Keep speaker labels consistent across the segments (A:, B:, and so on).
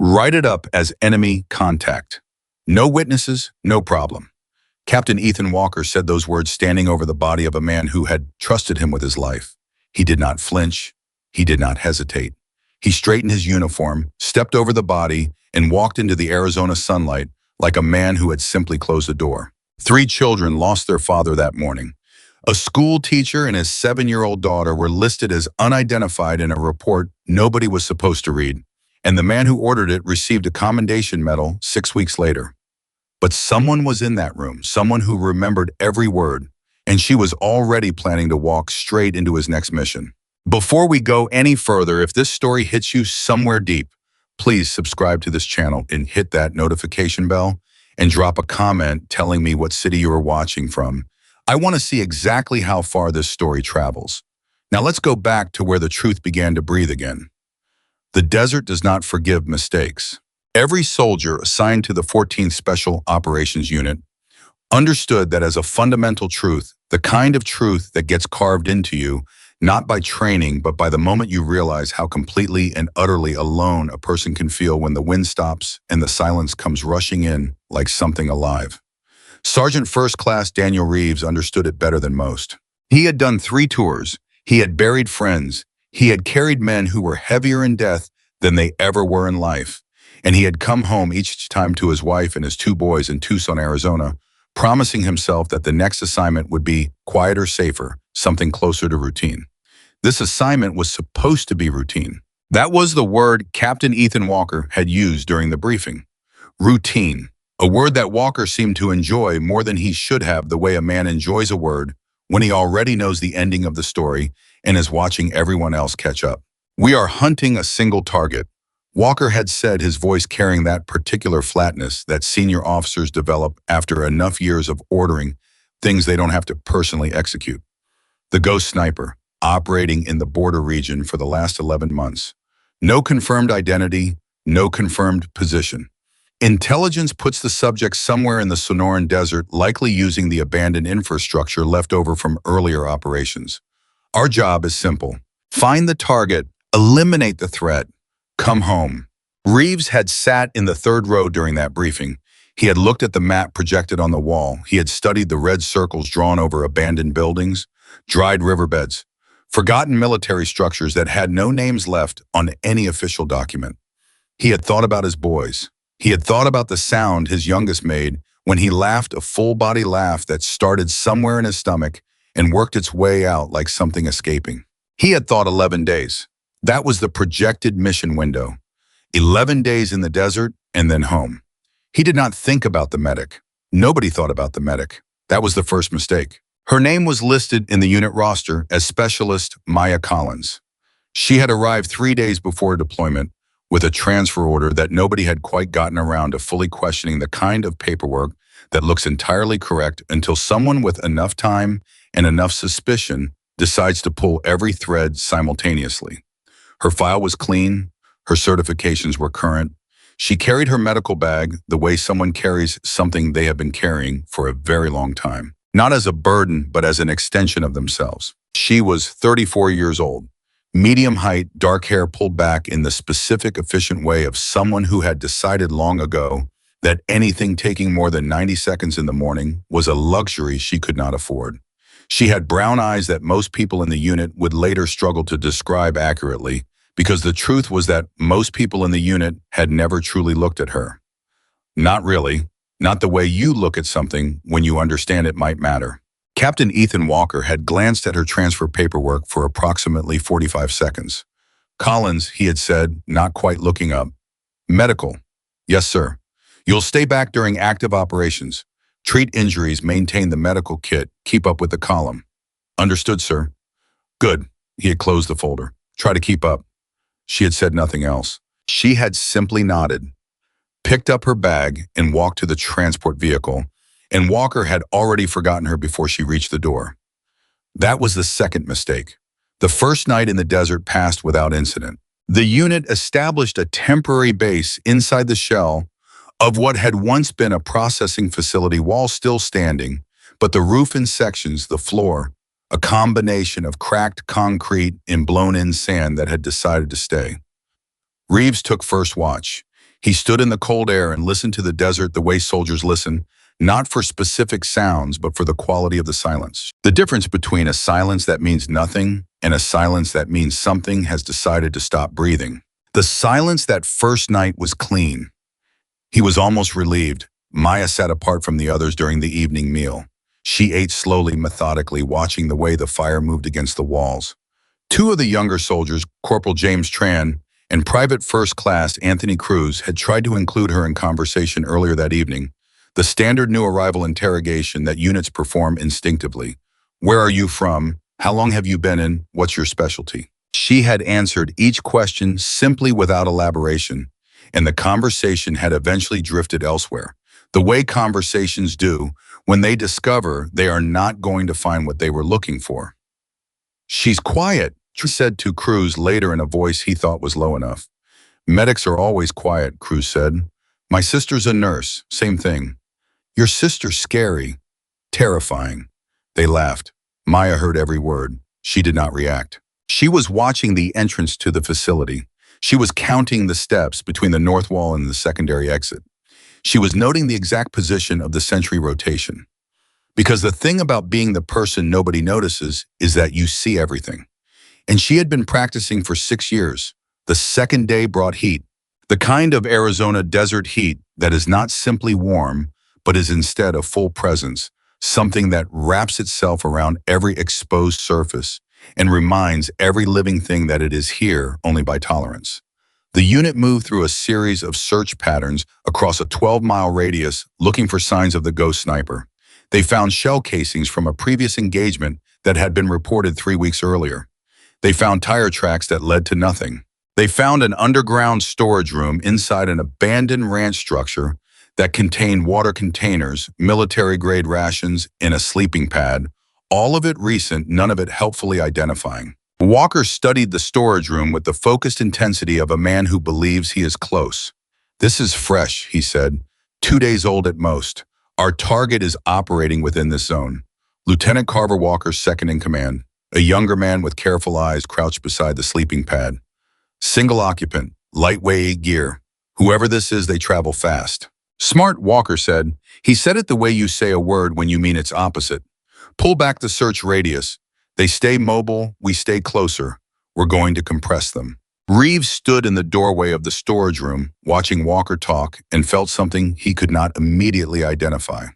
A: Write it up as enemy contact. No witnesses, no problem. Captain Ethan Walker said those words standing over the body of a man who had trusted him with his life. He did not flinch. He did not hesitate. He straightened his uniform, stepped over the body, and walked into the Arizona sunlight like a man who had simply closed the door. 3 children lost their father that morning. A school teacher and his 7-year-old daughter were listed as unidentified in a report nobody was supposed to read, and the man who ordered it received a commendation medal 6 weeks later. But someone was in that room, someone who remembered every word, and she was already planning to walk straight into his next mission. Before we go any further, if this story hits you somewhere deep, please subscribe to this channel and hit that notification bell and drop a comment telling me what city you are watching from. I want to see exactly how far this story travels. Now let's go back to where the truth began to breathe again. The desert does not forgive mistakes. Every soldier assigned to the 14th Special Operations Unit understood that as a fundamental truth, the kind of truth that gets carved into you, not by training, but by the moment you realize how completely and utterly alone a person can feel when the wind stops and the silence comes rushing in like something alive. Sergeant First Class Daniel Reeves understood it better than most. He had done 3 tours. He had buried friends. He had carried men who were heavier in death than they ever were in life. And he had come home each time to his wife and his 2 boys in Tucson, Arizona, promising himself that the next assignment would be quieter, safer, something closer to routine. This assignment was supposed to be routine. That was the word Captain Ethan Walker had used during the briefing. Routine. A word that Walker seemed to enjoy more than he should have, the way a man enjoys a word when he already knows the ending of the story and is watching everyone else catch up. We are hunting a single target. Walker had said, his voice carrying that particular flatness that senior officers develop after enough years of ordering things they don't have to personally execute. The ghost sniper, operating in the border region for the last 11 months. No confirmed identity, no confirmed position. Intelligence puts the subject somewhere in the Sonoran Desert, likely using the abandoned infrastructure left over from earlier operations. Our job is simple. Find the target, eliminate the threat, come home. Reeves had sat in the 3rd row during that briefing. He had looked at the map projected on the wall. He had studied the red circles drawn over abandoned buildings, dried riverbeds, forgotten military structures that had no names left on any official document. He had thought about his boys. He had thought about the sound his youngest made when he laughed, a full-body laugh that started somewhere in his stomach and worked its way out like something escaping. He had thought 11 days. That was the projected mission window. 11 days in the desert and then home. He did not think about the medic. Nobody thought about the medic. That was the first mistake. Her name was listed in the unit roster as Specialist Maya Collins. She had arrived 3 days before deployment with a transfer order that nobody had quite gotten around to fully questioning, the kind of paperwork that looks entirely correct until someone with enough time and enough suspicion decides to pull every thread simultaneously. Her file was clean. Her certifications were current. She carried her medical bag the way someone carries something they have been carrying for a very long time. Not as a burden, but as an extension of themselves. She was 34 years old. Medium height, dark hair pulled back in the specific, efficient way of someone who had decided long ago that anything taking more than 90 seconds in the morning was a luxury she could not afford. She had brown eyes that most people in the unit would later struggle to describe accurately, because the truth was that most people in the unit had never truly looked at her. Not really. Not the way you look at something when you understand it might matter. Captain Ethan Walker had glanced at her transfer paperwork for approximately 45 seconds. Collins, he had said, not quite looking up. Medical. Yes, sir. You'll stay back during active operations. Treat injuries, maintain the medical kit, keep up with the column. Understood, sir. Good. He had closed the folder. Try to keep up. She had said nothing else. She had simply nodded, picked up her bag, and walked to the transport vehicle, and Walker had already forgotten her before she reached the door. That was the second mistake. The first night in the desert passed without incident. The unit established a temporary base inside the shell of what had once been a processing facility, while still standing, but the roof in sections, the floor, a combination of cracked concrete and blown-in sand that had decided to stay. Reeves took first watch. He stood in the cold air and listened to the desert the way soldiers listen, not for specific sounds, but for the quality of the silence. The difference between a silence that means nothing and a silence that means something has decided to stop breathing. The silence that first night was clean. He was almost relieved. Maya sat apart from the others during the evening meal. She ate slowly, methodically, watching the way the fire moved against the walls. Two of the younger soldiers, Corporal James Tran and Private First Class Anthony Cruz, had tried to include her in conversation earlier that evening, the standard new arrival interrogation that units perform instinctively. Where are you from? How long have you been in? What's your specialty? She had answered each question simply without elaboration, and the conversation had eventually drifted elsewhere. The way conversations do when they discover they are not going to find what they were looking for. She's quiet, she said to Cruz later in a voice he thought was low enough. Medics are always quiet, Cruz said. My sister's a nurse, same thing. Your sister's scary, terrifying. They laughed. Maya heard every word. She did not react. She was watching the entrance to the facility. She was counting the steps between the north wall and the secondary exit. She was noting the exact position of the sentry rotation. Because the thing about being the person nobody notices is that you see everything. And she had been practicing for 6 years. The second day brought heat. The kind of Arizona desert heat that is not simply warm, but is instead a full presence, something that wraps itself around every exposed surface and reminds every living thing that it is here only by tolerance. The unit moved through a series of search patterns across a 12-mile radius looking for signs of the ghost sniper. They found shell casings from a previous engagement that had been reported 3 weeks earlier. They found tire tracks that led to nothing. They found an underground storage room inside an abandoned ranch structure that contained water containers, military-grade rations, and a sleeping pad, all of it recent, none of it helpfully identifying. Walker studied the storage room with the focused intensity of a man who believes he is close. This is fresh, he said, 2 days old at most. Our target is operating within this zone. Lieutenant Carver Walker, second in command. A younger man with careful eyes crouched beside the sleeping pad. Single occupant, lightweight gear. Whoever this is, they travel fast. Smart, Walker said. He said it the way you say a word when you mean its opposite. Pull back the search radius. They stay mobile, we stay closer. We're going to compress them. Reeves stood in the doorway of the storage room, watching Walker talk, and felt something he could not immediately identify.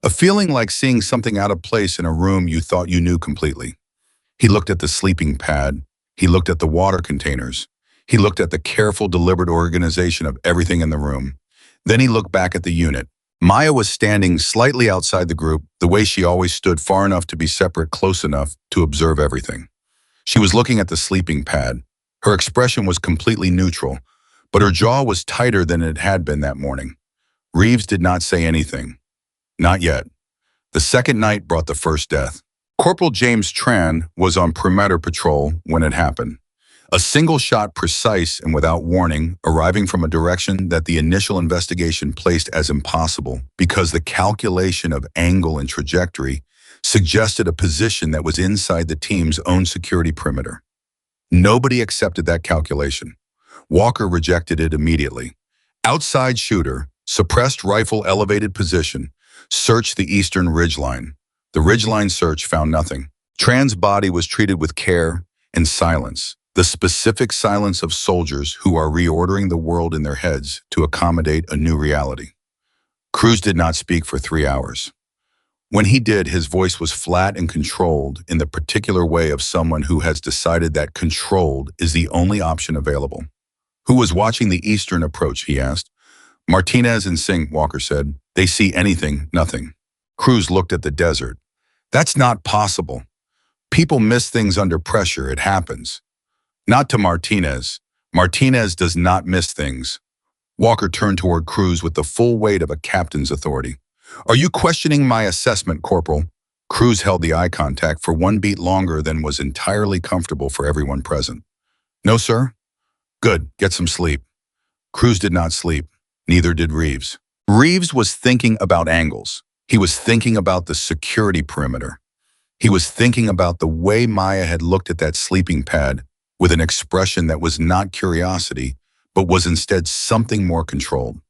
A: A feeling like seeing something out of place in a room you thought you knew completely. He looked at the sleeping pad. He looked at the water containers. He looked at the careful, deliberate organization of everything in the room. Then he looked back at the unit. Maya was standing slightly outside the group, the way she always stood, far enough to be separate, close enough to observe everything. She was looking at the sleeping pad. Her expression was completely neutral, but her jaw was tighter than it had been that morning. Reeves did not say anything. Not yet. The second night brought the first death. Corporal James Tran was on perimeter patrol when it happened. A single shot, precise and without warning, arriving from a direction that the initial investigation placed as impossible because the calculation of angle and trajectory suggested a position that was inside the team's own security perimeter. Nobody accepted that calculation. Walker rejected it immediately. Outside shooter, suppressed rifle, elevated position, searched the eastern ridgeline. The ridgeline search found nothing. Tran's body was treated with care and silence, the specific silence of soldiers who are reordering the world in their heads to accommodate a new reality. Cruz did not speak for 3 hours. When he did, his voice was flat and controlled in the particular way of someone who has decided that controlled is the only option available. Who was watching the eastern approach, he asked. Martinez and Singh, Walker said. They see anything, nothing. Cruz looked at the desert. That's not possible. People miss things under pressure, it happens. Not to Martinez. Martinez does not miss things. Walker turned toward Cruz with the full weight of a captain's authority. Are you questioning my assessment, Corporal? Cruz held the eye contact for 1 beat longer than was entirely comfortable for everyone present. No, sir? Good, get some sleep. Cruz did not sleep. Neither did Reeves. Reeves was thinking about angles. He was thinking about the security perimeter. He was thinking about the way Maya had looked at that sleeping pad with an expression that was not curiosity, but was instead something more controlled.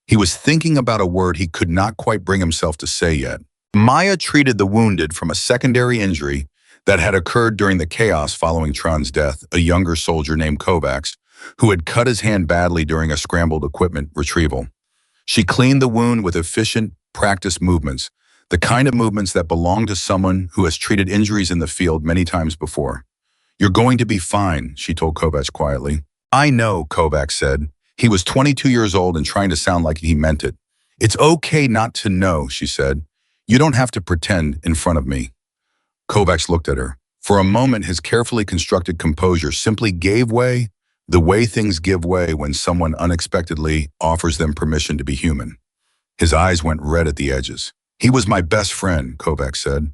A: He was thinking about a word he could not quite bring himself to say yet. Maya treated the wounded from a secondary injury that had occurred during the chaos following Tron's death, a younger soldier named Kovacs, who had cut his hand badly during a scrambled equipment retrieval. She cleaned the wound with efficient, practiced movements, the kind of movements that belong to someone who has treated injuries in the field many times before. "You're going to be fine," she told Kovacs quietly. "I know," Kovacs said. He was 22 years old and trying to sound like he meant it. "It's okay not to know," she said. "You don't have to pretend in front of me." Kovacs looked at her. For a moment, his carefully constructed composure simply gave way, the way things give way when someone unexpectedly offers them permission to be human. His eyes went red at the edges. "He was my best friend," Kovacs said.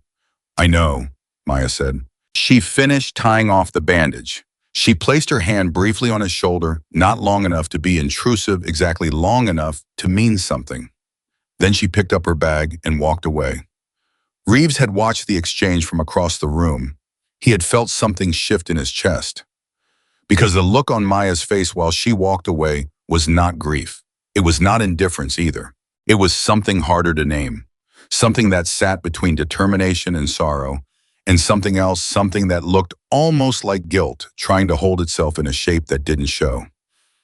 A: "I know," Maya said. She finished tying off the bandage. She placed her hand briefly on his shoulder, not long enough to be intrusive, exactly long enough to mean something. Then she picked up her bag and walked away. Reeves had watched the exchange from across the room. He had felt something shift in his chest. Because the look on Maya's face while she walked away was not grief. It was not indifference either. It was something harder to name. Something that sat between determination and sorrow, and something else, something that looked almost like guilt, trying to hold itself in a shape that didn't show.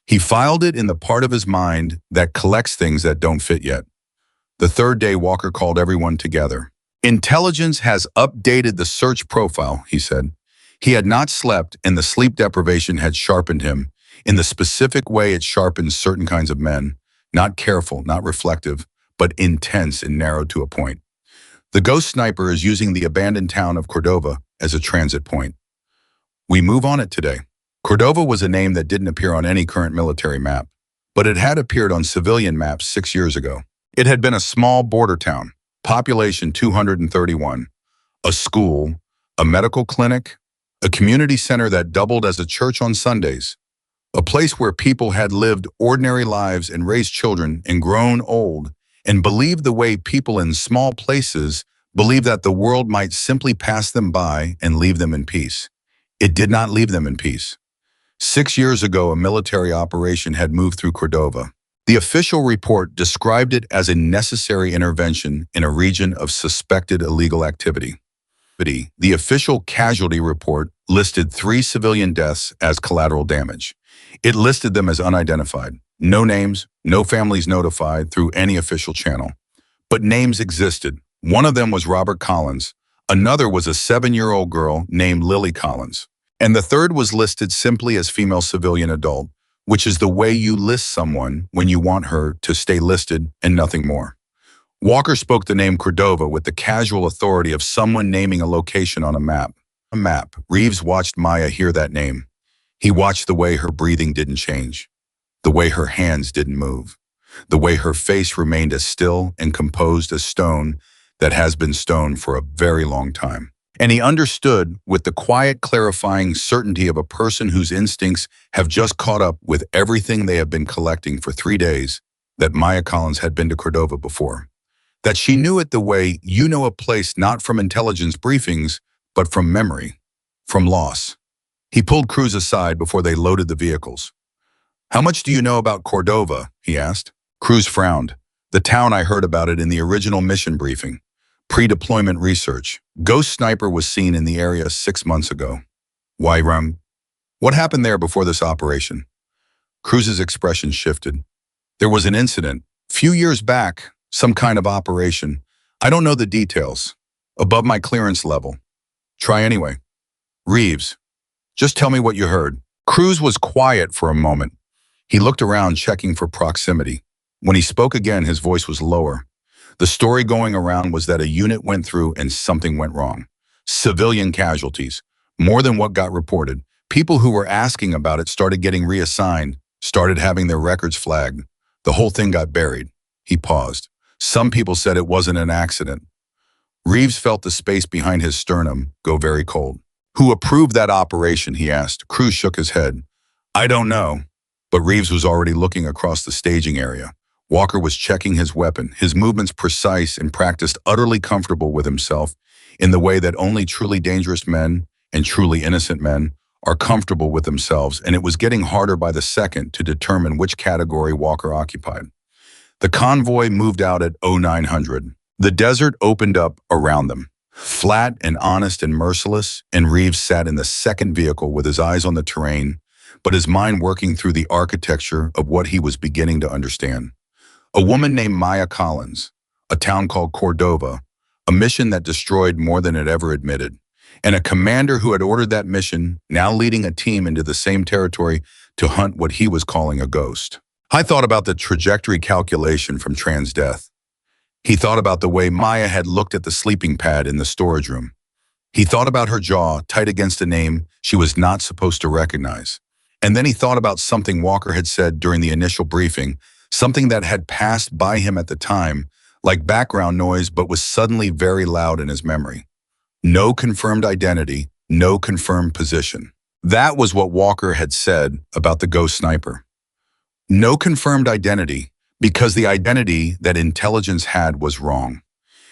A: He filed it in the part of his mind that collects things that don't fit yet. The third day, Walker called everyone together. "Intelligence has updated the search profile," he said. He had not slept, and the sleep deprivation had sharpened him in the specific way it sharpens certain kinds of men, not careful, not reflective, but intense and narrowed to a point. The ghost sniper is using the abandoned town of Cordova as a transit point. We move on it today. Cordova was a name that didn't appear on any current military map, but it had appeared on civilian maps 6 years ago. It had been a small border town, population 231, a school, a medical clinic, a community center that doubled as a church on Sundays, a place where people had lived ordinary lives and raised children and grown old and believed the way people in small places believe that the world might simply pass them by and leave them in peace. It did not leave them in peace. 6 years ago, a military operation had moved through Cordova. The official report described it as a necessary intervention in a region of suspected illegal activity. The official casualty report listed 3 civilian deaths as collateral damage. It listed them as unidentified. No names, no families notified through any official channel. But names existed. One of them was Robert Collins. Another was a 7-year-old girl named Lily Collins. And the third was listed simply as female civilian adult, which is the way you list someone when you want her to stay listed and nothing more. Walker spoke the name Cordova with the casual authority of someone naming a location on a map. Reeves watched Maya hear that name. He watched the way her breathing didn't change, the way her hands didn't move, the way her face remained as still and composed as stone that has been stone for a very long time. And he understood, with the quiet, clarifying certainty of a person whose instincts have just caught up with everything they have been collecting for 3 days, that Maya Collins had been to Cordova before. That she knew it the way you know a place not from intelligence briefings, but from memory, from loss. He pulled Cruz aside before they loaded the vehicles. "How much do you know about Cordova?" he asked. Cruz frowned. "The town, I heard about it in the original mission briefing. Pre-deployment research. Ghost Sniper was seen in the area 6 months ago." "Why, what happened there before this operation?" Cruz's expression shifted. "There was an incident. Few years back, some kind of operation. I don't know the details. Above my clearance level. Try anyway." "Reeves, just tell me what you heard." Cruz was quiet for a moment. He looked around, checking for proximity. When he spoke again, his voice was lower. The story going around was that a unit went through and something went wrong. Civilian casualties, more than what got reported. People who were asking about it started getting reassigned, started having their records flagged. The whole thing got buried. He paused. Some people said it wasn't an accident. Reeves felt the space behind his sternum go very cold. "Who approved that operation?" he asked. Cruz shook his head. "I don't know." But Reeves was already looking across the staging area. Walker was checking his weapon, his movements precise and practiced, utterly comfortable with himself in the way that only truly dangerous men and truly innocent men are comfortable with themselves, and it was getting harder by the second to determine which category Walker occupied. The convoy moved out at 0900. The desert opened up around them, flat and honest and merciless, and Reeves sat in the second vehicle with his eyes on the terrain, but his mind working through the architecture of what he was beginning to understand. A woman named Maya Collins, a town called Cordova, a mission that destroyed more than it ever admitted, and a commander who had ordered that mission, now leading a team into the same territory to hunt what he was calling a ghost. I thought about the trajectory calculation from Transdeath. He thought about the way Maya had looked at the sleeping pad in the storage room. He thought about her jaw tight against a name she was not supposed to recognize. And then he thought about something Walker had said during the initial briefing, something that had passed by him at the time, like background noise, but was suddenly very loud in his memory. No confirmed identity, no confirmed position. That was what Walker had said about the ghost sniper. No confirmed identity, because the identity that intelligence had was wrong.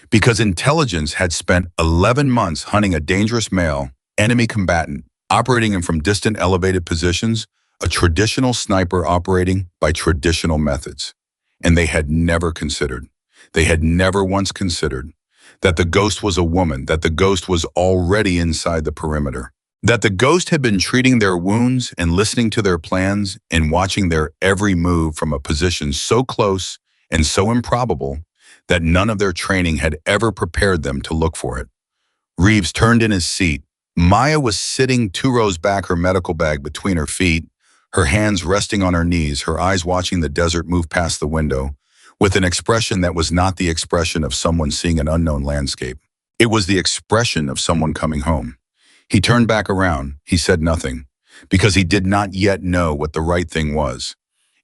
A: Because intelligence had spent 11 months hunting a dangerous male, enemy combatant, operating him from distant elevated positions, a traditional sniper operating by traditional methods. And they had never once considered, that the ghost was a woman, that the ghost was already inside the perimeter, that the ghost had been treating their wounds and listening to their plans and watching their every move from a position so close and so improbable that none of their training had ever prepared them to look for it. Reeves turned in his seat. Maya was sitting 2 rows back, her medical bag between her feet, her hands resting on her knees, her eyes watching the desert move past the window, with an expression that was not the expression of someone seeing an unknown landscape. It was the expression of someone coming home. He turned back around. He said nothing, because he did not yet know what the right thing was.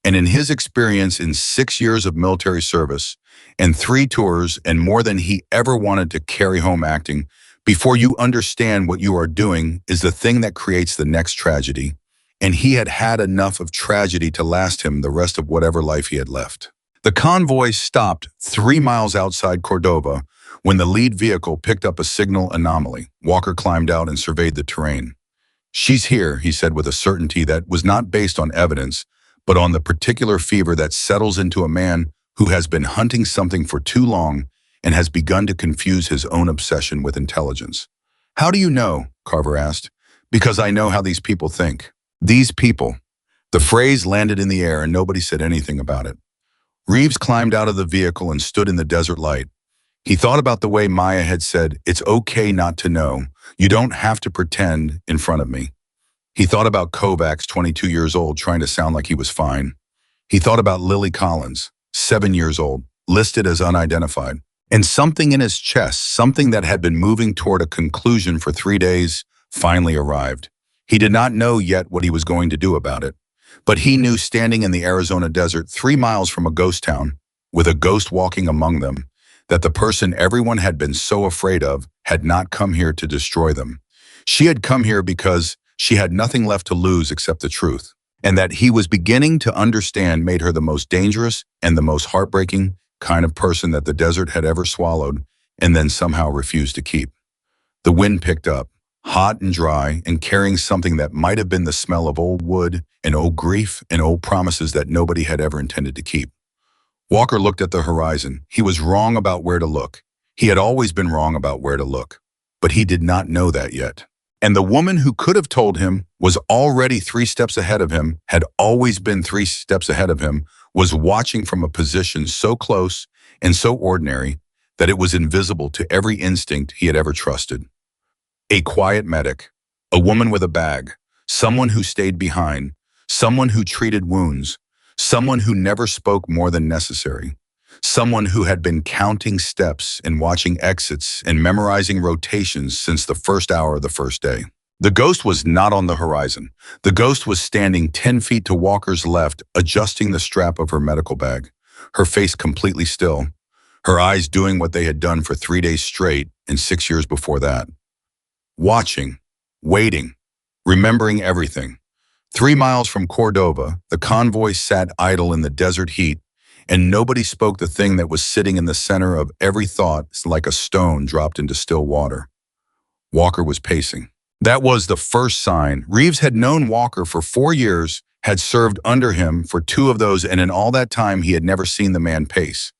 A: And in his experience in 6 years of military service and 3 tours and more than he ever wanted to carry home acting, before you understand what you are doing is the thing that creates the next tragedy. And he had had enough of tragedy to last him the rest of whatever life he had left. The convoy stopped 3 miles outside Cordova when the lead vehicle picked up a signal anomaly. Walker climbed out and surveyed the terrain. "She's here," he said with a certainty that was not based on evidence, but on the particular fever that settles into a man who has been hunting something for too long and has begun to confuse his own obsession with intelligence. "How do you know?" Carver asked. "Because I know how these people think." These people. The phrase landed in the air and nobody said anything about it. Reeves climbed out of the vehicle and stood in the desert light. He thought about the way Maya had said, "It's okay not to know. You don't have to pretend in front of me." He thought about Kovacs, 22 years old, trying to sound like he was fine. He thought about Lily Collins, 7 years old, listed as unidentified. And something in his chest, something that had been moving toward a conclusion for 3 days, finally arrived. He did not know yet what he was going to do about it. But he knew, standing in the Arizona desert 3 miles from a ghost town, with a ghost walking among them, that the person everyone had been so afraid of had not come here to destroy them. She had come here because she had nothing left to lose except the truth. And that he was beginning to understand made her the most dangerous and the most heartbreaking kind of person that the desert had ever swallowed and then somehow refused to keep. The wind picked up, hot and dry, and carrying something that might have been the smell of old wood and old grief and old promises that nobody had ever intended to keep. Walker looked at the horizon. He was wrong about where to look. He had always been wrong about where to look, but he did not know that yet. And the woman who could have told him was already 3 steps ahead of him, had always been 3 steps ahead of him, was watching from a position so close and so ordinary that it was invisible to every instinct he had ever trusted. A quiet medic, a woman with a bag, someone who stayed behind, someone who treated wounds, someone who never spoke more than necessary, someone who had been counting steps and watching exits and memorizing rotations since the first hour of the first day. The ghost was not on the horizon. The ghost was standing 10 feet to Walker's left, adjusting the strap of her medical bag, her face completely still, her eyes doing what they had done for 3 days straight and 6 years before that. Watching, waiting, remembering everything. 3 miles from Cordova, the convoy sat idle in the desert heat, and nobody spoke the thing that was sitting in the center of every thought like a stone dropped into still water. Walker was pacing. That was the first sign. Reeves had known Walker for 4 years, had served under him for 2 of those, and in all that time he had never seen the man pace.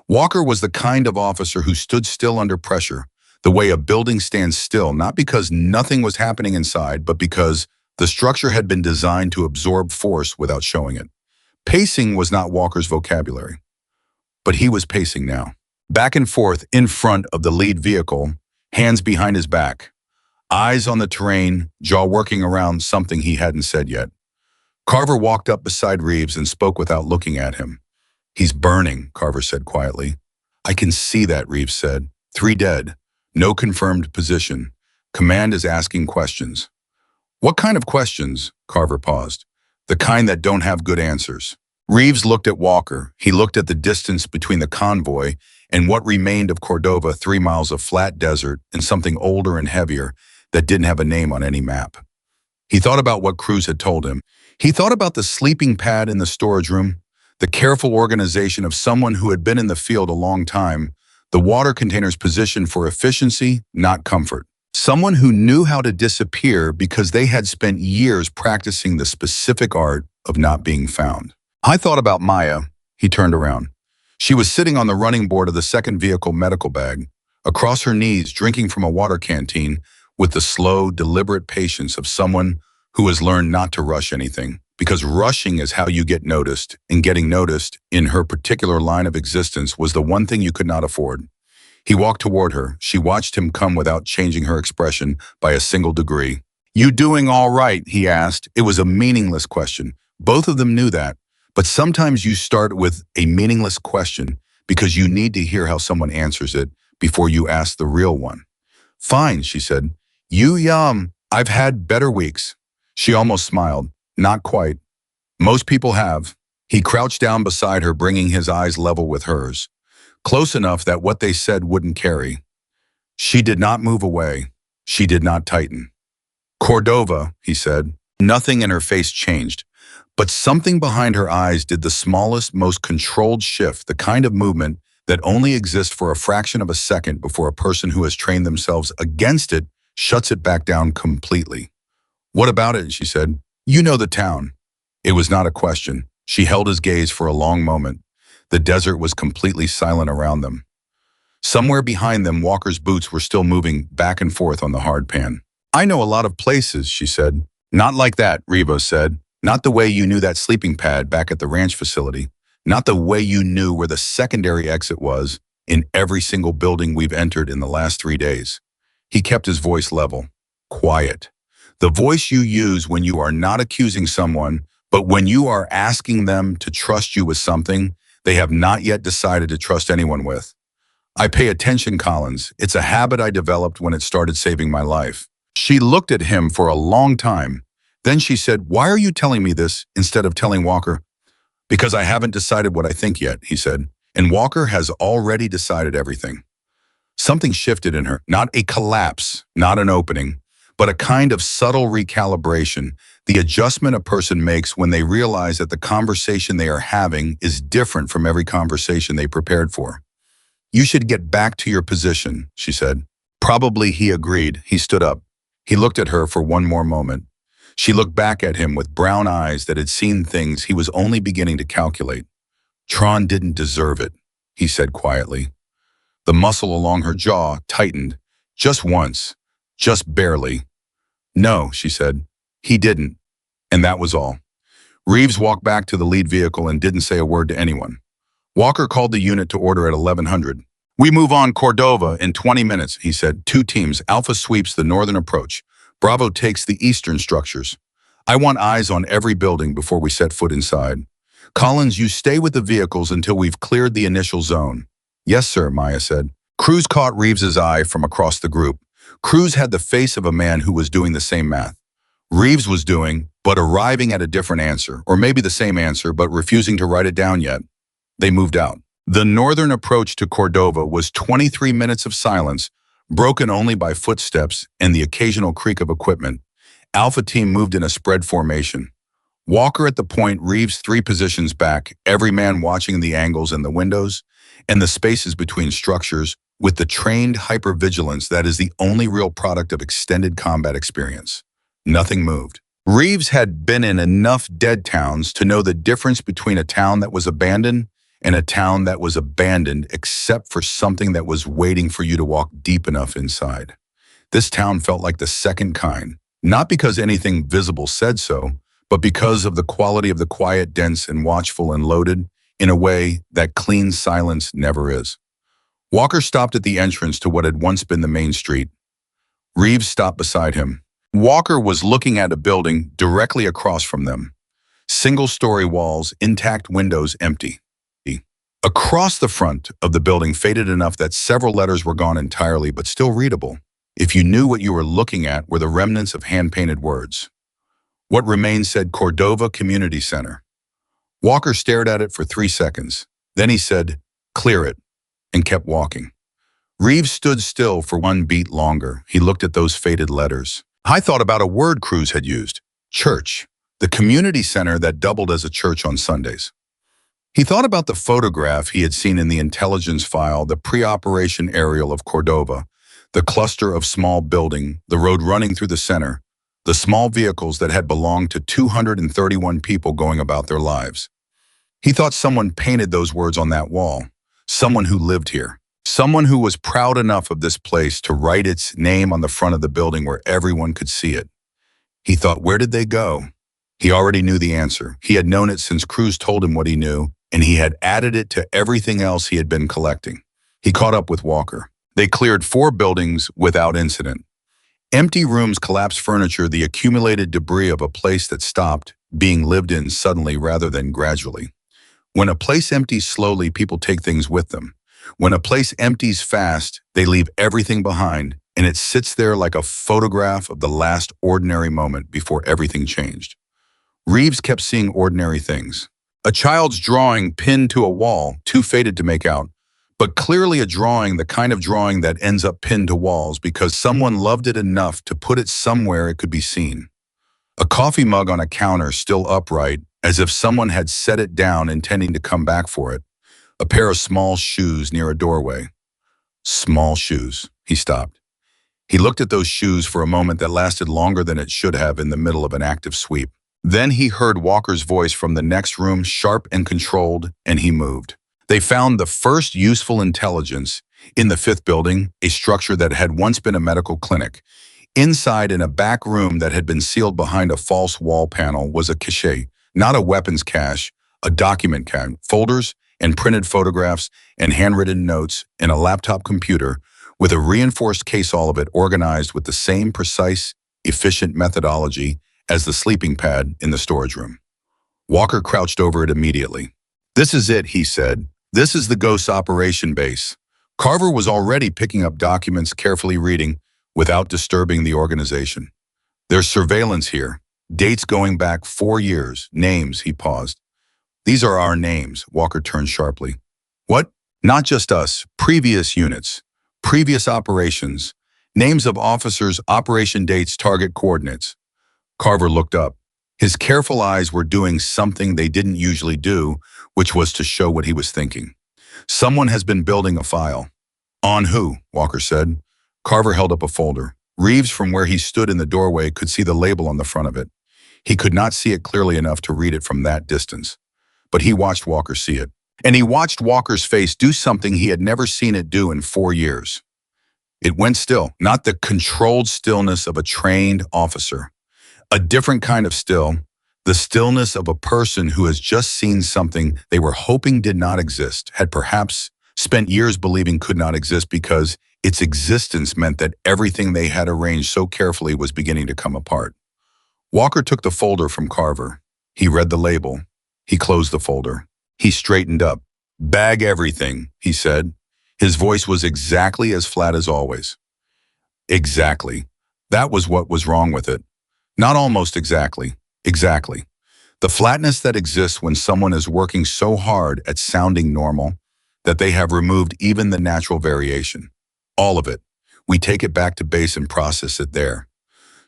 A: Walker was the kind of officer who stood still under pressure, the way a building stands still, not because nothing was happening inside, but because the structure had been designed to absorb force without showing it. Pacing was not Walker's vocabulary, but he was pacing now. Back and forth in front of the lead vehicle, hands behind his back, eyes on the terrain, jaw working around something he hadn't said yet. Carver walked up beside Reeves and spoke without looking at him. "He's burning," Carver said quietly. "I can see that," Reeves said. "3 dead. No confirmed position. Command is asking questions." "What kind of questions?" Carver paused. "The kind that don't have good answers." Reeves looked at Walker. He looked at the distance between the convoy and what remained of Cordova, 3 miles of flat desert and something older and heavier that didn't have a name on any map. He thought about what Cruz had told him. He thought about the sleeping pad in the storage room, the careful organization of someone who had been in the field a long time, the water containers positioned for efficiency, not comfort. Someone who knew how to disappear because they had spent years practicing the specific art of not being found. "I thought about Maya." He turned around. She was sitting on the running board of the second vehicle medical bag, across her knees, drinking from a water canteen with the slow, deliberate patience of someone who has learned not to rush anything, because rushing is how you get noticed, and getting noticed in her particular line of existence was the one thing you could not afford. He walked toward her. She watched him come without changing her expression by a single degree. "You doing all right?" he asked. It was a meaningless question. Both of them knew that. But sometimes you start with a meaningless question because you need to hear how someone answers it before you ask the real one. "Fine," she said. I've had better weeks." She almost smiled. "Not quite. Most people have." He crouched down beside her, bringing his eyes level with hers, close enough that what they said wouldn't carry. She did not move away. She did not tighten. "Cordova," he said. Nothing in her face changed, but something behind her eyes did the smallest, most controlled shift, the kind of movement that only exists for a fraction of a second before a person who has trained themselves against it shuts it back down completely. "What about it?" she said. "You know the town." It was not a question. She held his gaze for a long moment. The desert was completely silent around them. Somewhere behind them, Walker's boots were still moving back and forth on the hard pan. "I know a lot of places," she said. "Not like that," Revo said. "Not the way you knew that sleeping pad back at the ranch facility. Not the way you knew where the secondary exit was in every single building we've entered in the last 3 days." He kept his voice level, quiet. The voice you use when you are not accusing someone, but when you are asking them to trust you with something they have not yet decided to trust anyone with. "I pay attention, Collins. It's a habit I developed when it started saving my life." She looked at him for a long time. Then she said, "Why are you telling me this instead of telling Walker?" "Because I haven't decided what I think yet," he said. "And Walker has already decided everything." Something shifted in her, not a collapse, not an opening, but a kind of subtle recalibration, the adjustment a person makes when they realize that the conversation they are having is different from every conversation they prepared for. "You should get back to your position," she said. Probably he agreed. He stood up. He looked at her for one more moment. She looked back at him with brown eyes that had seen things he was only beginning to calculate. "Tron didn't deserve it," he said quietly. The muscle along her jaw tightened, just once, just barely. "No," she said. "He didn't." And that was all. Reeves walked back to the lead vehicle and didn't say a word to anyone. Walker called the unit to order at 1100. "We move on Cordova in 20 minutes, he said. 2 teams. Alpha sweeps the northern approach. Bravo takes the eastern structures. I want eyes on every building before we set foot inside. Collins, you stay with the vehicles until we've cleared the initial zone." "Yes, sir," Maya said. Cruz caught Reeves's eye from across the group. Cruz had the face of a man who was doing the same math. Reeves was doing, but arriving at a different answer, or maybe the same answer, but refusing to write it down yet. They moved out. The northern approach to Cordova was 23 minutes of silence, broken only by footsteps and the occasional creak of equipment. Alpha team moved in a spread formation. Walker at the point, Reeves 3 positions back, every man watching the angles and the windows, and the spaces between structures, with the trained hypervigilance that is the only real product of extended combat experience. Nothing moved. Reeves had been in enough dead towns to know the difference between a town that was abandoned and a town that was abandoned except for something that was waiting for you to walk deep enough inside. This town felt like the second kind, not because anything visible said so, but because of the quality of the quiet, dense, and watchful and loaded in a way that clean silence never is. Walker stopped at the entrance to what had once been the main street. Reeves stopped beside him. Walker was looking at a building directly across from them. Single-story walls, intact windows empty. Across the front of the building faded enough that several letters were gone entirely but still readable. If you knew what you were looking at were the remnants of hand-painted words. What remained said Cordova Community Center. Walker stared at it for 3 seconds. Then he said, "Clear it," and kept walking. Reeves stood still for 1 beat longer. He looked at those faded letters. I thought about a word Cruz had used. Church. The community center that doubled as a church on Sundays. He thought about the photograph he had seen in the intelligence file, the pre-operation aerial of Cordova, the cluster of small building, the road running through the center, the small vehicles that had belonged to 231 people going about their lives. He thought someone painted those words on that wall, someone who lived here, someone who was proud enough of this place to write its name on the front of the building where everyone could see it. He thought, where did they go? He already knew the answer. He had known it since Cruz told him what he knew, and he had added it to everything else he had been collecting. He caught up with Walker. They cleared 4 buildings without incident. Empty rooms, collapsed furniture, the accumulated debris of a place that stopped being lived in suddenly rather than gradually. When a place empties slowly, people take things with them. When a place empties fast, they leave everything behind, and it sits there like a photograph of the last ordinary moment before everything changed. Reeves kept seeing ordinary things. A child's drawing pinned to a wall, too faded to make out, but clearly a drawing, the kind of drawing that ends up pinned to walls because someone loved it enough to put it somewhere it could be seen. A coffee mug on a counter still upright, as if someone had set it down intending to come back for it. A pair of small shoes near a doorway. Small shoes. He stopped. He looked at those shoes for a moment that lasted longer than it should have in the middle of an active sweep. Then he heard Walker's voice from the next room, sharp and controlled, and he moved. They found the first useful intelligence in the 5th building, a structure that had once been a medical clinic. Inside, in a back room that had been sealed behind a false wall panel, was a cache, not a weapons cache, a document cache, folders and printed photographs and handwritten notes and a laptop computer with a reinforced case, all of it organized with the same precise, efficient methodology as the sleeping pad in the storage room. Walker crouched over it immediately. "This is it," he said. "This is the Ghost operation base." Carver was already picking up documents, carefully reading, without disturbing the organization. "There's surveillance here. Dates going back 4 years. Names," he paused. "These are our names," Walker turned sharply. "What? Not just us. Previous units. Previous operations. Names of officers, operation dates, target coordinates." Carver looked up. His careful eyes were doing something they didn't usually do, which was to show what he was thinking. "Someone has been building a file." "On who?" Walker said. Carver held up a folder. Reeves, from where he stood in the doorway, could see the label on the front of it. He could not see it clearly enough to read it from that distance. But he watched Walker see it. And he watched Walker's face do something he had never seen it do in 4 years. It went still, not the controlled stillness of a trained officer. A different kind of still, the stillness of a person who has just seen something they were hoping did not exist, had perhaps spent years believing could not exist because its existence meant that everything they had arranged so carefully was beginning to come apart. Walker took the folder from Carver. He read the label. He closed the folder. He straightened up. "Bag everything," he said. His voice was exactly as flat as always. Exactly. That was what was wrong with it. Not almost exactly. Exactly. The flatness that exists when someone is working so hard at sounding normal that they have removed even the natural variation. All of it. We take it back to base and process it there.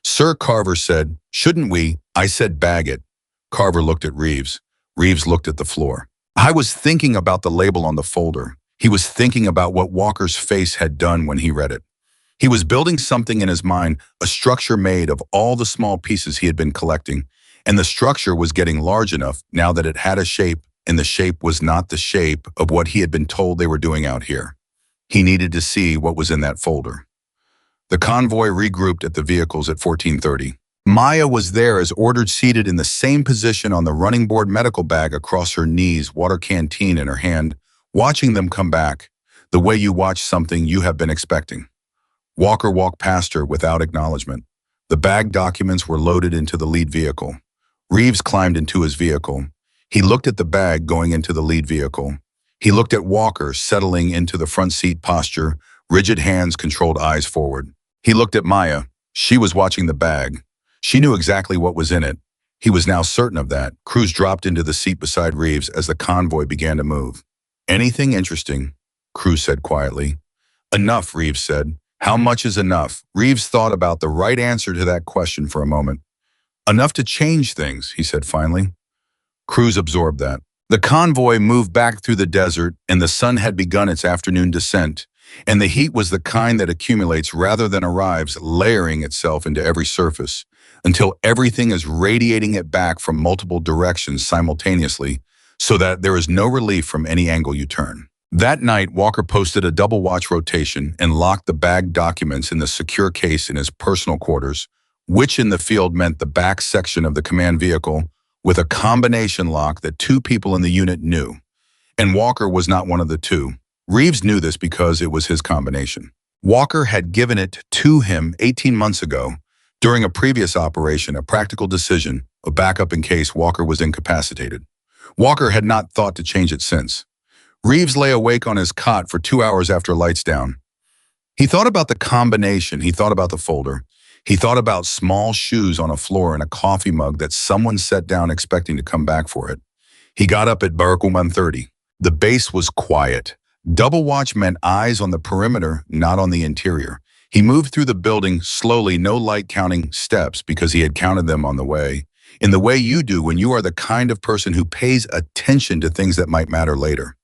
A: "Sir," Carver said, "shouldn't we?" I said, "Bag it." Carver looked at Reeves. Reeves looked at the floor. "I was thinking about the label on the folder." He was thinking about what Walker's face had done when he read it. He was building something in his mind, a structure made of all the small pieces he had been collecting, and the structure was getting large enough now that it had a shape, and the shape was not the shape of what he had been told they were doing out here. He needed to see what was in that folder. The convoy regrouped at the vehicles at 14:30. Maya was there as ordered, seated in the same position on the running board, medical bag across her knees, water canteen in her hand, watching them come back, the way you watch something you have been expecting. Walker walked past her without acknowledgement. The bag documents were loaded into the lead vehicle. Reeves climbed into his vehicle. He looked at the bag going into the lead vehicle. He looked at Walker settling into the front seat posture, rigid hands, controlled eyes forward. He looked at Maya. She was watching the bag. She knew exactly what was in it. He was now certain of that. Cruz dropped into the seat beside Reeves as the convoy began to move. "Anything interesting?" Cruz said quietly. "Enough," Reeves said. "How much is enough?" Reeves thought about the right answer to that question for a moment. "Enough to change things," he said finally. Cruz absorbed that. The convoy moved back through the desert, and the sun had begun its afternoon descent, and the heat was the kind that accumulates rather than arrives, layering itself into every surface, until everything is radiating it back from multiple directions simultaneously, so that there is no relief from any angle you turn. That night, Walker posted a double watch rotation and locked the bag documents in the secure case in his personal quarters, which in the field meant the back section of the command vehicle, with a combination lock that two people in the unit knew. And Walker was not one of the two. Reeves knew this because it was his combination. Walker had given it to him 18 months ago, during a previous operation, a practical decision, a backup in case Walker was incapacitated. Walker had not thought to change it since. Reeves lay awake on his cot for 2 hours after lights down. He thought about the combination, he thought about the folder. He thought about small shoes on a floor and a coffee mug that someone set down expecting to come back for it. He got up at Barco 1:30. The base was quiet. Double watch meant eyes on the perimeter, not on the interior. He moved through the building slowly, no light counting steps because he had counted them on the way, in the way you do when you are the kind of person who pays attention to things that might matter later.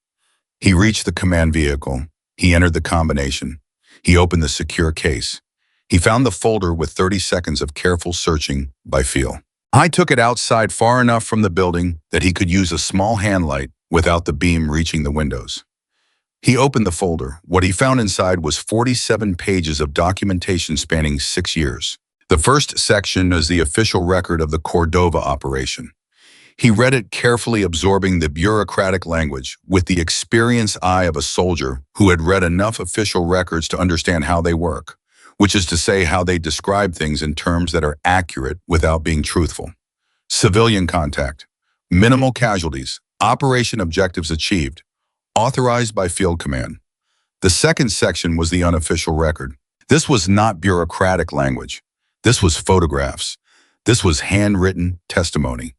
A: He reached the command vehicle. He entered the combination. He opened the secure case. He found the folder with 30 seconds of careful searching by feel. I took it outside far enough from the building that he could use a small handlight without the beam reaching the windows. He opened the folder. What he found inside was 47 pages of documentation spanning 6 years. The first section is the official record of the Cordova operation. He read it carefully, absorbing the bureaucratic language with the experienced eye of a soldier who had read enough official records to understand how they work, which is to say how they describe things in terms that are accurate without being truthful. Civilian contact, minimal casualties, operation objectives achieved, authorized by Field Command. The second section was the unofficial record. This was not bureaucratic language. This was photographs. This was handwritten testimony.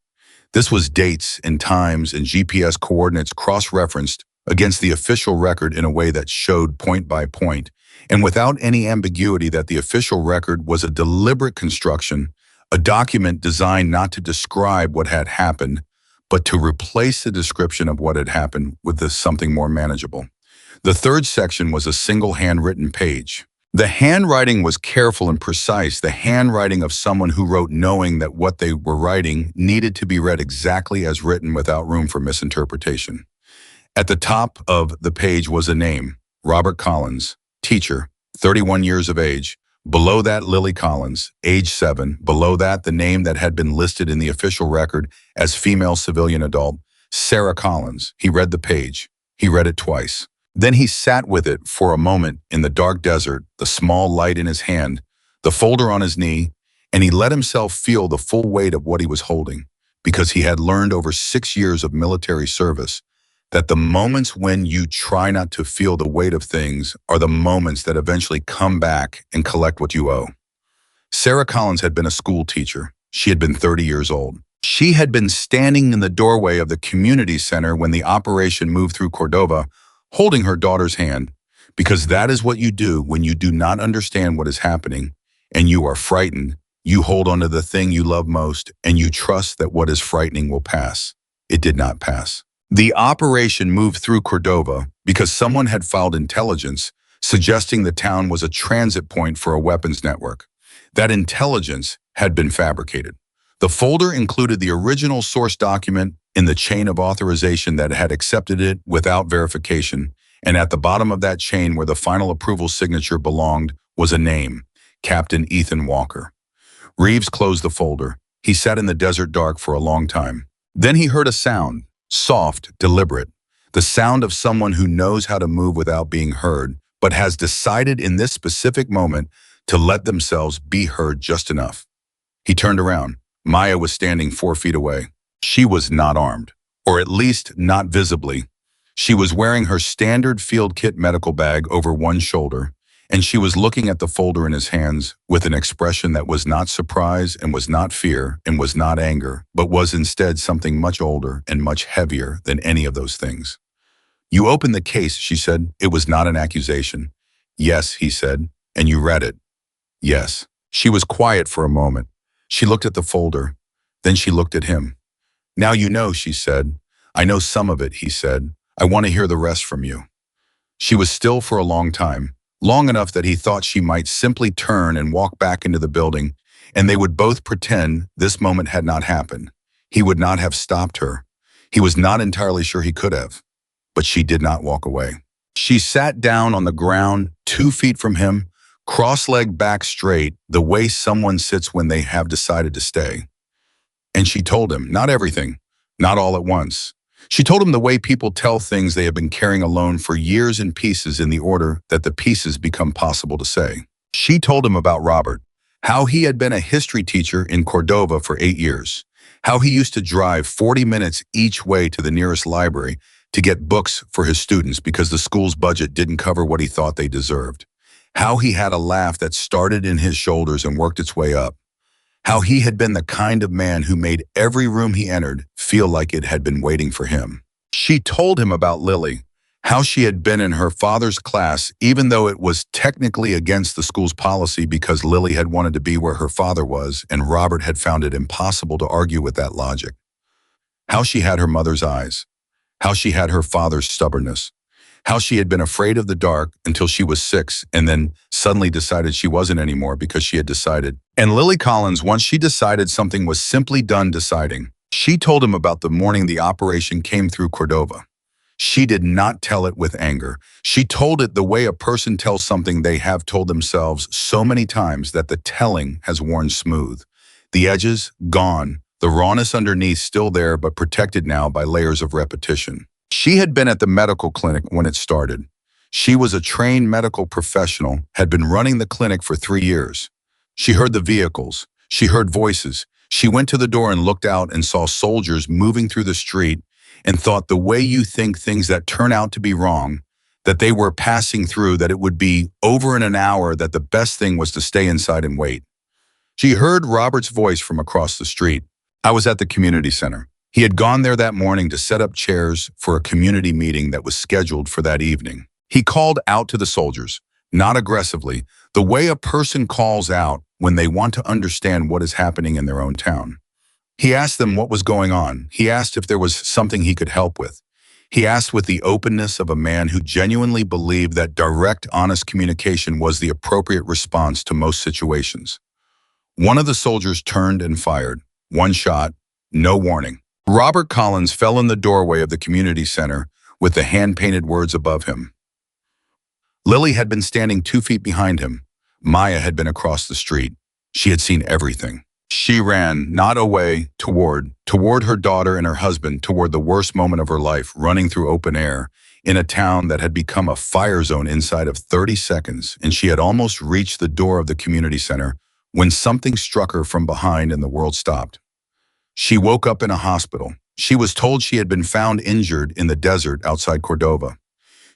A: This was dates and times and GPS coordinates cross-referenced against the official record in a way that showed point by point, and without any ambiguity that the official record was a deliberate construction, a document designed not to describe what had happened, but to replace the description of what had happened with something more manageable. The third section was a single handwritten page. The handwriting was careful and precise, the handwriting of someone who wrote knowing that what they were writing needed to be read exactly as written without room for misinterpretation. At the top of the page was a name, Robert Collins, teacher, 31 years of age. Below that, Lily Collins, age 7. Below that, the name that had been listed in the official record as female civilian adult, Sarah Collins. He read the page. He read it twice. Then he sat with it for a moment in the dark desert, the small light in his hand, the folder on his knee, and he let himself feel the full weight of what he was holding, because he had learned over 6 years of military service that the moments when you try not to feel the weight of things are the moments that eventually come back and collect what you owe. Sarah Collins had been a school teacher. She had been 30 years old. She had been standing in the doorway of the community center when the operation moved through Cordova, holding her daughter's hand, because that is what you do when you do not understand what is happening and you are frightened. You hold on to the thing you love most and you trust that what is frightening will pass. It did not pass. The operation moved through Cordova because someone had filed intelligence suggesting the town was a transit point for a weapons network. That intelligence had been fabricated. The folder included the original source document in the chain of authorization that had accepted it without verification, and at the bottom of that chain where the final approval signature belonged was a name, Captain Ethan Walker. Reeves closed the folder. He sat in the desert dark for a long time. Then he heard a sound, soft, deliberate, the sound of someone who knows how to move without being heard, but has decided in this specific moment to let themselves be heard just enough. He turned around. Maya was standing 4 feet away. She was not armed, or at least not visibly. She was wearing her standard field kit medical bag over one shoulder, and she was looking at the folder in his hands with an expression that was not surprise and was not fear and was not anger, but was instead something much older and much heavier than any of those things. "You opened the case," she said. "It was not an accusation." "Yes," he said. "And you read it." "Yes." She was quiet for a moment. She looked at the folder. Then she looked at him. "Now you know," she said. "I know some of it," he said. "I want to hear the rest from you." She was still for a long time, long enough that he thought she might simply turn and walk back into the building, and they would both pretend this moment had not happened. He would not have stopped her. He was not entirely sure he could have. But she did not walk away. She sat down on the ground 2 feet from him, cross-legged back straight, the way someone sits when they have decided to stay. And she told him, not everything, not all at once. She told him the way people tell things they have been carrying alone for years in pieces in the order that the pieces become possible to say. She told him about Robert, how he had been a history teacher in Cordova for 8 years, how he used to drive 40 minutes each way to the nearest library to get books for his students because the school's budget didn't cover what he thought they deserved, how he had a laugh that started in his shoulders and worked its way up, how he had been the kind of man who made every room he entered feel like it had been waiting for him. She told him about Lily, how she had been in her father's class even though it was technically against the school's policy because Lily had wanted to be where her father was and Robert had found it impossible to argue with that logic. How she had her mother's eyes, how she had her father's stubbornness, how she had been afraid of the dark until she was 6 and then suddenly decided she wasn't anymore because she had decided. And Lily Collins, once she decided something was simply done deciding. She told him about the morning the operation came through Cordova. She did not tell it with anger. She told it the way a person tells something they have told themselves so many times that the telling has worn smooth. The edges, gone, the rawness underneath still there but protected now by layers of repetition. She had been at the medical clinic when it started. She was a trained medical professional, had been running the clinic for 3 years. She heard the vehicles. She heard voices. She went to the door and looked out and saw soldiers moving through the street and thought the way you think things that turn out to be wrong, that they were passing through, that it would be over in an hour, that the best thing was to stay inside and wait. She heard Robert's voice from across the street. "I was at the community center." He had gone there that morning to set up chairs for a community meeting that was scheduled for that evening. He called out to the soldiers, not aggressively, the way a person calls out when they want to understand what is happening in their own town. He asked them what was going on. He asked if there was something he could help with. He asked with the openness of a man who genuinely believed that direct, honest communication was the appropriate response to most situations. One of the soldiers turned and fired. One shot, no warning. Robert Collins fell in the doorway of the community center with the hand-painted words above him. Lily had been standing 2 feet behind him. Maya had been across the street. She had seen everything. She ran, not away, toward her daughter and her husband, toward the worst moment of her life, running through open air, in a town that had become a fire zone inside of 30 seconds, and she had almost reached the door of the community center when something struck her from behind and the world stopped. She woke up in a hospital. She was told she had been found injured in the desert outside Cordova.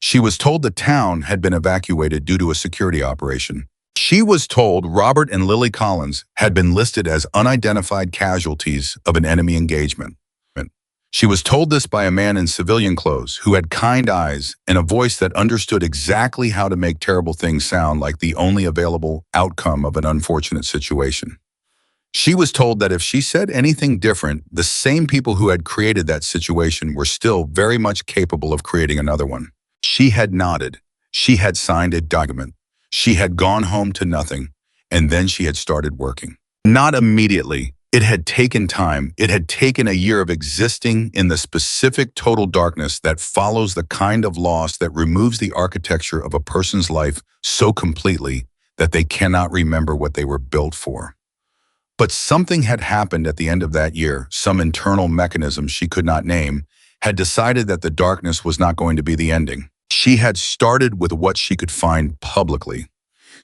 A: She was told the town had been evacuated due to a security operation. She was told Robert and Lily Collins had been listed as unidentified casualties of an enemy engagement. She was told this by a man in civilian clothes who had kind eyes and a voice that understood exactly how to make terrible things sound like the only available outcome of an unfortunate situation. She was told that if she said anything different, the same people who had created that situation were still very much capable of creating another one. She had nodded. She had signed a document. She had gone home to nothing, and then she had started working. Not immediately. It had taken time. It had taken a year of existing in the specific total darkness that follows the kind of loss that removes the architecture of a person's life so completely that they cannot remember what they were built for. But something had happened at the end of that year. Some internal mechanism she could not name had decided that the darkness was not going to be the ending. She had started with what she could find publicly.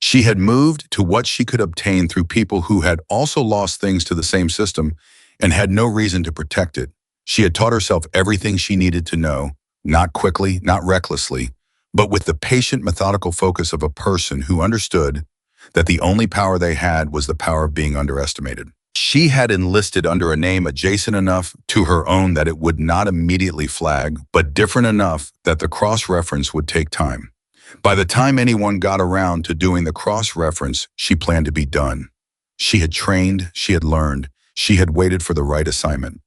A: She had moved to what she could obtain through people who had also lost things to the same system and had no reason to protect it. She had taught herself everything she needed to know, not quickly, not recklessly, but with the patient, methodical focus of a person who understood that the only power they had was the power of being underestimated. She had enlisted under a name adjacent enough to her own that it would not immediately flag, but different enough that the cross-reference would take time. By the time anyone got around to doing the cross-reference, she planned to be done. She had trained, she had learned, she had waited for the right assignment.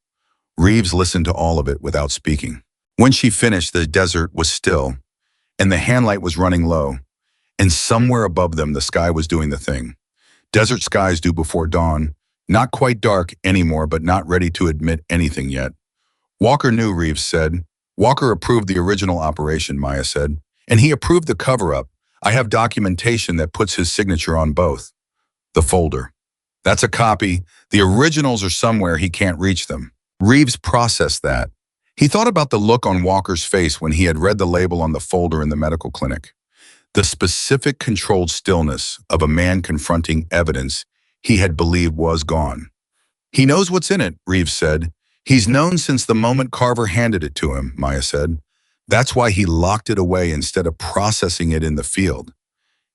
A: Reeves listened to all of it without speaking. When she finished, the desert was still, and the handlight was running low, and somewhere above them the sky was doing the thing. Desert skies do before dawn, not quite dark anymore, but not ready to admit anything yet. Walker knew, Reeves said. Walker approved the original operation, Maya said. And he approved the cover-up. I have documentation that puts his signature on both. The folder. That's a copy. The originals are somewhere, he can't reach them. Reeves processed that. He thought about the look on Walker's face when he had read the label on the folder in the medical clinic. The specific controlled stillness of a man confronting evidence he had believed was gone. He knows what's in it, Reeves said. He's known since the moment Carver handed it to him, Maya said. That's why he locked it away instead of processing it in the field.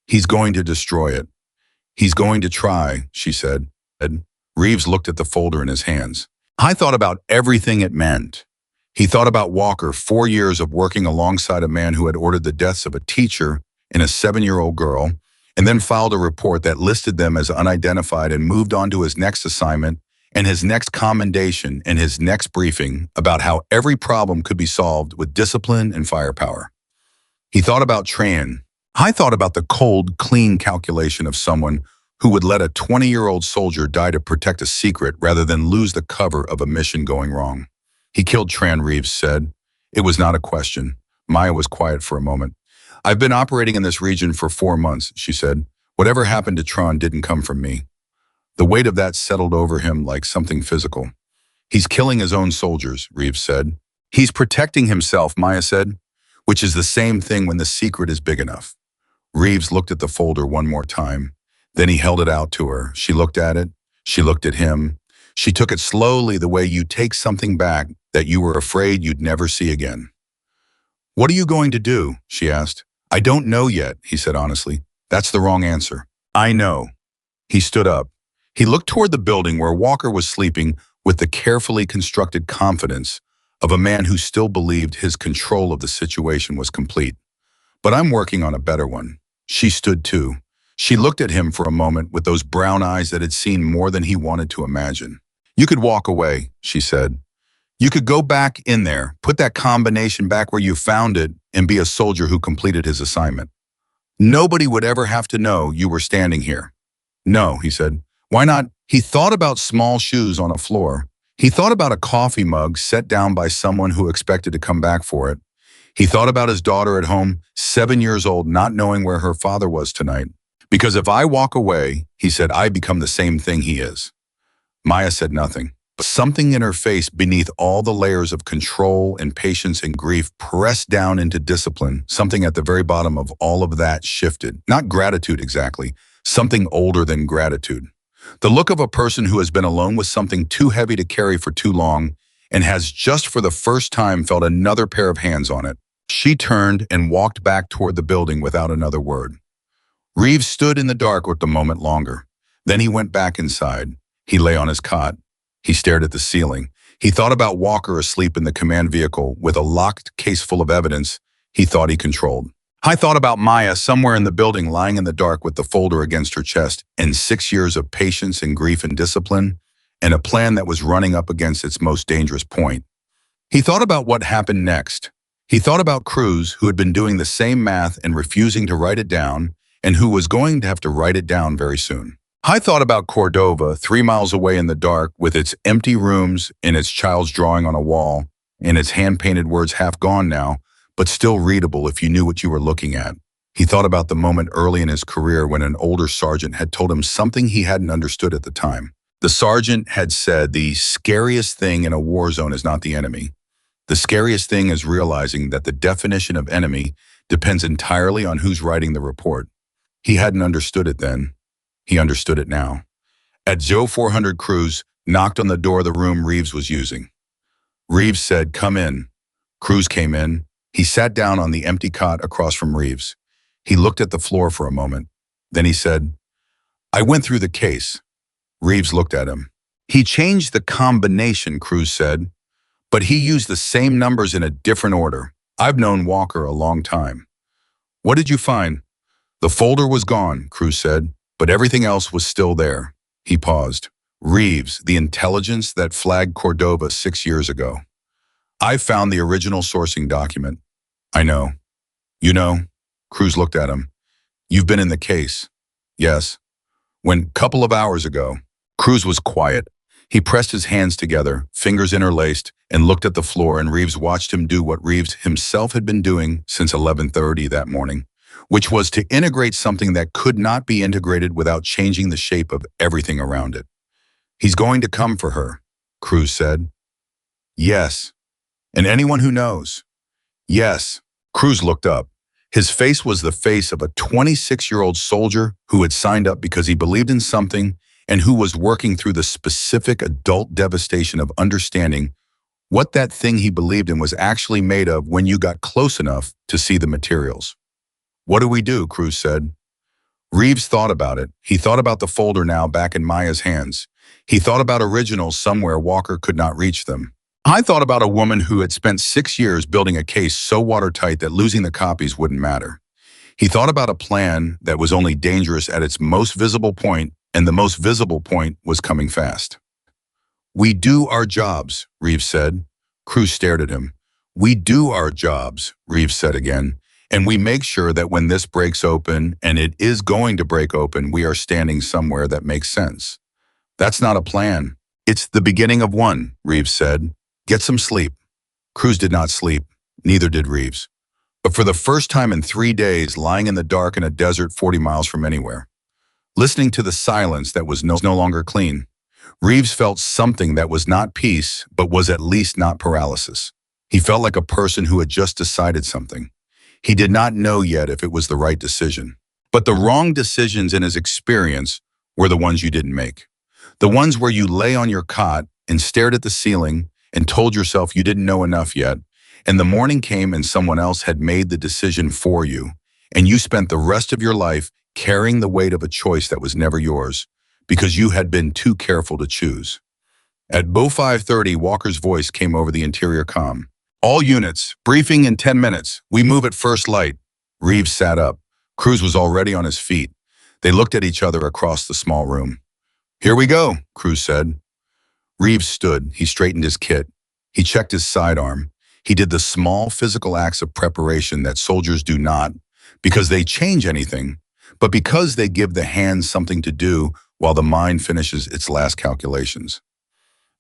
A: He's going to destroy it. He's going to try, she said. Reeves looked at the folder in his hands. I thought about everything it meant. He thought about Walker, 4 years of working alongside a man who had ordered the deaths of a teacher and a 7-year-old girl, and then filed a report that listed them as unidentified and moved on to his next assignment and his next commendation and his next briefing about how every problem could be solved with discipline and firepower. He thought about Tran. I thought about the cold, clean calculation of someone who would let a 20-year-old soldier die to protect a secret rather than lose the cover of a mission going wrong. He killed Tran, Reeves said. It was not a question. Maya was quiet for a moment. I've been operating in this region for 4 months, she said. Whatever happened to Tran didn't come from me. The weight of that settled over him like something physical. He's killing his own soldiers, Reeves said. He's protecting himself, Maya said, which is the same thing when the secret is big enough. Reeves looked at the folder one more time. Then he held it out to her. She looked at it. She looked at him. She took it slowly, the way you take something back that you were afraid you'd never see again. What are you going to do? She asked. I don't know yet, he said honestly. That's the wrong answer. I know. He stood up. He looked toward the building where Walker was sleeping with the carefully constructed confidence of a man who still believed his control of the situation was complete. But I'm working on a better one. She stood too. She looked at him for a moment with those brown eyes that had seen more than he wanted to imagine. You could walk away, she said. You could go back in there, put that combination back where you found it, and be a soldier who completed his assignment. Nobody would ever have to know you were standing here. No, he said. Why not? He thought about small shoes on a floor. He thought about a coffee mug set down by someone who expected to come back for it. He thought about his daughter at home, 7 years old, not knowing where her father was tonight. Because if I walk away, he said, I become the same thing he is. Maya said nothing. But something in her face beneath all the layers of control and patience and grief pressed down into discipline. Something at the very bottom of all of that shifted. Not gratitude exactly, something older than gratitude. The look of a person who has been alone with something too heavy to carry for too long and has just for the first time felt another pair of hands on it. She turned and walked back toward the building without another word. Reeves stood in the dark with a moment longer. Then he went back inside. He lay on his cot. He stared at the ceiling. He thought about Walker asleep in the command vehicle with a locked case full of evidence he thought he controlled. I thought about Maya somewhere in the building lying in the dark with the folder against her chest and 6 years of patience and grief and discipline and a plan that was running up against its most dangerous point. He thought about what happened next. He thought about Cruz, who had been doing the same math and refusing to write it down, and who was going to have to write it down very soon. I thought about Cordova, 3 miles away in the dark, with its empty rooms and its child's drawing on a wall, and its hand-painted words half gone now, but still readable if you knew what you were looking at. He thought about the moment early in his career when an older sergeant had told him something he hadn't understood at the time. The sergeant had said the scariest thing in a war zone is not the enemy. The scariest thing is realizing that the definition of enemy depends entirely on who's writing the report. He hadn't understood it then. He understood it now. At 0400, Cruz knocked on the door of the room Reeves was using. Reeves said, "Come in." Cruz came in. He sat down on the empty cot across from Reeves. He looked at the floor for a moment. Then he said, "I went through the case." Reeves looked at him. "He changed the combination," Cruz said, "but he used the same numbers in a different order. I've known Walker a long time." "What did you find?" "The folder was gone," Cruz said, "but everything else was still there." He paused. "Reeves, the intelligence that flagged Cordova 6 years ago. I found the original sourcing document." "I know." "You know?" Cruz looked at him. "You've been in the case." "Yes." "When, couple of hours ago." Cruz was quiet. He pressed his hands together, fingers interlaced, and looked at the floor, and Reeves watched him do what Reeves himself had been doing since 11:30 that morning, which was to integrate something that could not be integrated without changing the shape of everything around it. "He's going to come for her," Cruz said. "Yes." "And anyone who knows." "Yes." Cruz looked up. His face was the face of a 26-year-old soldier who had signed up because he believed in something and who was working through the specific adult devastation of understanding what that thing he believed in was actually made of when you got close enough to see the materials. "What do we do?" Cruz said. Reeves thought about it. He thought about the folder now back in Maya's hands. He thought about originals somewhere Walker could not reach them. "I thought about a woman who had spent 6 years building a case so watertight that losing the copies wouldn't matter. He thought about a plan that was only dangerous at its most visible point, and the most visible point was coming fast. "We do our jobs," Reeves said. Cruz stared at him. "We do our jobs," Reeves said again, "and we make sure that when this breaks open, and it is going to break open, we are standing somewhere that makes sense." "That's not a plan." "It's the beginning of one," Reeves said. "Get some sleep." Cruz did not sleep. Neither did Reeves. But for the first time in 3 days, lying in the dark in a desert 40 miles from anywhere, listening to the silence that was no longer clean, Reeves felt something that was not peace, but was at least not paralysis. He felt like a person who had just decided something. He did not know yet if it was the right decision. But the wrong decisions in his experience were the ones you didn't make. The ones where you lay on your cot and stared at the ceiling and told yourself you didn't know enough yet, and the morning came and someone else had made the decision for you, and you spent the rest of your life carrying the weight of a choice that was never yours, because you had been too careful to choose. At 0530, Walker's voice came over the interior comm. "All units, briefing in 10 minutes. We move at first light." Reeves sat up. Cruz was already on his feet. They looked at each other across the small room. "Here we go," Cruz said. Reeves stood. He straightened his kit. He checked his sidearm. He did the small physical acts of preparation that soldiers do not because they change anything, but because they give the hands something to do while the mind finishes its last calculations.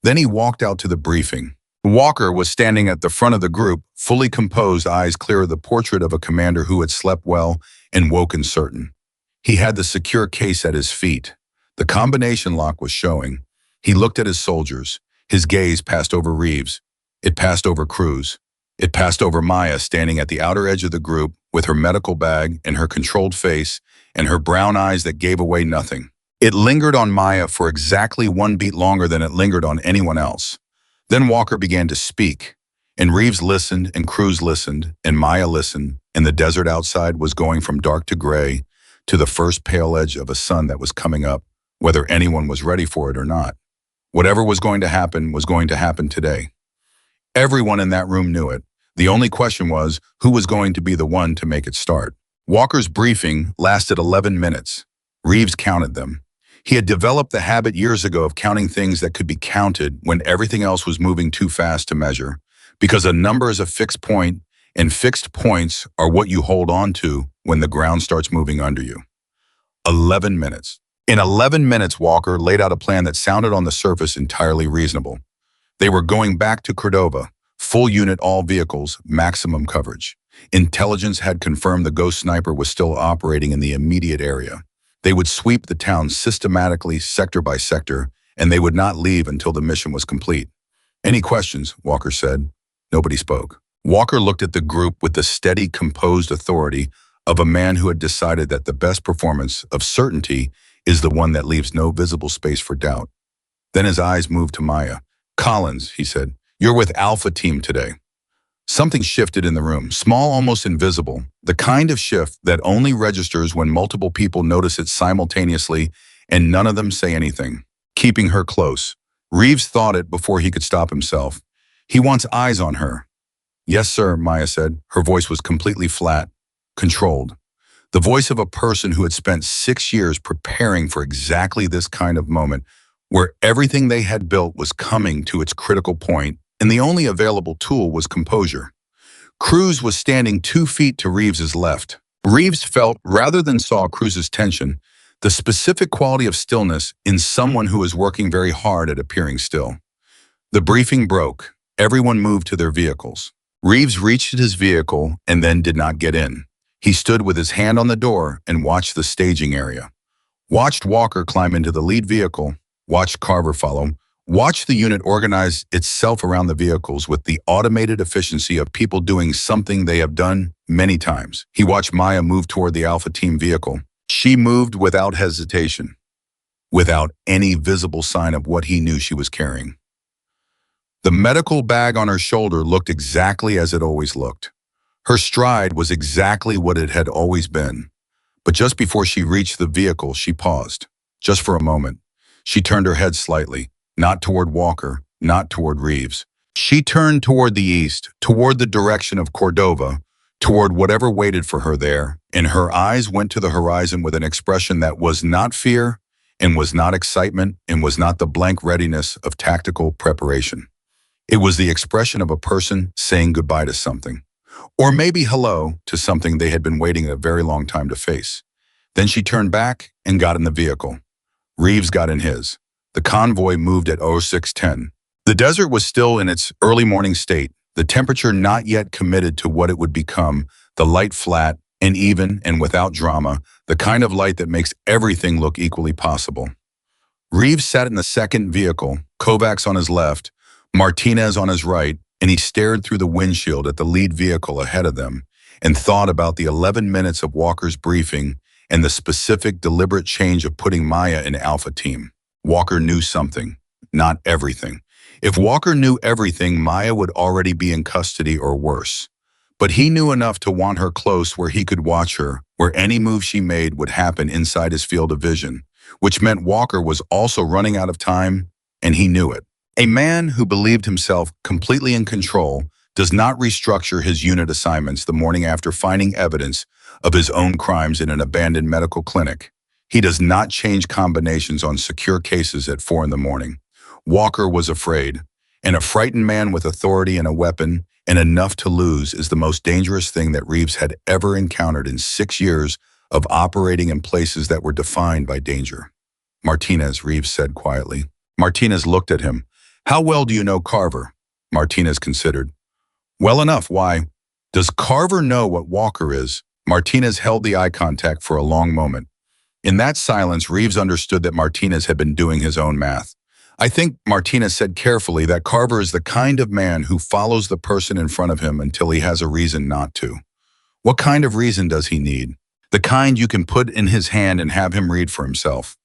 A: Then he walked out to the briefing. Walker was standing at the front of the group, fully composed, eyes clear of the portrait of a commander who had slept well and woken certain. He had the secure case at his feet. The combination lock was showing. He looked at his soldiers. His gaze passed over Reeves. It passed over Cruz. It passed over Maya, standing at the outer edge of the group with her medical bag and her controlled face and her brown eyes that gave away nothing. It lingered on Maya for exactly 1 beat longer than it lingered on anyone else. Then Walker began to speak, and Reeves listened, and Cruz listened, and Maya listened, and the desert outside was going from dark to gray to the first pale edge of a sun that was coming up, whether anyone was ready for it or not. Whatever was going to happen today. Everyone in that room knew it. The only question was, who was going to be the one to make it start? Walker's briefing lasted 11 minutes. Reeves counted them. He had developed the habit years ago of counting things that could be counted when everything else was moving too fast to measure, because a number is a fixed point, and fixed points are what you hold on to when the ground starts moving under you. 11 minutes. In 11 minutes, Walker laid out a plan that sounded on the surface entirely reasonable. They were going back to Cordova, full unit, all vehicles, maximum coverage. Intelligence had confirmed the ghost sniper was still operating in the immediate area. They would sweep the town systematically, sector by sector, and they would not leave until the mission was complete. Any questions? Walker said. Nobody spoke. Walker looked at the group with the steady, composed authority of a man who had decided that the best performance of certainty is the one that leaves no visible space for doubt. Then his eyes moved to Maya. "Collins," he said, "you're with Alpha Team today." Something shifted in the room, small, almost invisible, the kind of shift that only registers when multiple people notice it simultaneously and none of them say anything. Keeping her close. Reeves thought it before he could stop himself. He wants eyes on her. "Yes, sir," Maya said. Her voice was completely flat, controlled. The voice of a person who had spent 6 years preparing for exactly this kind of moment, where everything they had built was coming to its critical point, and the only available tool was composure. Cruz was standing 2 feet to Reeves's left. Reeves felt, rather than saw, Cruz's tension, the specific quality of stillness in someone who was working very hard at appearing still. The briefing broke. Everyone moved to their vehicles. Reeves reached his vehicle and then did not get in. He stood with his hand on the door and watched the staging area. Watched Walker climb into the lead vehicle, watched Carver follow, watched the unit organize itself around the vehicles with the automated efficiency of people doing something they have done many times. He watched Maya move toward the Alpha Team vehicle. She moved without hesitation, without any visible sign of what he knew she was carrying. The medical bag on her shoulder looked exactly as it always looked. Her stride was exactly what it had always been. But just before she reached the vehicle, she paused. Just for a moment. She turned her head slightly, not toward Walker, not toward Reeves. She turned toward the east, toward the direction of Cordova, toward whatever waited for her there, and her eyes went to the horizon with an expression that was not fear, and was not excitement, and was not the blank readiness of tactical preparation. It was the expression of a person saying goodbye to something. Or maybe hello to something they had been waiting a very long time to face. Then she turned back and got in the vehicle. Reeves got in his. The convoy moved at 0610. The desert was still in its early morning state, the temperature not yet committed to what it would become, the light flat and even and without drama, the kind of light that makes everything look equally possible. Reeves sat in the second vehicle, Kovacs on his left, Martinez on his right, and he stared through the windshield at the lead vehicle ahead of them and thought about the 11 minutes of Walker's briefing and the specific, deliberate change of putting Maya in Alpha Team. Walker knew something, not everything. If Walker knew everything, Maya would already be in custody or worse. But he knew enough to want her close where he could watch her, where any move she made would happen inside his field of vision, which meant Walker was also running out of time, and he knew it. A man who believed himself completely in control does not restructure his unit assignments the morning after finding evidence of his own crimes in an abandoned medical clinic. He does not change combinations on secure cases at 4 in the morning. Walker was afraid, and a frightened man with authority and a weapon and enough to lose is the most dangerous thing that Reeves had ever encountered in 6 years of operating in places that were defined by danger. "Martinez," Reeves said quietly. Martinez looked at him. "How well do you know Carver?" Martinez considered. "Well enough. Why? Does Carver know what Walker is?" Martinez held the eye contact for a long moment. In that silence, Reeves understood that Martinez had been doing his own math. "I think," Martinez said carefully, "that Carver is the kind of man who follows the person in front of him until he has a reason not to." "What kind of reason does he need?" "The kind you can put in his hand and have him read for himself."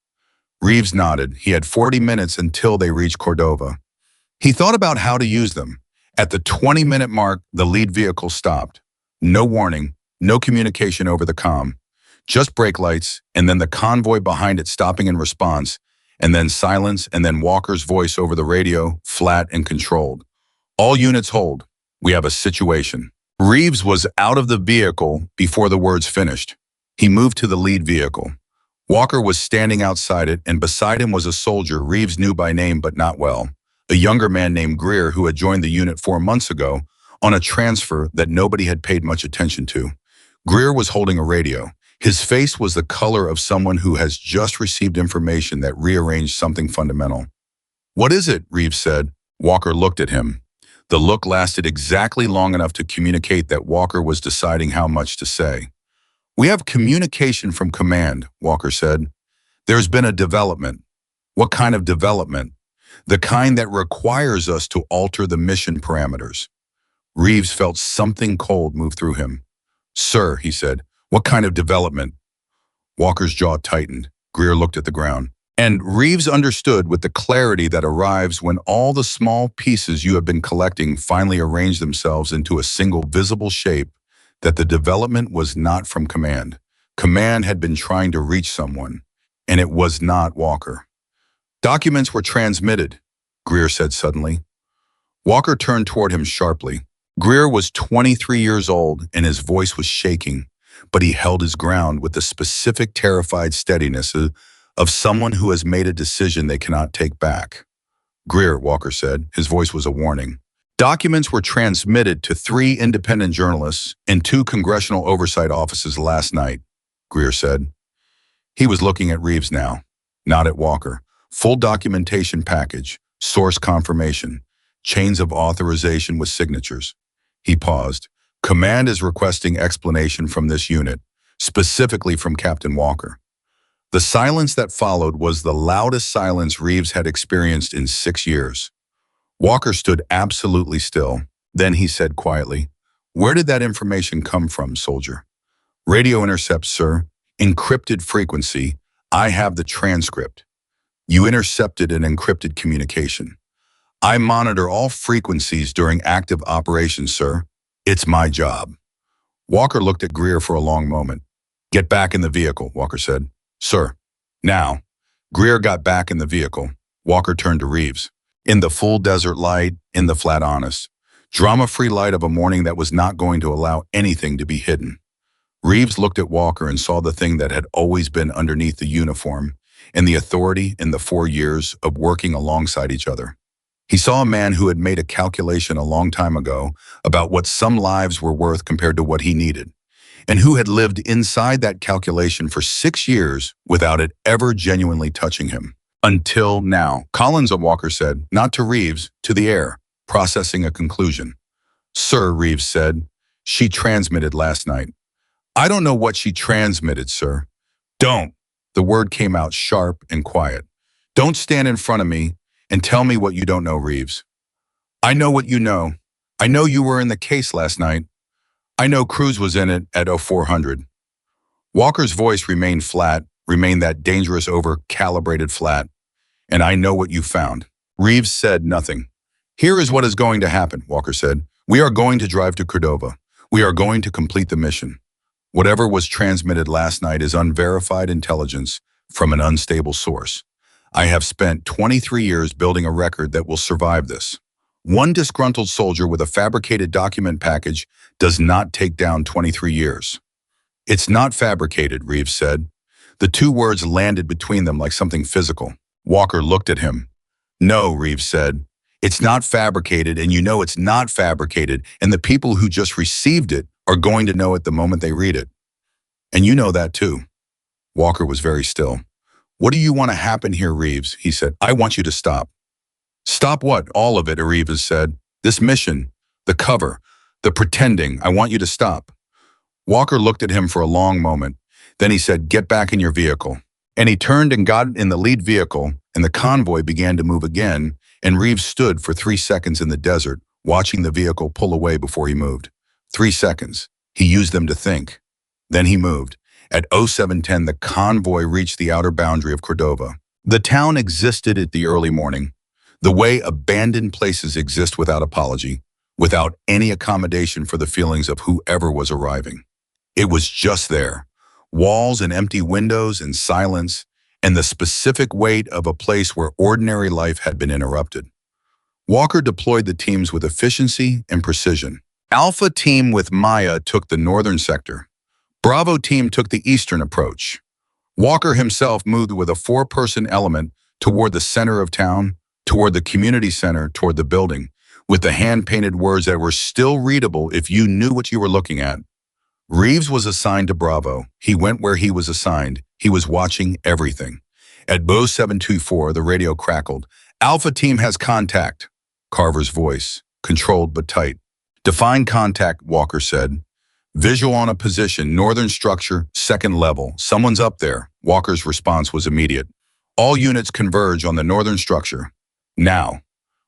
A: Reeves nodded. He had 40 minutes until they reached Cordova. He thought about how to use them. At the 20-minute mark, the lead vehicle stopped. No warning, no communication over the comm. Just brake lights, and then the convoy behind it stopping in response, and then silence, and then Walker's voice over the radio, flat and controlled. "All units hold." We have a situation. Reeves was out of the vehicle before the words finished. He moved to the lead vehicle. Walker was standing outside it, and beside him was a soldier Reeves knew by name but not well, a younger man named Greer who had joined the unit 4 months ago on a transfer that nobody had paid much attention to. Greer was holding a radio. His face was the color of someone who has just received information that rearranged something fundamental. "What is it?" Reeves said. Walker looked at him. The look lasted exactly long enough to communicate that Walker was deciding how much to say. "We have communication from command," Walker said. "There's been a development." "What kind of development?" "The kind that requires us to alter the mission parameters." Reeves felt something cold move through him. "Sir," he said, "what kind of development?" Walker's jaw tightened. Greer looked at the ground. And Reeves understood with the clarity that arrives when all the small pieces you have been collecting finally arrange themselves into a single visible shape, that the development was not from command. Command had been trying to reach someone, and it was not Walker. "Documents were transmitted," Greer said suddenly. Walker turned toward him sharply. Greer was 23 years old, and his voice was shaking, but he held his ground with the specific terrified steadiness of someone who has made a decision they cannot take back. "Greer," Walker said. His voice was a warning. "Documents were transmitted to 3 independent journalists and 2 congressional oversight offices last night," Greer said. He was looking at Reeves now, not at Walker. "Full documentation package, source confirmation, chains of authorization with signatures." He paused. "Command is requesting explanation from this unit, specifically from Captain Walker." The silence that followed was the loudest silence Reeves had experienced in 6 years. Walker stood absolutely still. Then he said quietly, "Where did that information come from, soldier?" "Radio intercept, sir. Encrypted frequency. I have the transcript." "You intercepted an encrypted communication." "I monitor all frequencies during active operations, sir. It's my job." Walker looked at Greer for a long moment. "Get back in the vehicle," Walker said. "Sir." Now, Greer got back in the vehicle. Walker turned to Reeves. In the full desert light, in the flat honest, drama-free light of a morning that was not going to allow anything to be hidden. Reeves looked at Walker and saw the thing that had always been underneath the uniform and the authority in the 4 years of working alongside each other. He saw a man who had made a calculation a long time ago about what some lives were worth compared to what he needed, and who had lived inside that calculation for 6 years without it ever genuinely touching him. Until now. "Collins," Walker said, not to Reeves, to the air, processing a conclusion. "Sir," Reeves said, "she transmitted last night." "I don't know what she transmitted, sir." "Don't." The word came out sharp and quiet. "Don't stand in front of me and tell me what you don't know, Reeves. I know what you know. I know you were in the case last night. I know Cruz was in it at 0400. Walker's voice remained flat, remained that dangerous over-calibrated flat. "And I know what you found." Reeves said nothing. "Here is what is going to happen," Walker said. "We are going to drive to Cordova. We are going to complete the mission. Whatever was transmitted last night is unverified intelligence from an unstable source. I have spent 23 years building a record that will survive this. One disgruntled soldier with a fabricated document package does not take down 23 years. "It's not fabricated," Reeves said. The 2 words landed between them like something physical. Walker looked at him. "No," Reeves said. "It's not fabricated, and you know it's not fabricated, and the people who just received it are going to know it the moment they read it. And you know that too." Walker was very still. "What do you want to happen here, Reeves?" he said. "I want you to stop." "Stop what?" "All of it," Reeves said. "This mission, the cover, the pretending, I want you to stop." Walker looked at him for a long moment. Then he said, "Get back in your vehicle." And he turned and got in the lead vehicle, and the convoy began to move again, and Reeves stood for 3 seconds in the desert, watching the vehicle pull away before he moved. 3 seconds. He used them to think. Then he moved. At 0710, the convoy reached the outer boundary of Cordova. The town existed at the early morning, the way abandoned places exist without apology, without any accommodation for the feelings of whoever was arriving. It was just there. Walls and empty windows and silence, and the specific weight of a place where ordinary life had been interrupted. Walker deployed the teams with efficiency and precision. Alpha team with Maya took the northern sector. Bravo team took the eastern approach. Walker himself moved with a four-person element toward the center of town, toward the community center, toward the building, with the hand-painted words that were still readable if you knew what you were looking at. Reeves was assigned to Bravo. He went where he was assigned. He was watching everything. At Bo 724, the radio crackled. Alpha team has contact. Carver's voice, controlled but tight. Define contact, Walker said. Visual on a position, northern structure, second level. Someone's up there. Walker's response was immediate. All units converge on the northern structure. Now.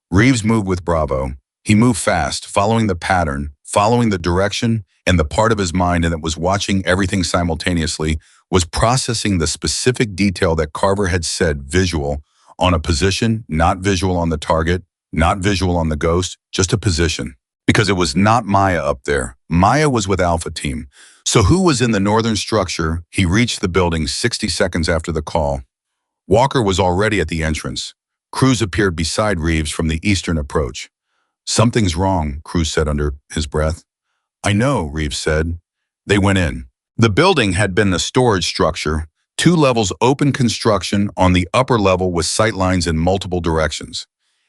A: Reeves moved with Bravo. He moved fast, following the pattern, following the direction, and the part of his mind that was watching everything simultaneously was processing the specific detail that Carver had said, visual on a position, not visual on the target, not visual on the ghost, just a position. Because it was not Maya up there. Maya was with Alpha Team. So who was in the northern structure? He reached the building 60 seconds after the call. Walker was already at the entrance. Cruz appeared beside Reeves from the eastern approach. Something's wrong, Cruz said under his breath. I know, Reeves said. They went in. The building had been a storage structure, 2 levels open construction on the upper level with sightlines in multiple directions.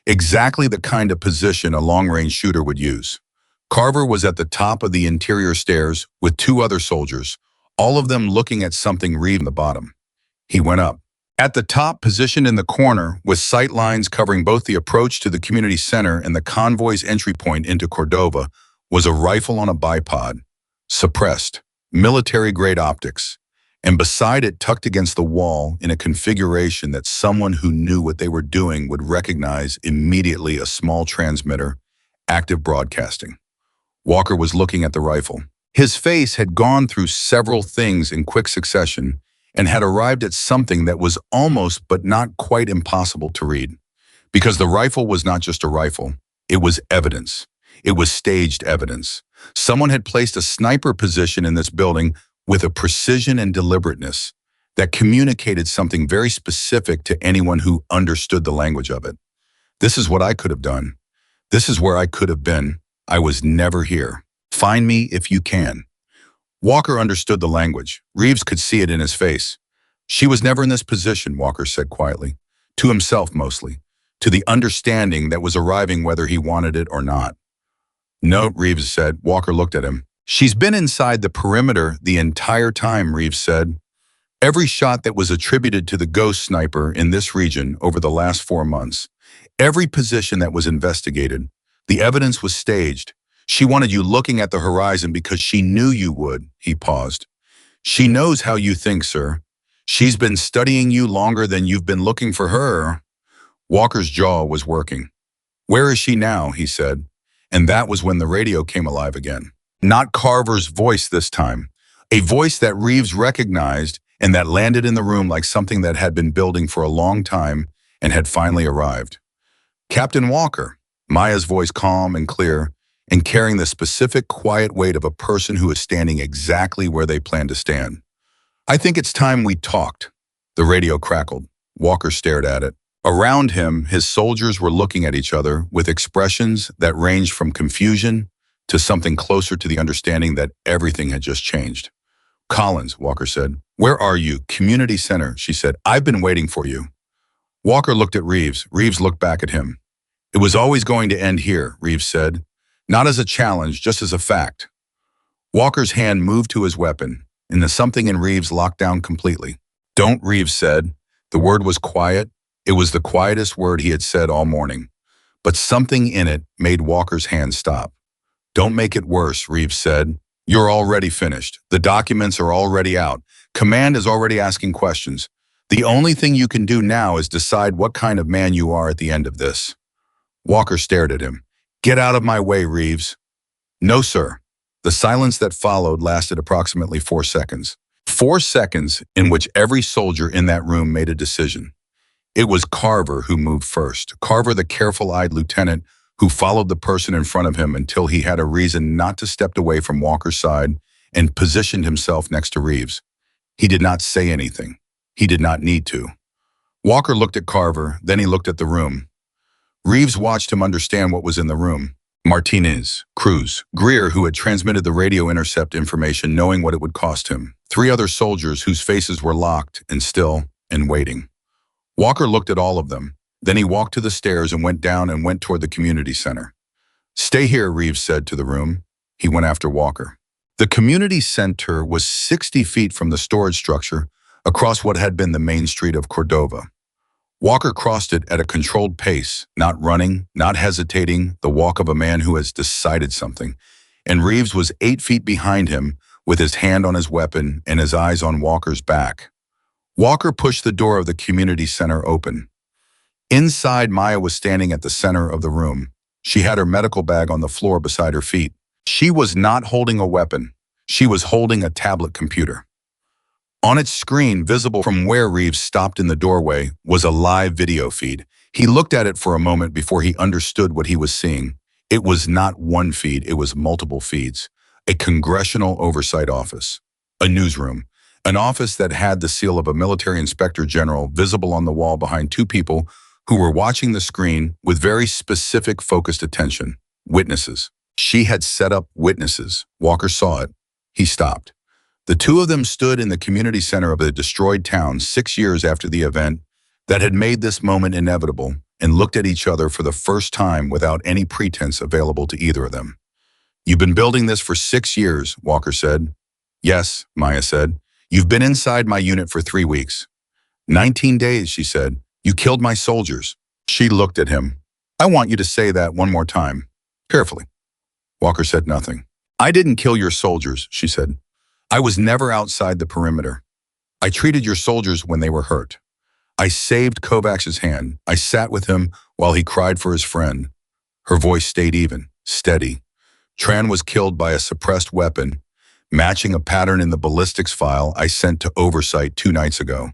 A: Exactly the kind of position a long-range shooter would use. Carver was at the top of the interior stairs with 2 other soldiers, all of them looking at something Reeves on the bottom. He went up. At the top, positioned in the corner, with sight lines covering both the approach to the community center and the convoy's entry point into Cordova, was a rifle on a bipod, suppressed, military-grade optics, and beside it, tucked against the wall in a configuration that someone who knew what they were doing would recognize immediately, a small transmitter, active broadcasting. Walker was looking at the rifle. His face had gone through several things in quick succession, and had arrived at something that was almost but not quite impossible to read. Because the rifle was not just a rifle, it was evidence. It was staged evidence. Someone had placed a sniper position in this building with a precision and deliberateness that communicated something very specific to anyone who understood the language of it. This is what I could have done. This is where I could have been. I was never here. Find me if you can. Walker understood the language. Reeves could see it in his face. She was never in this position, Walker said quietly. To himself mostly. To the understanding that was arriving whether he wanted it or not. No, Reeves said. Walker looked at him. She's been inside the perimeter the entire time, Reeves said. Every shot that was attributed to the ghost sniper in this region over the last 4 months. Every position that was investigated. The evidence was staged. She wanted you looking at the horizon because she knew you would, he paused. She knows how you think, sir. She's been studying you longer than you've been looking for her. Walker's jaw was working. Where is she now, he said. And that was when the radio came alive again. Not Carver's voice this time. A voice that Reeves recognized and that landed in the room like something that had been building for a long time and had finally arrived. Captain Walker, Maya's voice calm and clear, and carrying the specific quiet weight of a person who is standing exactly where they plan to stand. I think it's time we talked. The radio crackled. Walker stared at it. Around him, his soldiers were looking at each other with expressions that ranged from confusion to something closer to the understanding that everything had just changed. Collins, Walker said. Where are you? Community Center, she said. I've been waiting for you. Walker looked at Reeves. Reeves looked back at him. It was always going to end here, Reeves said. Not as a challenge, just as a fact. Walker's hand moved to his weapon, and the something in Reeves locked down completely. Don't, Reeves said. The word was quiet. It was the quietest word he had said all morning. But something in it made Walker's hand stop. Don't make it worse, Reeves said. You're already finished. The documents are already out. Command is already asking questions. The only thing you can do now is decide what kind of man you are at the end of this. Walker stared at him. Get out of my way, Reeves. No, sir. The silence that followed lasted approximately 4 seconds. 4 seconds in which every soldier in that room made a decision. It was Carver who moved first. Carver, the careful-eyed lieutenant who followed the person in front of him until he had a reason not to step away from Walker's side and positioned himself next to Reeves. He did not say anything. He did not need to. Walker looked at Carver, then he looked at the room. Reeves watched him understand what was in the room. Martinez, Cruz, Greer, who had transmitted the radio intercept information knowing what it would cost him. 3 other soldiers whose faces were locked and still and waiting. Walker looked at all of them. Then he walked to the stairs and went down and went toward the community center. "Stay here," Reeves said to the room. He went after Walker. The community center was 60 feet from the storage structure across what had been the main street of Cordova. Walker crossed it at a controlled pace, not running, not hesitating, the walk of a man who has decided something. And Reeves was 8 feet behind him, with his hand on his weapon and his eyes on Walker's back. Walker pushed the door of the community center open. Inside, Maya was standing at the center of the room. She had her medical bag on the floor beside her feet. She was not holding a weapon. She was holding a tablet computer. On its screen, visible from where Reeves stopped in the doorway, was a live video feed. He looked at it for a moment before he understood what he was seeing. It was not one feed, it was multiple feeds. A congressional oversight office, a newsroom, an office that had the seal of a military inspector general visible on the wall behind 2 people who were watching the screen with very specific focused attention. Witnesses. She had set up witnesses. Walker saw it. He stopped. The 2 of them stood in the community center of a destroyed town 6 years after the event that had made this moment inevitable and looked at each other for the first time without any pretense available to either of them. "You've been building this for 6 years, Walker said. "Yes," Maya said. "You've been inside my unit for 3 weeks. 19 days, she said. "You killed my soldiers." She looked at him. "I want you to say that one more time. Carefully." Walker said nothing. "I didn't kill your soldiers," she said. "I was never outside the perimeter. I treated your soldiers when they were hurt. I saved Kovacs's hand. I sat with him while he cried for his friend." Her voice stayed even, steady. "Tran was killed by a suppressed weapon, matching a pattern in the ballistics file I sent to oversight 2 nights ago.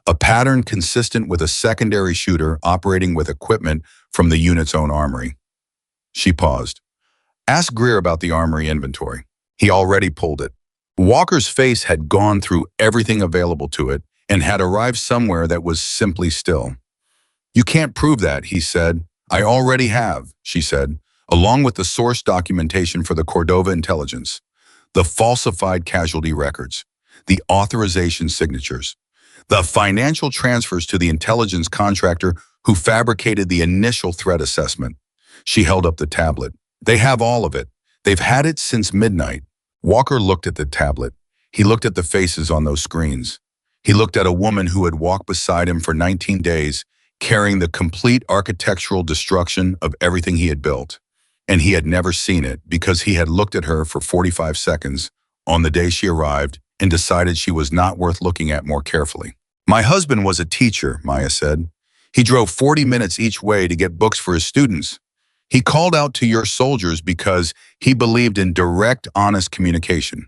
A: A pattern consistent with a secondary shooter operating with equipment from the unit's own armory." She paused. "Ask Greer about the armory inventory. He already pulled it." Walker's face had gone through everything available to it and had arrived somewhere that was simply still. "You can't prove that," he said. "I already have," she said, "along with the source documentation for the Cordova intelligence, the falsified casualty records, the authorization signatures, the financial transfers to the intelligence contractor who fabricated the initial threat assessment." She held up the tablet. "They have all of it. They've had it since midnight." Walker looked at the tablet. He looked at the faces on those screens. He looked at a woman who had walked beside him for 19 days, carrying the complete architectural destruction of everything he had built. And he had never seen it because he had looked at her for 45 seconds on the day she arrived and decided she was not worth looking at more carefully. "My husband was a teacher," Maya said. "He drove 40 minutes each way to get books for his students. He called out to your soldiers because he believed in direct, honest communication.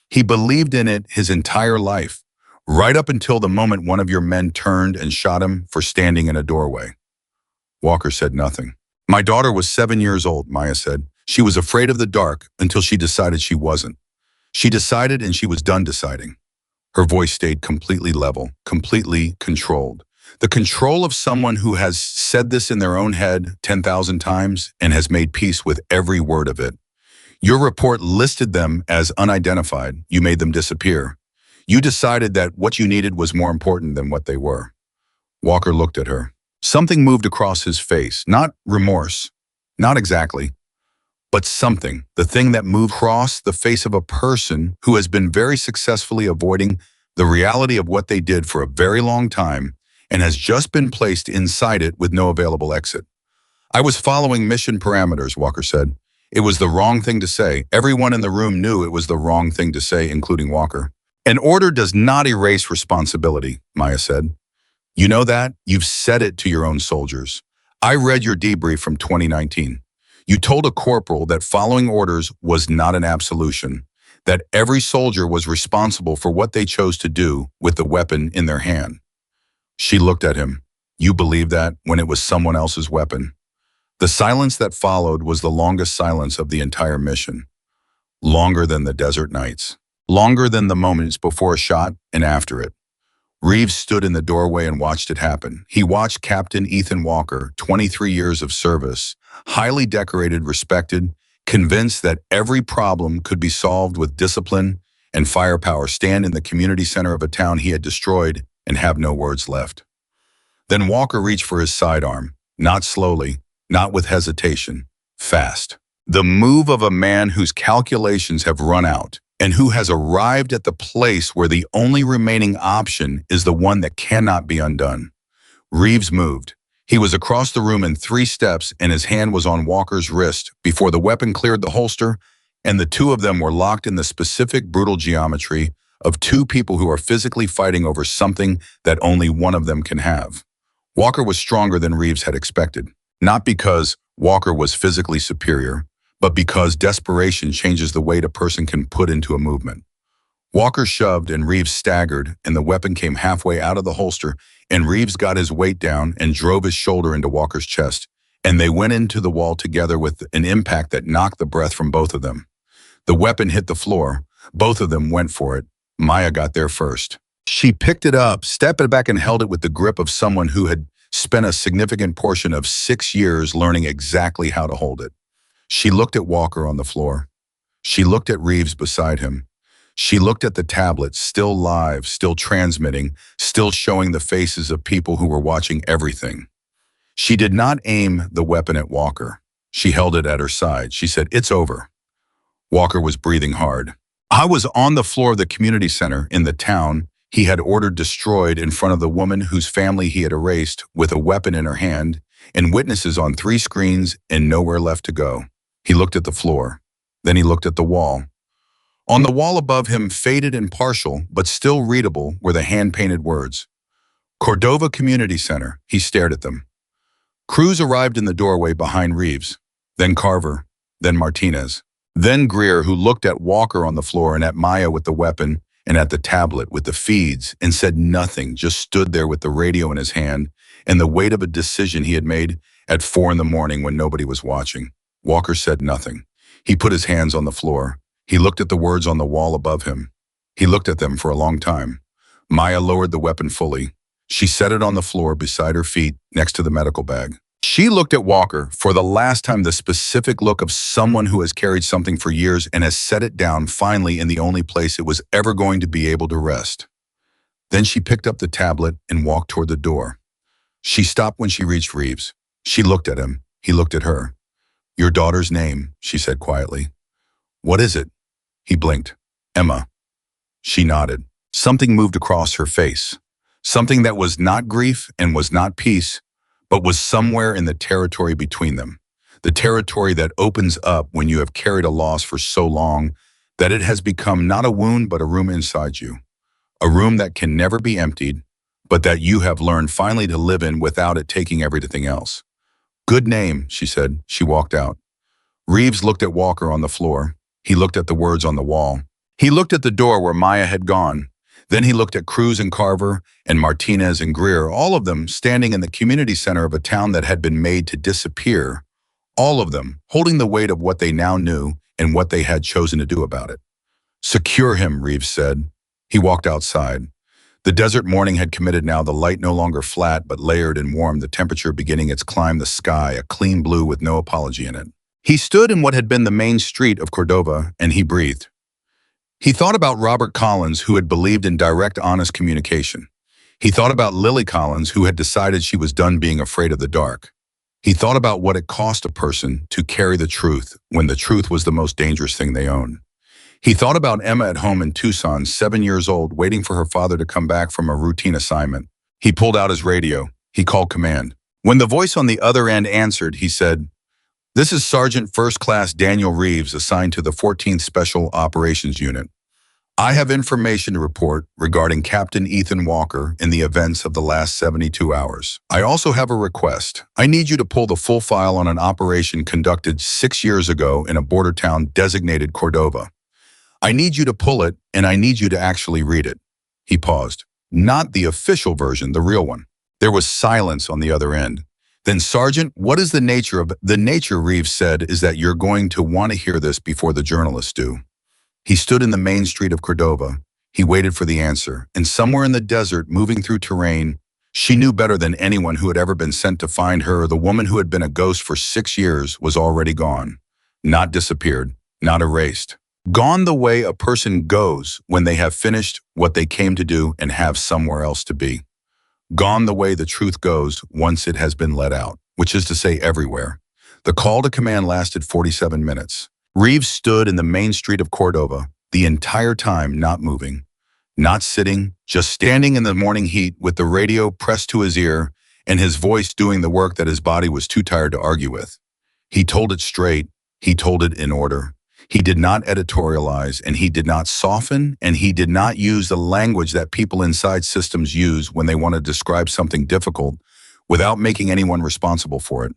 A: He believed in it his entire life, right up until the moment one of your men turned and shot him for standing in a doorway." Walker said nothing. "My daughter was 7 years old," Maya said. "She was afraid of the dark until she decided she wasn't. She decided and she was done deciding." Her voice stayed completely level, completely controlled. The control of someone who has said this in their own head 10,000 times and has made peace with every word of it. "Your report listed them as unidentified. You made them disappear. You decided that what you needed was more important than what they were." Walker looked at her. Something moved across his face, not remorse, not exactly, but something, the thing that moved across the face of a person who has been very successfully avoiding the reality of what they did for a very long time and has just been placed inside it with no available exit. "I was following mission parameters," Walker said. "It was the wrong thing to say. Everyone in the room knew it was the wrong thing to say, including Walker." "An order does not erase responsibility," Maya said. "You know that? You've said it to your own soldiers. I read your debrief from 2019. You told a corporal that following orders was not an absolution, that every soldier was responsible for what they chose to do with the weapon in their hand." She looked at him. "You believed that when it was someone else's weapon?" The silence that followed was the longest silence of the entire mission. Longer than the desert nights. Longer than the moments before a shot and after it. Reeves stood in the doorway and watched it happen. He watched Captain Ethan Walker, 23 years of service, highly decorated, respected, convinced that every problem could be solved with discipline and firepower, stand in the community center of a town he had destroyed and have no words left. Then Walker reached for his sidearm, not slowly, not with hesitation, fast. The move of a man whose calculations have run out and who has arrived at the place where the only remaining option is the one that cannot be undone. Reeves moved. He was across the room in 3 steps and his hand was on Walker's wrist before the weapon cleared the holster, and the two of them were locked in the specific brutal geometry of two people who are physically fighting over something that only one of them can have. Walker was stronger than Reeves had expected, not because Walker was physically superior, but because desperation changes the weight a person can put into a movement. Walker shoved and Reeves staggered, and the weapon came halfway out of the holster, and Reeves got his weight down and drove his shoulder into Walker's chest, and they went into the wall together with an impact that knocked the breath from both of them. The weapon hit the floor. Both of them went for it. Maya got there first. She picked it up, stepped back, and held it with the grip of someone who had spent a significant portion of 6 years learning exactly how to hold it. She looked at Walker on the floor. She looked at Reeves beside him. She looked at the tablet, still live, still transmitting, still showing the faces of people who were watching everything. She did not aim the weapon at Walker. She held it at her side. She said, "It's over." Walker was breathing hard. I was on the floor of the community center in the town he had ordered destroyed in front of the woman whose family he had erased, with a weapon in her hand and witnesses on 3 screens and nowhere left to go. He looked at the floor. Then he looked at the wall. On the wall above him, faded and partial, but still readable, were the hand-painted words. Cordova Community Center. He stared at them. Cruz arrived in the doorway behind Reeves, then Carver, then Martinez, then Greer, who looked at Walker on the floor and at Maya with the weapon and at the tablet with the feeds and said nothing, just stood there with the radio in his hand and the weight of a decision he had made at 4 a.m. when nobody was watching. Walker said nothing. He put his hands on the floor. He looked at the words on the wall above him. He looked at them for a long time. Maya lowered the weapon fully. She set it on the floor beside her feet next to the medical bag. She looked at Walker for the last time, the specific look of someone who has carried something for years and has set it down finally in the only place it was ever going to be able to rest. Then she picked up the tablet and walked toward the door. She stopped when she reached Reeves. She looked at him. He looked at her. "Your daughter's name," she said quietly. "What is it?" He blinked. "Emma." She nodded. Something moved across her face. Something that was not grief and was not peace, but was somewhere in the territory between them. The territory that opens up when you have carried a loss for so long that it has become not a wound but a room inside you. A room that can never be emptied, but that you have learned finally to live in without it taking everything else. "Good name," she said. She walked out. Reeves looked at Walker on the floor. He looked at the words on the wall. He looked at the door where Maya had gone. Then he looked at Cruz and Carver and Martinez and Greer, all of them standing in the community center of a town that had been made to disappear, all of them holding the weight of what they now knew and what they had chosen to do about it. "Secure him," Reeves said. He walked outside. The desert morning had committed now, the light no longer flat but layered and warm, the temperature beginning its climb, the sky a clean blue with no apology in it. He stood in what had been the main street of Cordova, and he breathed. He thought about Robert Collins, who had believed in direct, honest communication. He thought about Lily Collins, who had decided she was done being afraid of the dark. He thought about what it cost a person to carry the truth when the truth was the most dangerous thing they owned. He thought about Emma at home in Tucson, 7 years old, waiting for her father to come back from a routine assignment. He pulled out his radio. He called command. When the voice on the other end answered, he said, "This is Sergeant First Class Daniel Reeves, assigned to the 14th Special Operations Unit. I have information to report regarding Captain Ethan Walker and the events of the last 72 hours. I also have a request. I need you to pull the full file on an operation conducted 6 years ago in a border town designated Cordova. I need you to pull it, and I need you to actually read it." He paused. "Not the official version, the real one." There was silence on the other end. "Then, Sergeant, what is the nature of the nature?" Reeves said, "is that you're going to want to hear this before the journalists do." He stood in the main street of Cordova. He waited for the answer, and somewhere in the desert, moving through terrain, she knew better than anyone who had ever been sent to find her, the woman who had been a ghost for 6 years was already gone. Not disappeared, not erased. Gone the way a person goes when they have finished what they came to do and have somewhere else to be. Gone the way the truth goes once it has been let out, which is to say everywhere. The call to command lasted 47 minutes. Reeves stood in the main street of Cordova, the entire time not moving, not sitting, just standing in the morning heat with the radio pressed to his ear and his voice doing the work that his body was too tired to argue with. He told it straight, he told it in order. He did not editorialize, and he did not soften, and he did not use the language that people inside systems use when they want to describe something difficult without making anyone responsible for it.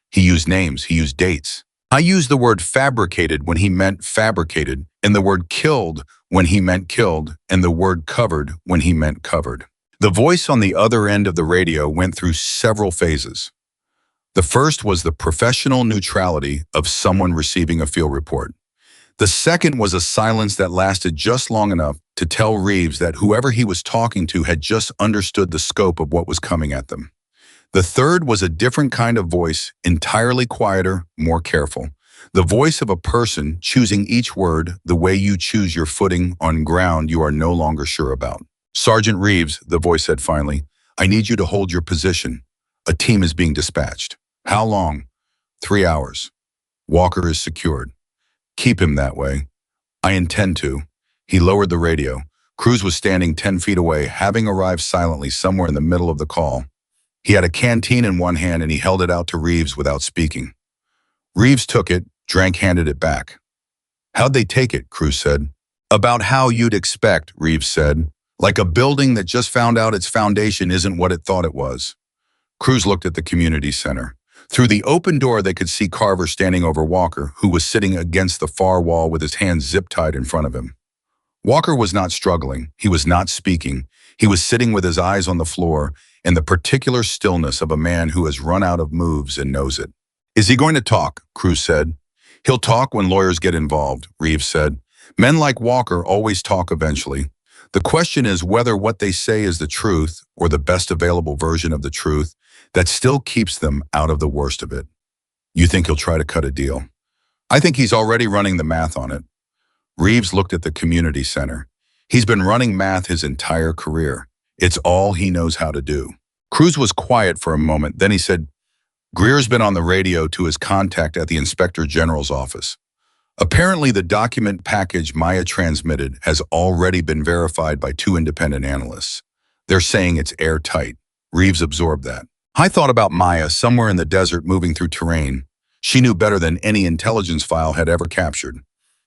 A: He used names, he used dates. I used the word fabricated when he meant fabricated, and the word killed when he meant killed, and the word covered when he meant covered. The voice on the other end of the radio went through several phases. The first was the professional neutrality of someone receiving a field report. The second was a silence that lasted just long enough to tell Reeves that whoever he was talking to had just understood the scope of what was coming at them. The third was a different kind of voice, entirely quieter, more careful. The voice of a person choosing each word the way you choose your footing on ground you are no longer sure about. "Sergeant Reeves," the voice said finally, "I need you to hold your position. A team is being dispatched." "How long?" 3 hours. "Walker is secured." "Keep him that way." "I intend to." He lowered the radio. Cruz was standing 10 feet away, having arrived silently somewhere in the middle of the call. He had a canteen in one hand and he held it out to Reeves without speaking. Reeves took it, drank, handed it back. "How'd they take it?" Cruz said. "About how you'd expect," Reeves said. "Like a building that just found out its foundation isn't what it thought it was." Cruz looked at the community center. Through the open door, they could see Carver standing over Walker, who was sitting against the far wall with his hands zip-tied in front of him. Walker was not struggling. He was not speaking. He was sitting with his eyes on the floor in the particular stillness of a man who has run out of moves and knows it. "Is he going to talk?" Cruz said. "He'll talk when lawyers get involved," Reeves said. "Men like Walker always talk eventually. The question is whether what they say is the truth or the best available version of the truth that still keeps them out of the worst of it." "You think he'll try to cut a deal?" "I think he's already running the math on it." Reeves looked at the community center. "He's been running math his entire career. It's all he knows how to do." Cruz was quiet for a moment, then he said, "Greer's been on the radio to his contact at the Inspector General's office. Apparently the document package Maya transmitted has already been verified by 2 independent analysts. They're saying it's airtight." Reeves absorbed that. "I thought about Maya somewhere in the desert moving through terrain. She knew better than any intelligence file had ever captured."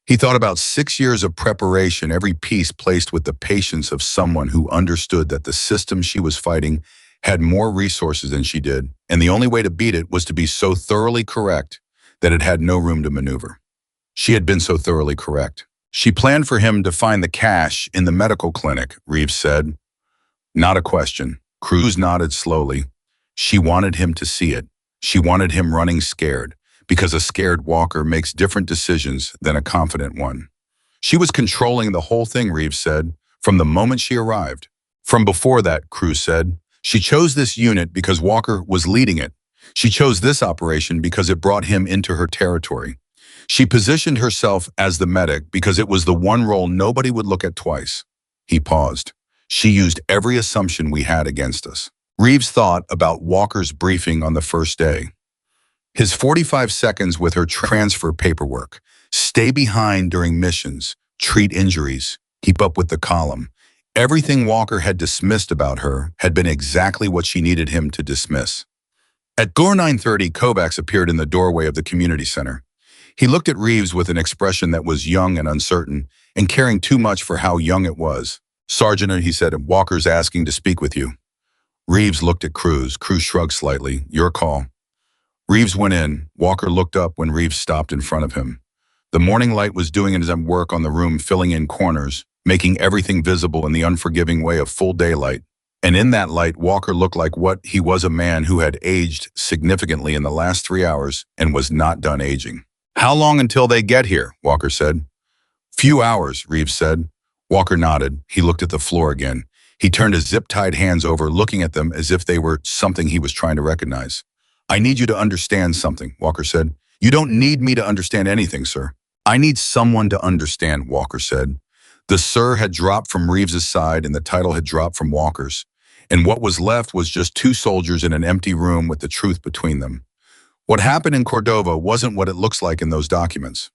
A: He thought about 6 years of preparation, every piece placed with the patience of someone who understood that the system she was fighting had more resources than she did, and the only way to beat it was to be so thoroughly correct that it had no room to maneuver. She had been so thoroughly correct. "She planned for him to find the cash in the medical clinic," Reeves said. Not a question. Cruz nodded slowly. "She wanted him to see it. She wanted him running scared, because a scared Walker makes different decisions than a confident one. She was controlling the whole thing," Reeves said, "from the moment she arrived." "From before that," Cruz said. "She chose this unit because Walker was leading it. She chose this operation because it brought him into her territory. She positioned herself as the medic because it was the one role nobody would look at twice." He paused. "She used every assumption we had against us." Reeves thought about Walker's briefing on the first day. His 45 seconds with her transfer paperwork, stay behind during missions, treat injuries, keep up with the column. Everything Walker had dismissed about her had been exactly what she needed him to dismiss. At 9:30, Kovacs appeared in the doorway of the community center. He looked at Reeves with an expression that was young and uncertain, and caring too much for how young it was. "Sergeant," he said, "Walker's asking to speak with you." Reeves looked at Cruz. Cruz shrugged slightly. "Your call." Reeves went in. Walker looked up when Reeves stopped in front of him. The morning light was doing its work on the room, filling in corners, making everything visible in the unforgiving way of full daylight. And in that light, Walker looked like what he was, a man who had aged significantly in the last 3 hours and was not done aging. "How long until they get here?" Walker said. "Few hours," Reeves said. Walker nodded. He looked at the floor again. He turned his zip-tied hands over, looking at them as if they were something he was trying to recognize. I need you to understand something, Walker said. You don't need me to understand anything, sir. I need someone to understand, Walker said. The sir had dropped from Reeves's side and the title had dropped from Walker's. And what was left was just two soldiers in an empty room with the truth between them. What happened in Cordova wasn't what it looks like in those documents.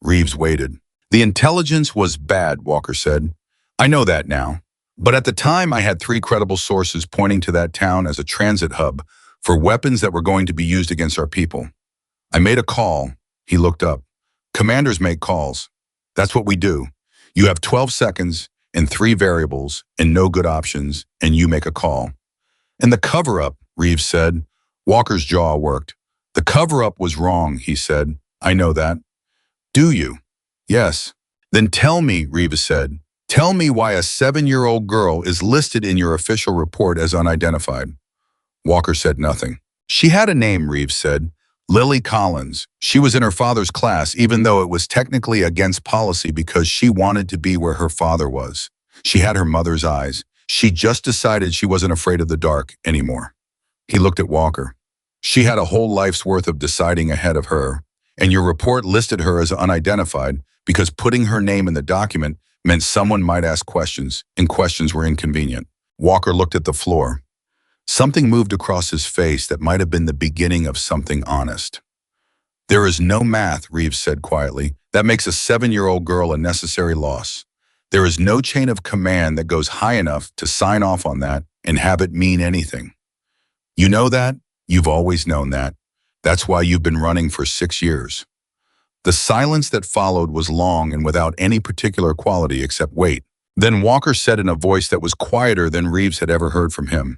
A: Reeves waited. The intelligence was bad, Walker said. I know that now. But at the time, I had three credible sources pointing to that town as a transit hub for weapons that were going to be used against our people. I made a call. He looked up. Commanders make calls. That's what we do. You have 12 seconds and three variables and no good options, and you make a call. And the cover-up, Reeves said. Walker's jaw worked. The cover-up was wrong, he said. I know that. Do you? Yes. Then tell me, Reeves said. Tell me why a 7-year-old girl is listed in your official report as unidentified. Walker said nothing. She had a name, Reeves said. Lily Collins. She was in her father's class, even though it was technically against policy because she wanted to be where her father was. She had her mother's eyes. She just decided she wasn't afraid of the dark anymore. He looked at Walker. She had a whole life's worth of deciding ahead of her, and your report listed her as unidentified because putting her name in the document meant someone might ask questions, and questions were inconvenient. Walker looked at the floor. Something moved across his face that might have been the beginning of something honest. There is no math, Reeves said quietly, that makes a 7-year-old girl a necessary loss. There is no chain of command that goes high enough to sign off on that and have it mean anything. You know that? You've always known that. That's why you've been running for 6 years. The silence that followed was long and without any particular quality except wait. Then Walker said in a voice that was quieter than Reeves had ever heard from him.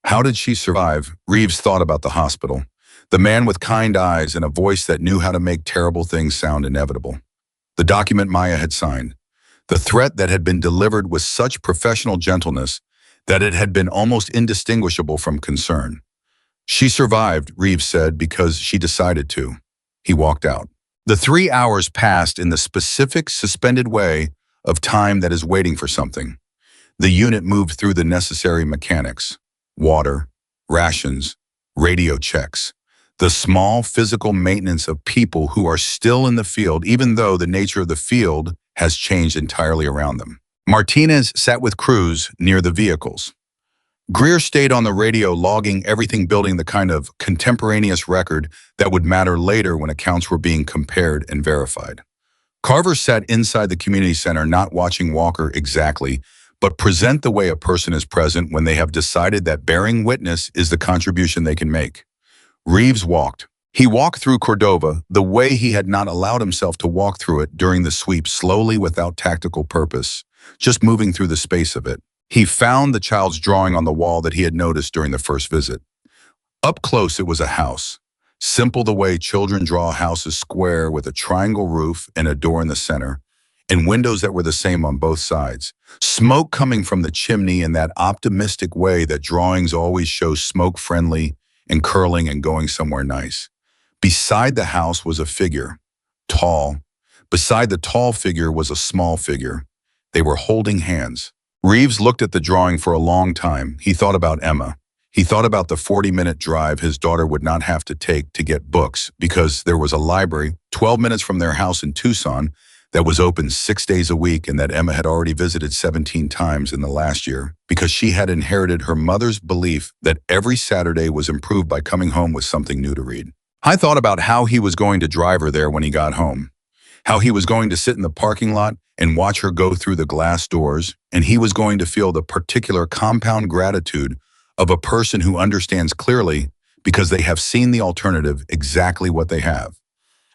A: How did she survive? Reeves thought about the hospital. The man with kind eyes and a voice that knew how to make terrible things sound inevitable. The document Maya had signed. The threat that had been delivered with such professional gentleness that it had been almost indistinguishable from concern. She survived, Reeves said, because she decided to. He walked out. The 3 hours passed in the specific, suspended way of time that is waiting for something. The unit moved through the necessary mechanics. Water, rations, radio checks. The small physical maintenance of people who are still in the field, even though the nature of the field has changed entirely around them. Martinez sat with Cruz near the vehicles. Greer stayed on the radio logging everything, building the kind of contemporaneous record that would matter later when accounts were being compared and verified. Carver sat inside the community center, not watching Walker exactly, but present the way a person is present when they have decided that bearing witness is the contribution they can make. Reeves walked. He walked through Cordova the way he had not allowed himself to walk through it during the sweep, slowly without tactical purpose, just moving through the space of it. He found the child's drawing on the wall that he had noticed during the first visit. Up close, it was a house. Simple the way children draw houses, square with a triangle roof and a door in the center, and windows that were the same on both sides. Smoke coming from the chimney in that optimistic way that drawings always show smoke-friendly and curling and going somewhere nice. Beside the house was a figure, tall. Beside the tall figure was a small figure. They were holding hands. Reeves looked at the drawing for a long time. He thought about Emma. He thought about the 40-minute drive his daughter would not have to take to get books because there was a library 12 minutes from their house in Tucson that was open 6 days a week and that Emma had already visited 17 times in the last year because she had inherited her mother's belief that every Saturday was improved by coming home with something new to read. I thought about how he was going to drive her there when he got home, how he was going to sit in the parking lot and watch her go through the glass doors, and he was going to feel the particular compound gratitude of a person who understands clearly because they have seen the alternative exactly what they have.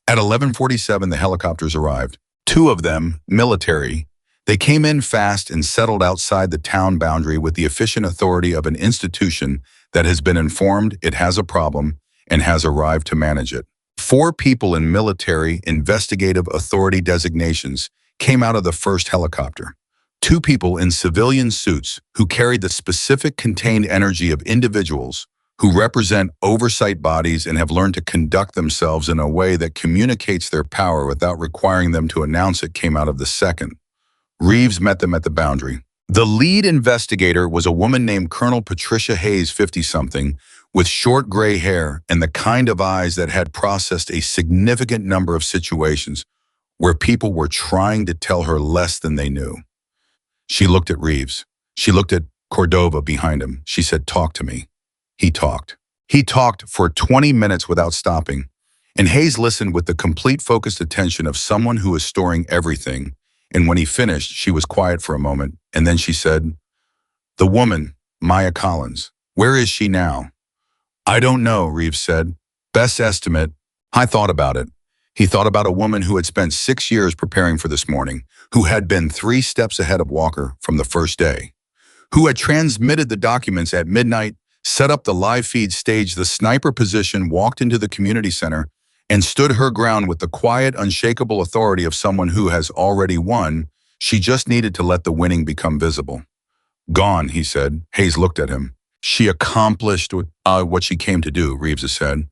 A: At 11:47, the helicopters arrived. 2 of them, military. They came in fast and settled outside the town boundary with the efficient authority of an institution that has been informed it has a problem and has arrived to manage it. 4 people in military investigative authority designations came out of the first helicopter. 2 people in civilian suits who carried the specific contained energy of individuals who represent oversight bodies and have learned to conduct themselves in a way that communicates their power without requiring them to announce it came out of the second. Reeves met them at the boundary. The lead investigator was a woman named Colonel Patricia Hayes, 50-something, with short gray hair and the kind of eyes that had processed a significant number of situations where people were trying to tell her less than they knew. She looked at Reeves. She looked at Cordova behind him. She said, "Talk to me." He talked. He talked for 20 minutes without stopping, and Hayes listened with the complete focused attention of someone who is storing everything. And when he finished, she was quiet for a moment, and then she said, "The woman, Maya Collins, where is she now?" "I don't know," Reeves said. "Best estimate." I thought about it. He thought about a woman who had spent 6 years preparing for this morning, who had been 3 steps ahead of Walker from the first day, who had transmitted the documents at midnight, set up the live feed, staged the sniper position, walked into the community center, and stood her ground with the quiet, unshakable authority of someone who has already won. She just needed to let the winning become visible. "Gone," he said. Hayes looked at him. "She accomplished what she came to do," Reeves said.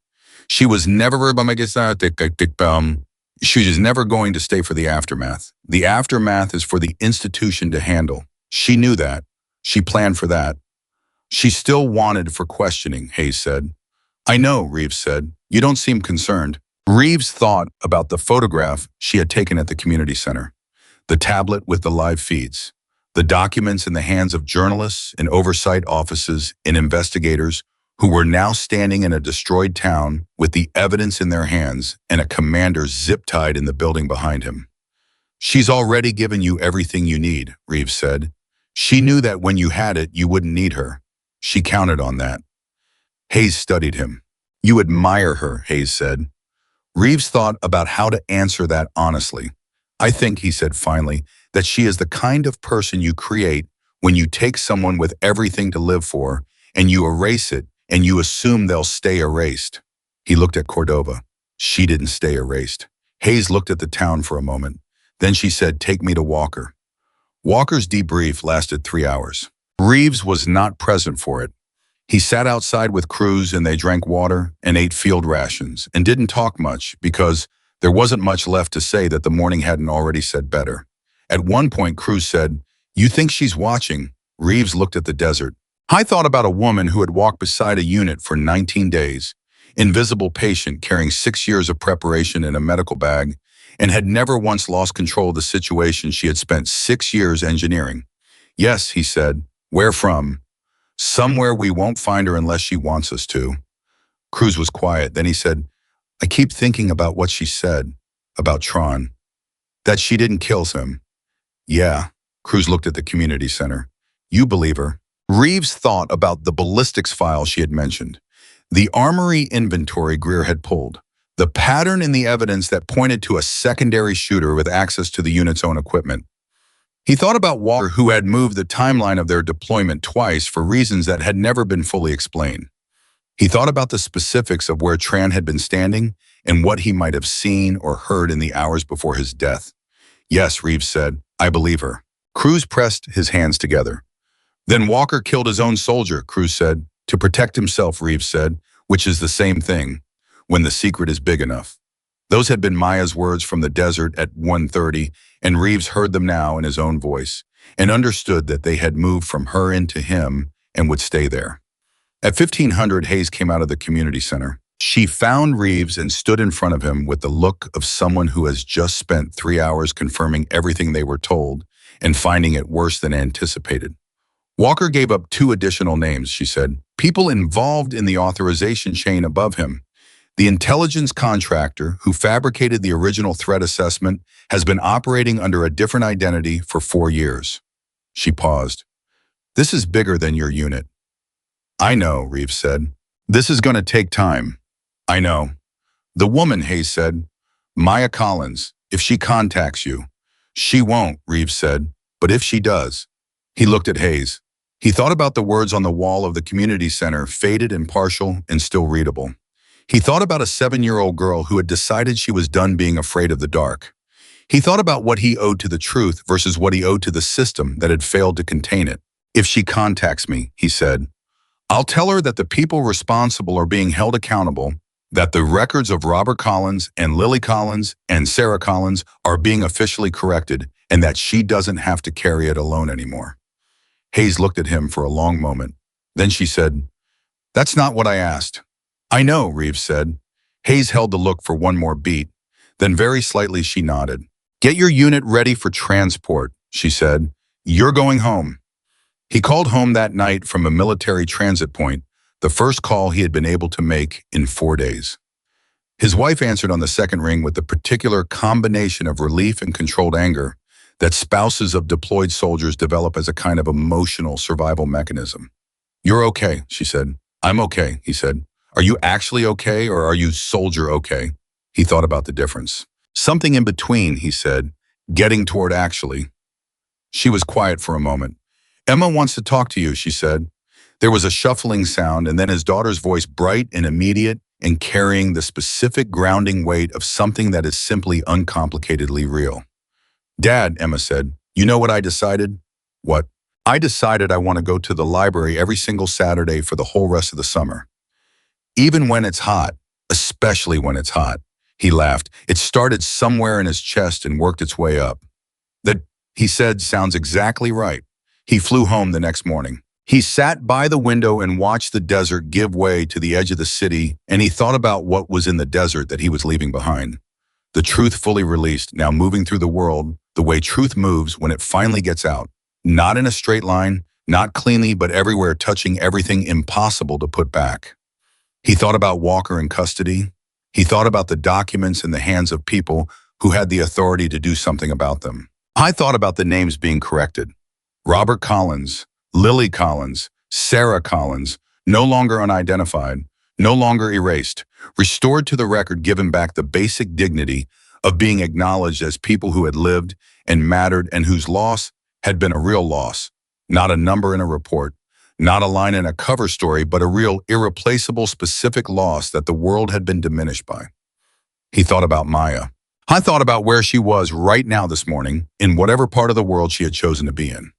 A: She was never she was never going to stay for the aftermath. The aftermath is for the institution to handle. She knew that. She planned for that. She still wanted for questioning, Hayes said. "I know," Reeves said. "You don't seem concerned." Reeves thought about the photograph she had taken at the community center, the tablet with the live feeds, the documents in the hands of journalists in oversight offices and investigators who were now standing in a destroyed town with the evidence in their hands and a commander zip-tied in the building behind him. "She's already given you everything you need," Reeves said. "She knew that when you had it, you wouldn't need her. She counted on that." Hayes studied him. "You admire her," Hayes said. Reeves thought about how to answer that honestly. "I think," he said finally, "that she is the kind of person you create when you take someone with everything to live for and you erase it and you assume they'll stay erased." He looked at Cordova. She didn't stay erased. Hayes looked at the town for a moment. Then she said, "Take me to Walker." Walker's debrief lasted 3 hours. Reeves was not present for it. He sat outside with Cruz and they drank water and ate field rations and didn't talk much because there wasn't much left to say that the morning hadn't already said better. At one point, Cruz said, "You think she's watching?" Reeves looked at the desert. "I thought about a woman who had walked beside a unit for 19 days, invisible patient carrying 6 years of preparation in a medical bag, and had never once lost control of the situation she had spent 6 years engineering." "Yes," he said. "Where from?" "Somewhere we won't find her unless she wants us to." Cruz was quiet. Then he said, "I keep thinking about what she said, about Tron, that she didn't kill him." "Yeah." Cruz looked at the community center. "You believe her?" Reeves thought about the ballistics file she had mentioned, the armory inventory Greer had pulled, the pattern in the evidence that pointed to a secondary shooter with access to the unit's own equipment. He thought about Walker, who had moved the timeline of their deployment twice for reasons that had never been fully explained. He thought about the specifics of where Tran had been standing and what he might have seen or heard in the hours before his death. "Yes," Reeves said, "I believe her." Cruz pressed his hands together. "Then Walker killed his own soldier," Cruz said. "To protect himself," Reeves said, "which is the same thing, when the secret is big enough." Those had been Maya's words from the desert at 1:30, and Reeves heard them now in his own voice, and understood that they had moved from her into him and would stay there. At 1500, Hayes came out of the community center. She found Reeves and stood in front of him with the look of someone who has just spent 3 hours confirming everything they were told and finding it worse than anticipated. "Walker gave up 2 additional names," she said, "people involved in the authorization chain above him. The intelligence contractor who fabricated the original threat assessment has been operating under a different identity for 4 years. She paused. "This is bigger than your unit." "I know," Reeves said. "This is going to take time." "I know." "The woman," Hayes said, "Maya Collins, if she contacts you." "She won't," Reeves said, "but if she does." He looked at Hayes. He thought about the words on the wall of the community center, faded and partial and still readable. He thought about a 7-year-old girl who had decided she was done being afraid of the dark. He thought about what he owed to the truth versus what he owed to the system that had failed to contain it. "If she contacts me," he said, "I'll tell her that the people responsible are being held accountable, that the records of Robert Collins and Lily Collins and Sarah Collins are being officially corrected, and that she doesn't have to carry it alone anymore. Hayes looked at him for a long moment. Then she said, "That's not what I asked." "I know," Reeves said. Hayes held the look for one more beat. Then very slightly she nodded. "Get your unit ready for transport," she said. "You're going home." He called home that night from a military transit point, the first call he had been able to make in 4 days. His wife answered on the second ring with the particular combination of relief and controlled anger that spouses of deployed soldiers develop as a kind of emotional survival mechanism. "You're okay," she said. "I'm okay," he said. "Are you actually okay, or are you soldier okay?" He thought about the difference. "Something in between," he said, "getting toward actually." She was quiet for a moment. "Emma wants to talk to you," she said. There was a shuffling sound, and then his daughter's voice, bright and immediate and carrying the specific grounding weight of something that is simply uncomplicatedly real. "Dad," Emma said, "you know what I decided?" "What?" "I decided I want to go to the library every single Saturday for the whole rest of the summer. Even when it's hot, especially when it's hot." He laughed. It started somewhere in his chest and worked its way up. "That," he said, "sounds exactly right." He flew home the next morning. He sat by the window and watched the desert give way to the edge of the city, and he thought about what was in the desert that he was leaving behind. The truth fully released, now moving through the world, the way truth moves when it finally gets out. Not in a straight line, not cleanly, but everywhere, touching everything impossible to put back. He thought about Walker in custody. He thought about the documents in the hands of people who had the authority to do something about them. I thought about the names being corrected. Robert Collins, Lily Collins, Sarah Collins, no longer unidentified, no longer erased, restored to the record, given back the basic dignity of being acknowledged as people who had lived and mattered and whose loss had been a real loss, not a number in a report, not a line in a cover story, but a real, irreplaceable, specific loss that the world had been diminished by. He thought about Maya. I thought about where she was right now this morning, in whatever part of the world she had chosen to be in.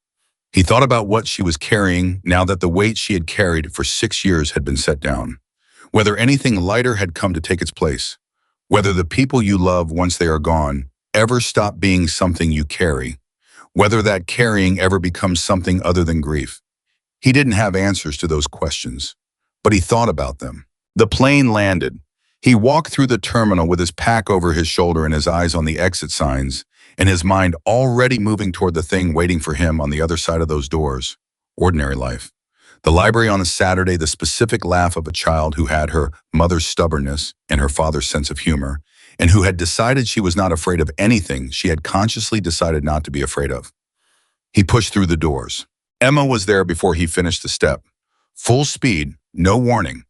A: He thought about what she was carrying now that the weight she had carried for 6 years had been set down. Whether anything lighter had come to take its place. Whether the people you love, once they are gone, ever stop being something you carry. Whether that carrying ever becomes something other than grief. He didn't have answers to those questions, but he thought about them. The plane landed. He walked through the terminal with his pack over his shoulder and his eyes on the exit signs, and his mind already moving toward the thing waiting for him on the other side of those doors. Ordinary life. The library on a Saturday, the specific laugh of a child who had her mother's stubbornness and her father's sense of humor, and who had decided she was not afraid of anything she had consciously decided not to be afraid of. He pushed through the doors. Emma was there before he finished the step. Full speed, no warning.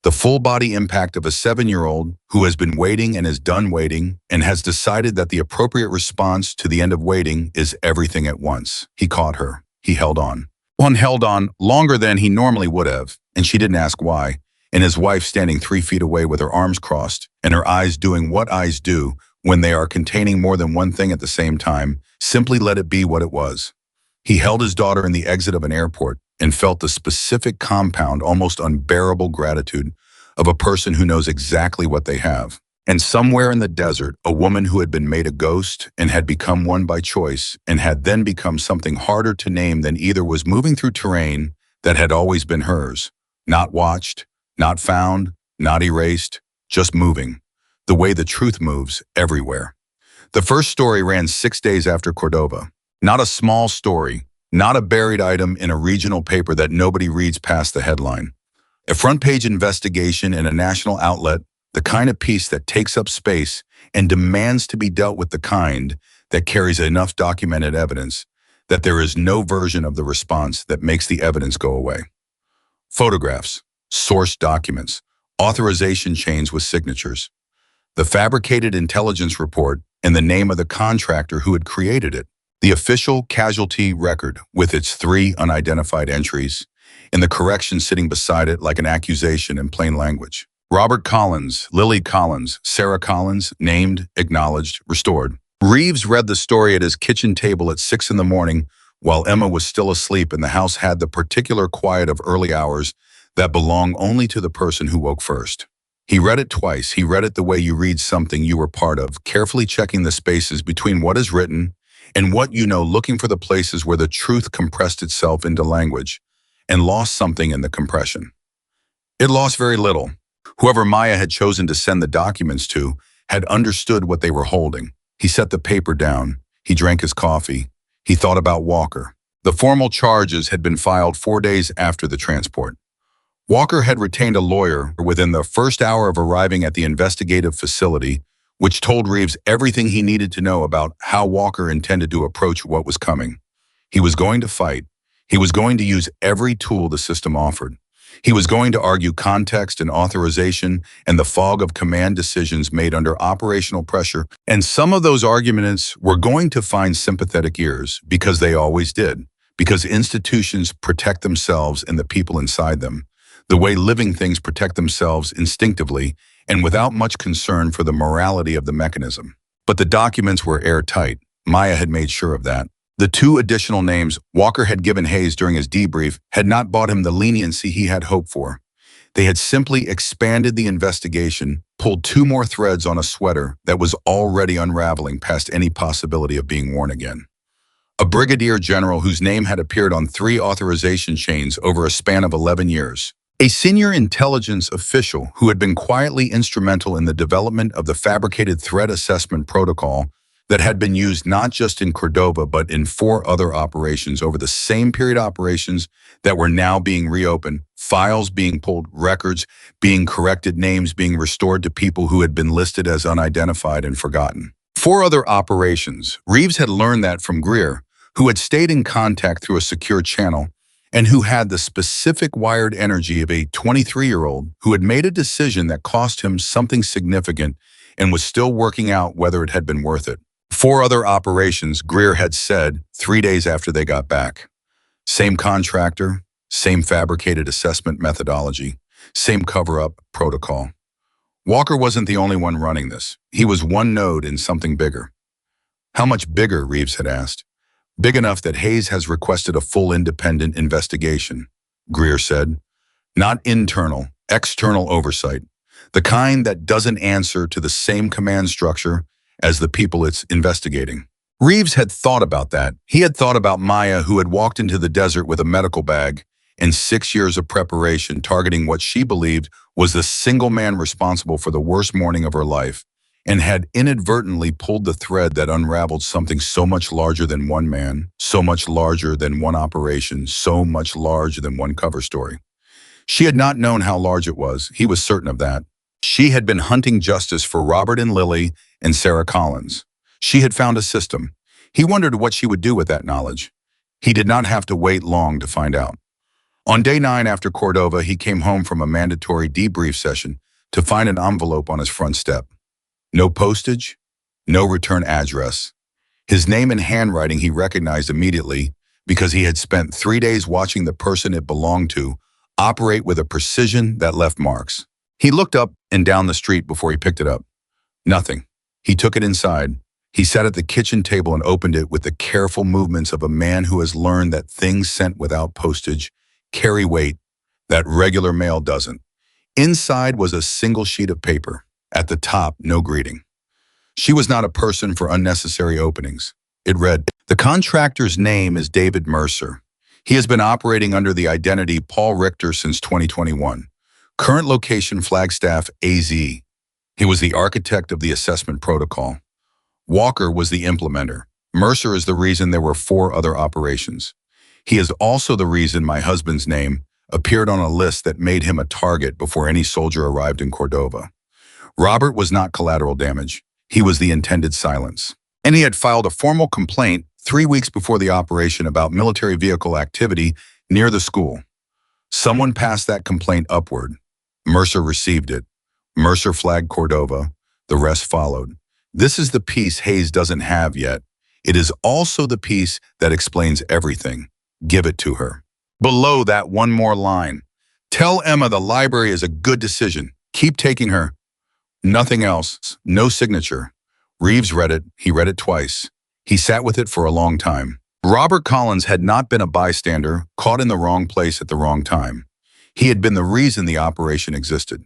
A: The full body impact of a 7-year-old who has been waiting and is done waiting and has decided that the appropriate response to the end of waiting is everything at once. He caught her. He held on. One held on longer than he normally would have, and she didn't ask why, and his wife standing 3 feet away with her arms crossed and her eyes doing what eyes do when they are containing more than one thing at the same time, simply let it be what it was. He held his daughter in the exit of an airport and felt the specific compound, almost unbearable gratitude of a person who knows exactly what they have. And somewhere in the desert, a woman who had been made a ghost and had become one by choice and had then become something harder to name than either, was moving through terrain that had always been hers. Not watched, not found, not erased, just moving. The way the truth moves everywhere. The first story ran 6 days after Cordova. Not a small story, not a buried item in a regional paper that nobody reads past the headline. A front-page investigation in a national outlet, the kind of piece that takes up space and demands to be dealt with, the kind that carries enough documented evidence that there is no version of the response that makes the evidence go away. Photographs, sourced documents, authorization chains with signatures, the fabricated intelligence report, and the name of the contractor who had created it. The official casualty record with its 3 unidentified entries, and the correction sitting beside it like an accusation in plain language. Robert Collins, Lily Collins, Sarah Collins, named, acknowledged, restored. Reeves read the story at his kitchen table at 6 in the morning while Emma was still asleep, and the house had the particular quiet of early hours that belong only to the person who woke first. He read it twice. He read it the way you read something you were part of, carefully checking the spaces between what is written And what you know, looking for the places where the truth compressed itself into language and lost something in the compression. It lost very little. Whoever Maya had chosen to send the documents to had understood what they were holding. He set the paper down. He drank his coffee. He thought about Walker. The formal charges had been filed 4 days after the transport. Walker had retained a lawyer within the first hour of arriving at the investigative facility, which told Reeves everything he needed to know about how Walker intended to approach what was coming. He was going to fight. He was going to use every tool the system offered. He was going to argue context and authorization and the fog of command decisions made under operational pressure. And some of those arguments were going to find sympathetic ears, because they always did, because institutions protect themselves and the people inside them, the way living things protect themselves instinctively and without much concern for the morality of the mechanism. But the documents were airtight. Maya had made sure of that. The 2 additional names Walker had given Hayes during his debrief had not bought him the leniency he had hoped for. They had simply expanded the investigation, pulled 2 more threads on a sweater that was already unraveling past any possibility of being worn again. A brigadier general whose name had appeared on 3 authorization chains over a span of 11 years. A senior intelligence official who had been quietly instrumental in the development of the fabricated threat assessment protocol that had been used not just in Cordova but in 4 other operations over the same period, operations that were now being reopened, files being pulled, records being corrected, names being restored to people who had been listed as unidentified and forgotten. 4 other operations. Reeves had learned that from Greer, who had stayed in contact through a secure channel and who had the specific wired energy of a 23-year-old who had made a decision that cost him something significant and was still working out whether it had been worth it. 4 other operations, Greer had said 3 days after they got back. Same contractor, same fabricated assessment methodology, same cover-up protocol. Walker wasn't the only one running this. He was one node in something bigger. How much bigger, Reeves had asked. Big enough that Hayes has requested a full independent investigation, Greer said. Not internal, external oversight. The kind that doesn't answer to the same command structure as the people it's investigating. Reeves had thought about that. He had thought about Maya, who had walked into the desert with a medical bag and 6 years of preparation targeting what she believed was the single man responsible for the worst morning of her life, and had inadvertently pulled the thread that unraveled something so much larger than one man, so much larger than one operation, so much larger than one cover story. She had not known how large it was. He was certain of that. She had been hunting justice for Robert and Lily and Sarah Collins. She had found a system. He wondered what she would do with that knowledge. He did not have to wait long to find out. On day 9 after Cordova, he came home from a mandatory debrief session to find an envelope on his front step. No postage, no return address. His name and handwriting he recognized immediately because he had spent 3 days watching the person it belonged to operate with a precision that left marks. He looked up and down the street before he picked it up. Nothing. He took it inside. He sat at the kitchen table and opened it with the careful movements of a man who has learned that things sent without postage carry weight that regular mail doesn't. Inside was a single sheet of paper. At the top, no greeting. She was not a person for unnecessary openings. It read, "The contractor's name is David Mercer. He has been operating under the identity Paul Richter since 2021. Current location Flagstaff, AZ. He was the architect of the assessment protocol. Walker was the implementer. Mercer is the reason there were 4 other operations. He is also the reason my husband's name appeared on a list that made him a target before any soldier arrived in Cordova. Robert was not collateral damage. He was the intended silence. And he had filed a formal complaint 3 weeks before the operation about military vehicle activity near the school. Someone passed that complaint upward. Mercer received it. Mercer flagged Cordova. The rest followed. This is the piece Hayes doesn't have yet. It is also the piece that explains everything. Give it to her." Below that, one more line. "Tell Emma the library is a good decision. Keep taking her." Nothing else. No signature. Reeves read it. He read it twice. He sat with it for a long time. Robert Collins had not been a bystander, caught in the wrong place at the wrong time. He had been the reason the operation existed.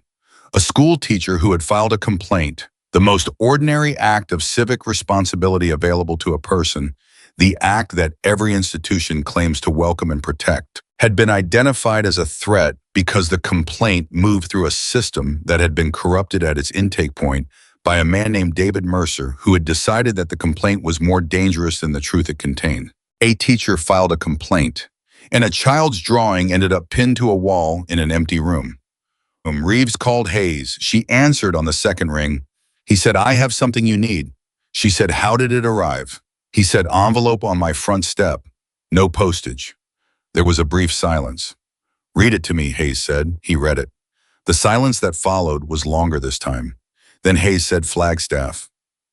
A: A school teacher who had filed a complaint, the most ordinary act of civic responsibility available to a person, The act that every institution claims to welcome and protect had been identified as a threat because the complaint moved through a system that had been corrupted at its intake point by a man named David Mercer, who had decided that the complaint was more dangerous than the truth it contained. A teacher filed a complaint, and a child's drawing ended up pinned to a wall in an empty room. When Reeves called Hayes, she answered on the second ring. He said, "I have something you need." She said, "How did it arrive?" He said, "Envelope on my front step. No postage." There was a brief silence. "Read it to me," Hayes said. He read it. The silence that followed was longer this time. Then Hayes said, "Flagstaff."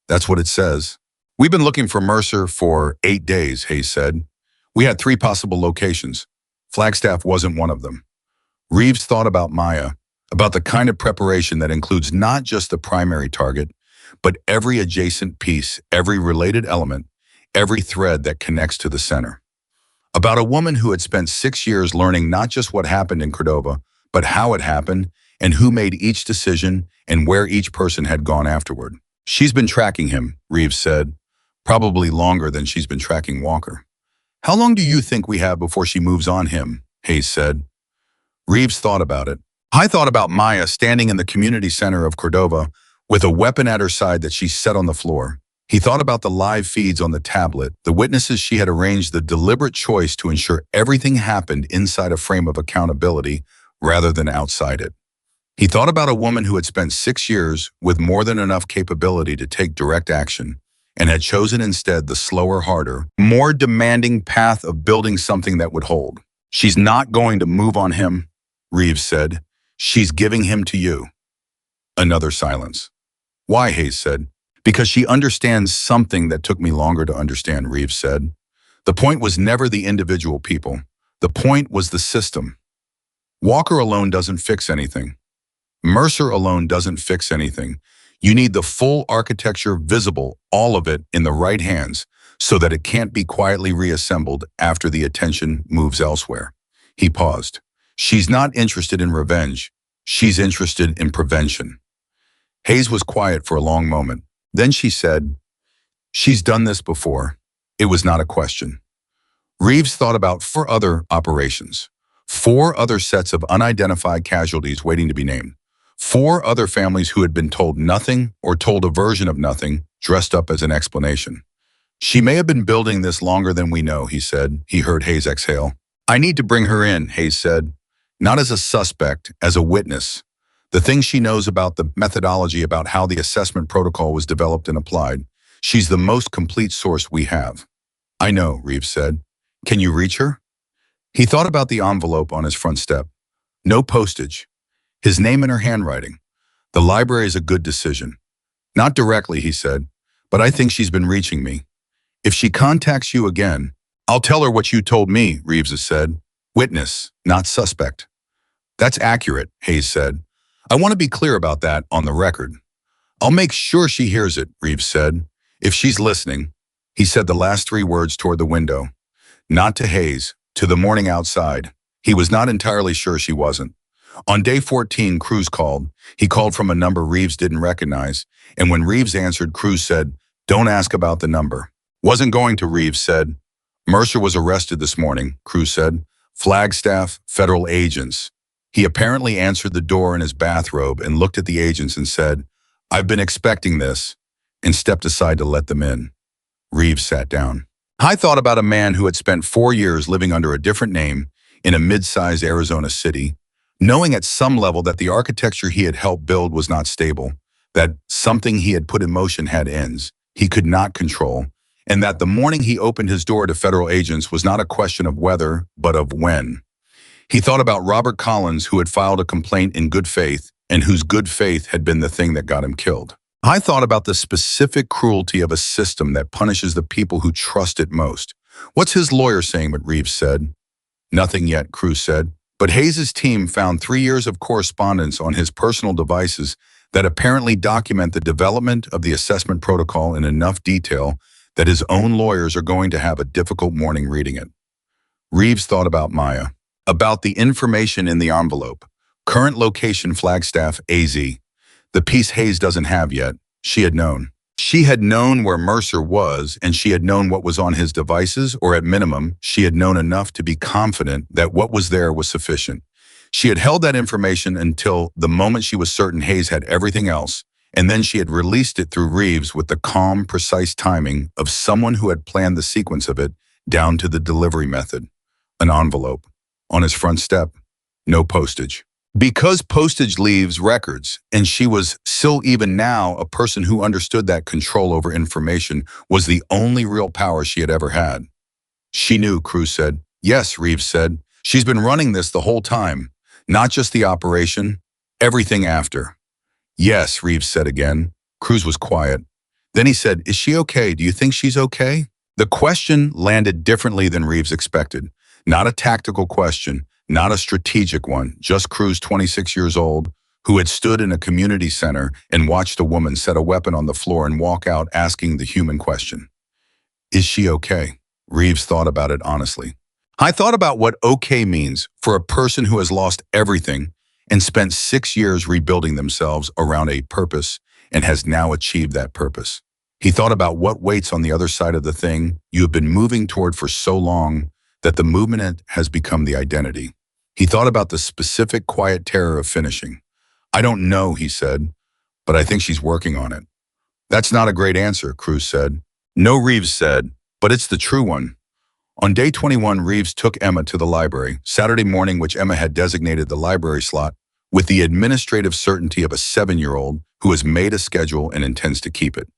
A: "That's what it says." "We've been looking for Mercer for 8 days," Hayes said. "We had 3 possible locations. Flagstaff wasn't one of them." Reeves thought about Maya, about the kind of preparation that includes not just the primary target, but every adjacent piece, every related element, every thread that connects to the center. About a woman who had spent 6 years learning not just what happened in Cordova, but how it happened and who made each decision and where each person had gone afterward. "She's been tracking him," Reeves said, "probably longer than she's been tracking Walker." "How long do you think we have before she moves on him?" Hayes said. Reeves thought about it. "I thought about Maya standing in the community center of Cordova with a weapon at her side that she set on the floor. He thought about the live feeds on the tablet, the witnesses she had arranged, the deliberate choice to ensure everything happened inside a frame of accountability rather than outside it. He thought about a woman who had spent 6 years with more than enough capability to take direct action and had chosen instead the slower, harder, more demanding path of building something that would hold. "She's not going to move on him," Reeves said. "She's giving him to you." Another silence. "Why?" Hayes said. "Because she understands something that took me longer to understand," Reeves said. "The point was never the individual people. The point was the system. Walker alone doesn't fix anything. Mercer alone doesn't fix anything. You need the full architecture visible, all of it in the right hands, so that it can't be quietly reassembled after the attention moves elsewhere." He paused. "She's not interested in revenge. She's interested in prevention." Hayes was quiet for a long moment. Then she said, "She's done this before." It was not a question. Reeves thought about 4 other operations, 4 other sets of unidentified casualties waiting to be named, 4 other families who had been told nothing or told a version of nothing dressed up as an explanation. "She may have been building this longer than we know," he said. He heard Hayes exhale. "I need to bring her in," Hayes said. "Not as a suspect, as a witness. The things she knows about the methodology, about how the assessment protocol was developed and applied. She's the most complete source we have." "I know," Reeves said. "Can you reach her?" He thought about the envelope on his front step. No postage. His name in her handwriting. "The library is a good decision." "Not directly," he said, "but I think she's been reaching me. If she contacts you again, I'll tell her what you told me," Reeves has said. "Witness, not suspect." "That's accurate," Hayes said. "I want to be clear about that on the record." "I'll make sure she hears it," Reeves said. "If she's listening." He said the last 3 words toward the window. Not to Hayes, to the morning outside. He was not entirely sure she wasn't. On day 14, Cruz called. He called from a number Reeves didn't recognize, and when Reeves answered, Cruz said, "Don't ask about the number." "Wasn't going to," Reeves said. "Mercer was arrested this morning," Cruz said. "Flagstaff, federal agents." He apparently answered the door in his bathrobe and looked at the agents and said, "I've been expecting this," and stepped aside to let them in. Reeves sat down. "I thought about a man who had spent 4 years living under a different name in a mid-sized Arizona city, knowing at some level that the architecture he had helped build was not stable, that something he had put in motion had ends he could not control, and that the morning he opened his door to federal agents was not a question of whether, but of when. He thought about Robert Collins, who had filed a complaint in good faith, and whose good faith had been the thing that got him killed. "I thought about the specific cruelty of a system that punishes the people who trust it most." "What's his lawyer saying?" But Reeves said. "Nothing yet," Cruz said. But Hayes' team found 3 years of correspondence on his personal devices that apparently document the development of the assessment protocol in enough detail that his own lawyers are going to have a difficult morning reading it. Reeves thought about Maya, about the information in the envelope. Current location Flagstaff, AZ. The piece Hayes doesn't have yet. She had known. She had known where Mercer was, and she had known what was on his devices, or at minimum, she had known enough to be confident that what was there was sufficient. She had held that information until the moment she was certain Hayes had everything else, and then she had released it through Reeves with the calm, precise timing of someone who had planned the sequence of it down to the delivery method. An envelope. On his front step, no postage. Because postage leaves records, and she was still even now a person who understood that control over information was the only real power she had ever had. She knew, Cruz said. Yes, Reeves said. She's been running this the whole time. Not just the operation, everything after. Yes, Reeves said again. Cruz was quiet. Then he said, is she okay? Do you think she's okay? The question landed differently than Reeves expected. Not a tactical question, not a strategic one, just Cruz, 26 years old, who had stood in a community center and watched a woman set a weapon on the floor and walk out asking the human question. Is she okay? Reeves thought about it honestly. I thought about what okay means for a person who has lost everything and spent 6 years rebuilding themselves around a purpose and has now achieved that purpose. He thought about what waits on the other side of the thing you have been moving toward for so long that the movement has become the identity. He thought about the specific quiet terror of finishing. I don't know, he said, but I think she's working on it. That's not a great answer, Cruz said. No, Reeves said, but it's the true one. On day 21, Reeves took Emma to the library, Saturday morning, which Emma had designated the library slot, with the administrative certainty of a 7-year-old who has made a schedule and intends to keep it.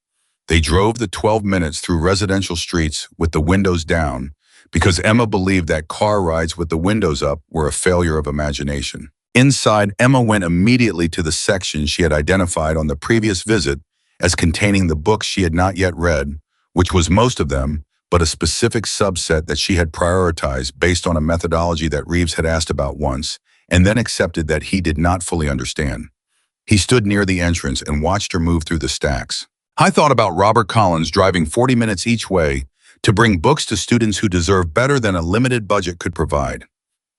A: They drove the 12 minutes through residential streets with the windows down because Emma believed that car rides with the windows up were a failure of imagination. Inside, Emma went immediately to the section she had identified on the previous visit as containing the books she had not yet read, which was most of them, but a specific subset that she had prioritized based on a methodology that Reeves had asked about once, and then accepted that he did not fully understand. He stood near the entrance and watched her move through the stacks. I thought about Robert Collins driving 40 minutes each way to bring books to students who deserve better than a limited budget could provide.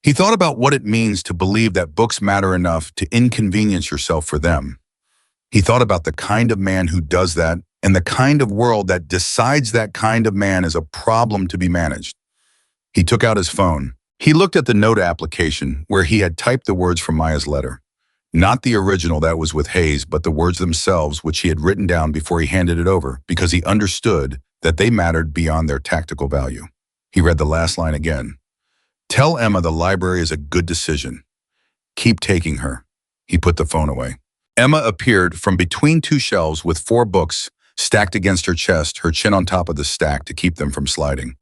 A: He thought about what it means to believe that books matter enough to inconvenience yourself for them. He thought about the kind of man who does that and the kind of world that decides that kind of man is a problem to be managed. He took out his phone. He looked at the note application where he had typed the words from Maya's letter. Not the original that was with Hayes, but the words themselves, which he had written down before he handed it over, because he understood that they mattered beyond their tactical value. He read the last line again. Tell Emma the library is a good decision. Keep taking her. He put the phone away. Emma appeared from between 2 shelves with 4 books stacked against her chest, her chin on top of the stack to keep them from sliding.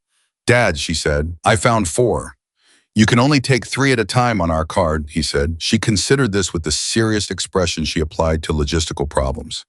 A: Dad, she said, I found 4. You can only take 3 at a time on our card, he said. She considered this with the serious expression she applied to logistical problems.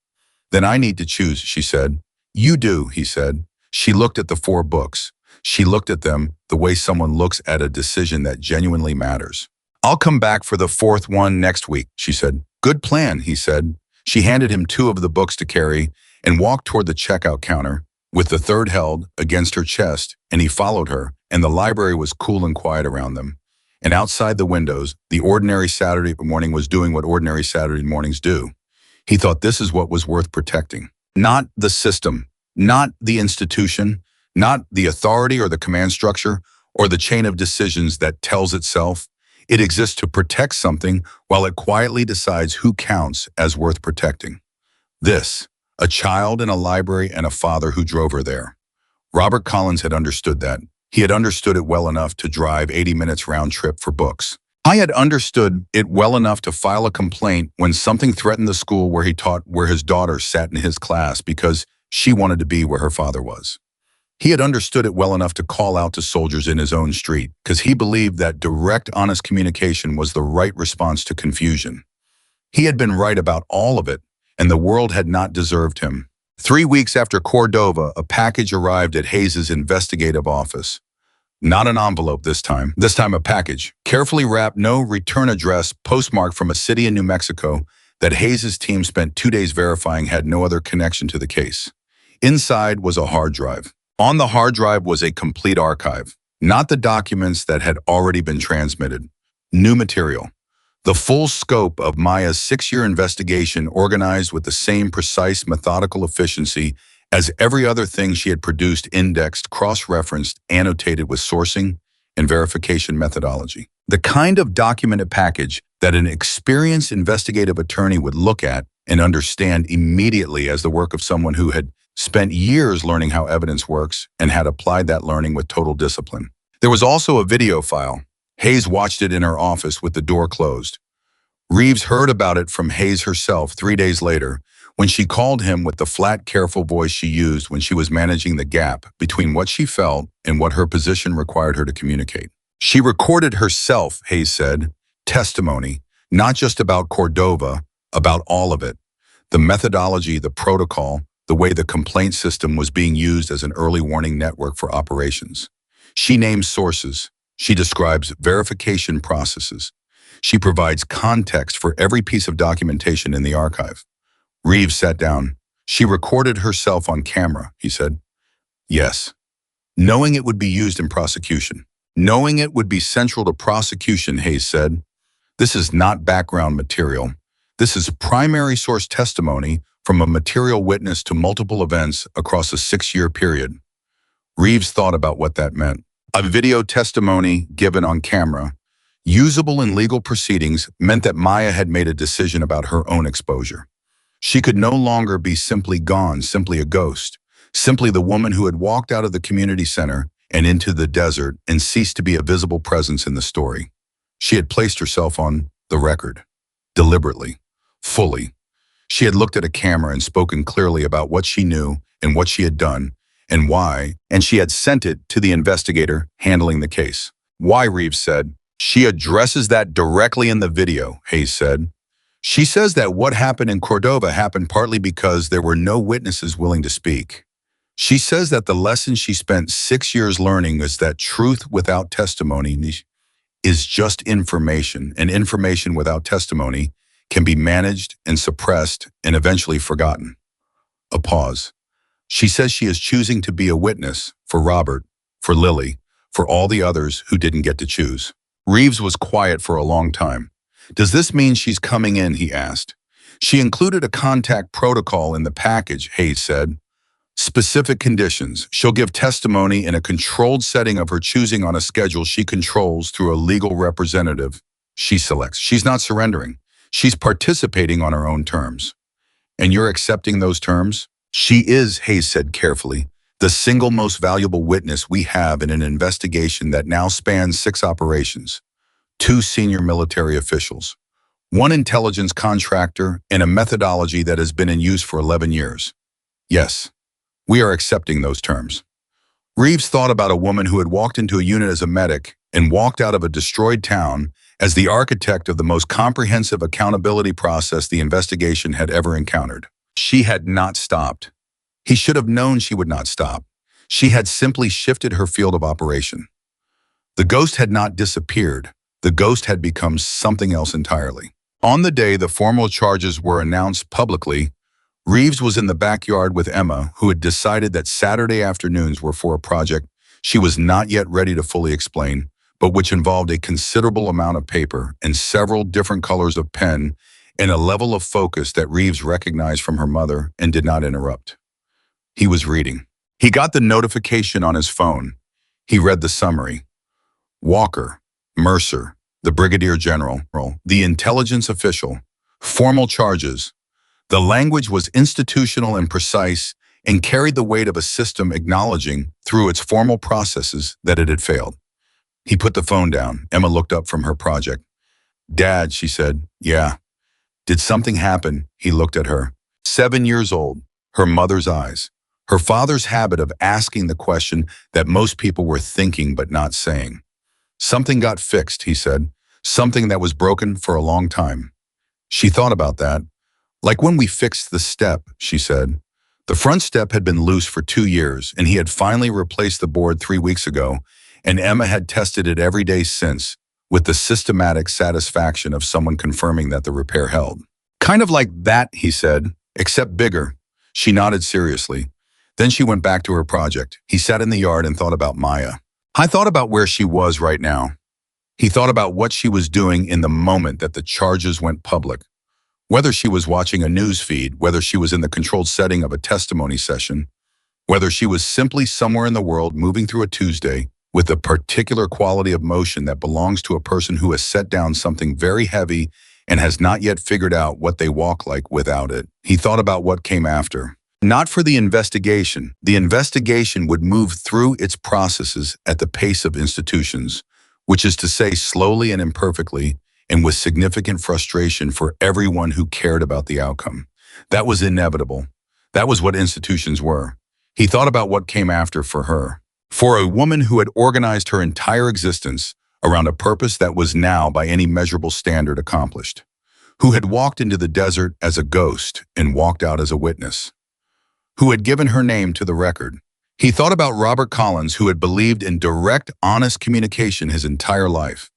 A: Then I need to choose, she said. You do, he said. She looked at the 4 books. She looked at them the way someone looks at a decision that genuinely matters. I'll come back for the 4th one next week, she said. Good plan, he said. She handed him 2 of the books to carry and walked toward the checkout counter, with the 3rd held against her chest, and he followed her, and the library was cool and quiet around them. And outside the windows, the ordinary Saturday morning was doing what ordinary Saturday mornings do. He thought this is what was worth protecting. Not the system, not the institution, not the authority or the command structure or the chain of decisions that tells itself. It exists to protect something while it quietly decides who counts as worth protecting. This, a child in a library and a father who drove her there. Robert Collins had understood that. He had understood it well enough to drive 80 minutes round trip for books. I had understood it well enough to file a complaint when something threatened the school where he taught, where his daughter sat in his class because she wanted to be where her father was. He had understood it well enough to call out to soldiers in his own street because he believed that direct, honest communication was the right response to confusion. He had been right about all of it, and the world had not deserved him. 3 weeks after Cordova, a package arrived at Hayes's investigative office. Not an envelope this time a package, carefully wrapped, no return address, postmarked from a city in New Mexico that Hayes's team spent 2 days verifying had no other connection to the case. Inside was a hard drive. On the hard drive was a complete archive, not the documents that had already been transmitted. New material. The full scope of Maya's 6-year investigation organized with the same precise methodical efficiency as every other thing she had produced, indexed, cross-referenced, annotated with sourcing and verification methodology. The kind of documented package that an experienced investigative attorney would look at and understand immediately as the work of someone who had spent years learning how evidence works and had applied that learning with total discipline. There was also a video file. Hayes watched it in her office with the door closed. Reeves heard about it from Hayes herself 3 days later when she called him with the flat, careful voice she used when she was managing the gap between what she felt and what her position required her to communicate. She recorded herself, Hayes said, testimony, not just about Cordova, about all of it. The methodology, the protocol, the way the complaint system was being used as an early warning network for operations. She names sources. She describes verification processes. She provides context for every piece of documentation in the archive. Reeves sat down. She recorded herself on camera, he said. Yes. Knowing it would be used in prosecution. Knowing it would be central to prosecution, Hayes said. This is not background material. This is primary source testimony from a material witness to multiple events across a 6-year period. Reeves thought about what that meant. A video testimony given on camera, usable in legal proceedings, meant that Maya had made a decision about her own exposure. She could no longer be simply gone, simply a ghost, simply the woman who had walked out of the community center and into the desert and ceased to be a visible presence in the story. She had placed herself on the record, deliberately, fully. She had looked at a camera and spoken clearly about what she knew and what she had done and why, and she had sent it to the investigator handling the case. Why, Reeves said. She addresses that directly in the video, Hayes said. She says that what happened in Cordova happened partly because there were no witnesses willing to speak. She says that the lesson she spent 6 years learning is that truth without testimony is just information, and information without testimony can be managed and suppressed and eventually forgotten. A pause. She says she is choosing to be a witness for Robert, for Lily, for all the others who didn't get to choose. Reeves was quiet for a long time. Does this mean she's coming in, he asked. She included a contact protocol in the package, Hayes said. Specific conditions. She'll give testimony in a controlled setting of her choosing on a schedule she controls through a legal representative she selects. She's not surrendering. She's participating on her own terms. And you're accepting those terms? She is, Hayes said carefully, the single most valuable witness we have in an investigation that now spans 6 operations, 2 senior military officials, 1 intelligence contractor, and a methodology that has been in use for 11 years. Yes, we are accepting those terms. Reeves thought about a woman who had walked into a unit as a medic and walked out of a destroyed town as the architect of the most comprehensive accountability process the investigation had ever encountered. She had not stopped. He should have known she would not stop. She had simply shifted her field of operation. The ghost had not disappeared. The ghost had become something else entirely. On the day the formal charges were announced publicly, Reeves was in the backyard with Emma, who had decided that Saturday afternoons were for a project she was not yet ready to fully explain, but which involved a considerable amount of paper and several different colors of pen and a level of focus that Reeves recognized from her mother and did not interrupt. He was reading. He got the notification on his phone. He read the summary. Walker, Mercer, the Brigadier General, the intelligence official, formal charges. The language was institutional and precise and carried the weight of a system acknowledging, through its formal processes, that it had failed. He put the phone down. Emma looked up from her project. Dad, she said. Yeah. Did something happen? He looked at her. 7 years old, her mother's eyes. Her father's habit of asking the question that most people were thinking but not saying. Something got fixed, he said. Something that was broken for a long time. She thought about that. Like when we fixed the step, she said. The front step had been loose for 2 years, and he had finally replaced the board 3 weeks ago, and Emma had tested it every day since, with the systematic satisfaction of someone confirming that the repair held. Kind of like that, he said, except bigger. She nodded seriously. Then she went back to her project. He sat in the yard and thought about Maya. I thought about where she was right now. He thought about what she was doing in the moment that the charges went public. Whether she was watching a news feed, whether she was in the controlled setting of a testimony session, whether she was simply somewhere in the world moving through a Tuesday with a particular quality of motion that belongs to a person who has set down something very heavy and has not yet figured out what they walk like without it. He thought about what came after. Not for the investigation. The investigation would move through its processes at the pace of institutions, which is to say slowly and imperfectly, and with significant frustration for everyone who cared about the outcome. That was inevitable. That was what institutions were. He thought about what came after for her. For a woman who had organized her entire existence around a purpose that was now, by any measurable standard, accomplished. Who had walked into the desert as a ghost and walked out as a witness. Who had given her name to the record. He thought about Robert Collins, who had believed in direct, honest communication his entire life.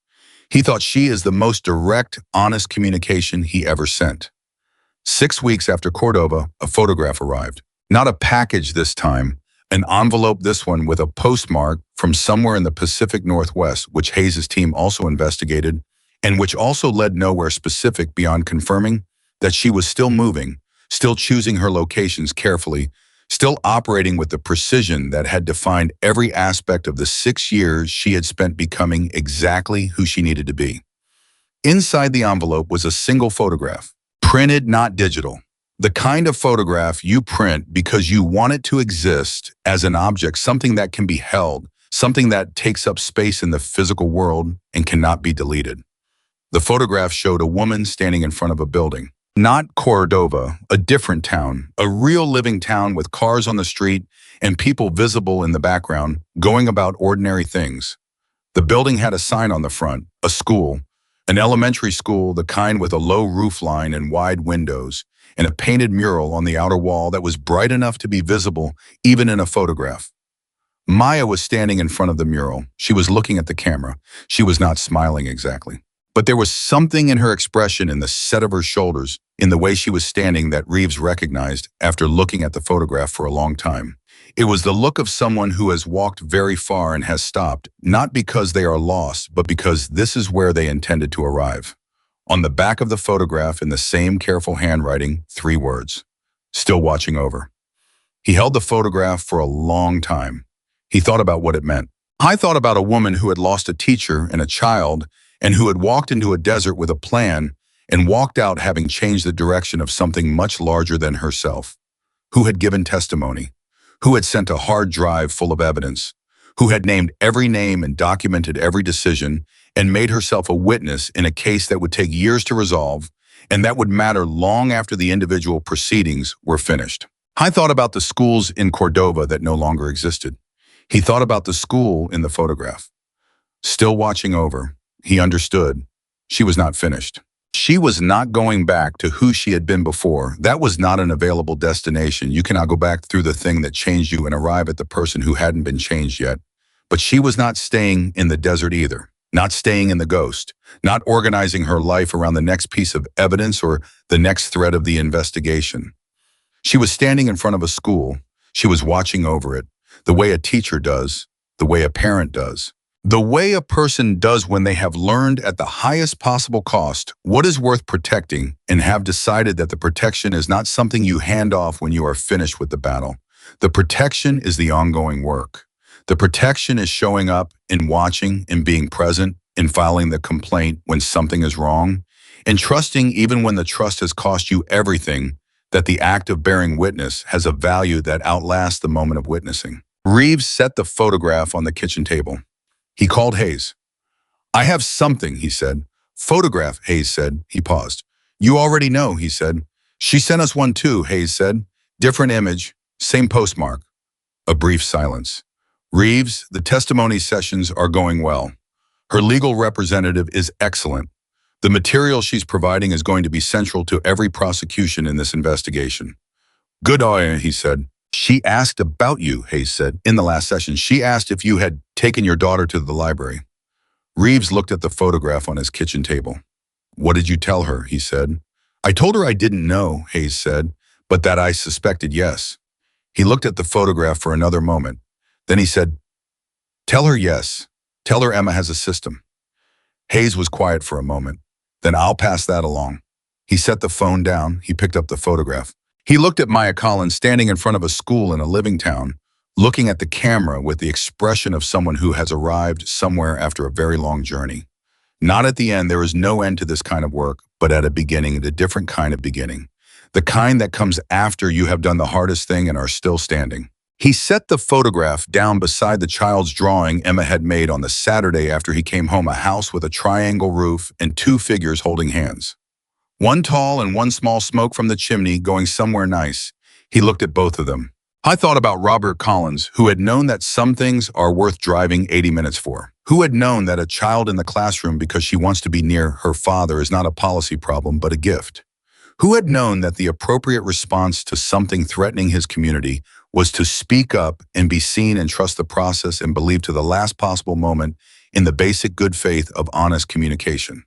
A: He thought she is the most direct, honest communication he ever sent. 6 weeks after Cordova, a photograph arrived. Not a package this time, an envelope, this one with a postmark from somewhere in the Pacific Northwest, which Hayes' team also investigated, and which also led nowhere specific beyond confirming that she was still moving, still choosing her locations carefully, still operating with the precision that had defined every aspect of the 6 years she had spent becoming exactly who she needed to be. Inside the envelope was a single photograph, printed, not digital. The kind of photograph you print because you want it to exist as an object, something that can be held, something that takes up space in the physical world and cannot be deleted. The photograph showed a woman standing in front of a building. Not Cordova, a different town, a real living town with cars on the street and people visible in the background, going about ordinary things. The building had a sign on the front, a school, an elementary school, the kind with a low roof line and wide windows, and a painted mural on the outer wall that was bright enough to be visible even in a photograph. Maya was standing in front of the mural. She was looking at the camera. She was not smiling exactly. But there was something in her expression, in the set of her shoulders, in the way she was standing that Reeves recognized after looking at the photograph for a long time. It was the look of someone who has walked very far and has stopped, not because they are lost, but because this is where they intended to arrive. On the back of the photograph, in the same careful handwriting, 3 words: still watching over. He held the photograph for a long time. He thought about what it meant. I thought about a woman who had lost a teacher and a child, and who had walked into a desert with a plan and walked out having changed the direction of something much larger than herself. Who had given testimony. Who had sent a hard drive full of evidence. Who had named every name and documented every decision and made herself a witness in a case that would take years to resolve and that would matter long after the individual proceedings were finished. I thought about the schools in Cordova that no longer existed. He thought about the school in the photograph. Still watching over. He understood. She was not finished. She was not going back to who she had been before. That was not an available destination. You cannot go back through the thing that changed you and arrive at the person who hadn't been changed yet. But she was not staying in the desert either. Not staying in the ghost. Not organizing her life around the next piece of evidence or the next thread of the investigation. She was standing in front of a school. She was watching over it, the way a teacher does, the way a parent does. The way a person does when they have learned at the highest possible cost what is worth protecting and have decided that the protection is not something you hand off when you are finished with the battle. The protection is the ongoing work. The protection is showing up and watching and being present and filing the complaint when something is wrong and trusting even when the trust has cost you everything that the act of bearing witness has a value that outlasts the moment of witnessing. Reeves set the photograph on the kitchen table. He called Hayes. I have something, he said. Photograph, Hayes said. He paused. You already know, he said. She sent us one too, Hayes said. Different image, same postmark. A brief silence. Reeves, the testimony sessions are going well. Her legal representative is excellent. The material she's providing is going to be central to every prosecution in this investigation. Good eye, he said. She asked about you, Hayes said, in the last session. She asked if you had taken your daughter to the library. Reeves looked at the photograph on his kitchen table. What did you tell her, he said. I told her I didn't know, Hayes said, but that I suspected yes. He looked at the photograph for another moment. Then he said, tell her yes. Tell her Emma has a system. Hayes was quiet for a moment. Then I'll pass that along. He set the phone down. He picked up the photograph. He looked at Maya Collins standing in front of a school in a living town, looking at the camera with the expression of someone who has arrived somewhere after a very long journey. Not at the end, there is no end to this kind of work, but at a beginning, a different kind of beginning. The kind that comes after you have done the hardest thing and are still standing. He set the photograph down beside the child's drawing Emma had made on the Saturday after he came home, a house with a triangle roof and two figures holding hands. One tall and one small, smoke from the chimney going somewhere nice. He looked at both of them. I thought about Robert Collins, who had known that some things are worth driving 80 minutes for. Who had known that a child in the classroom because she wants to be near her father is not a policy problem but a gift. Who had known that the appropriate response to something threatening his community was to speak up and be seen and trust the process and believe to the last possible moment in the basic good faith of honest communication.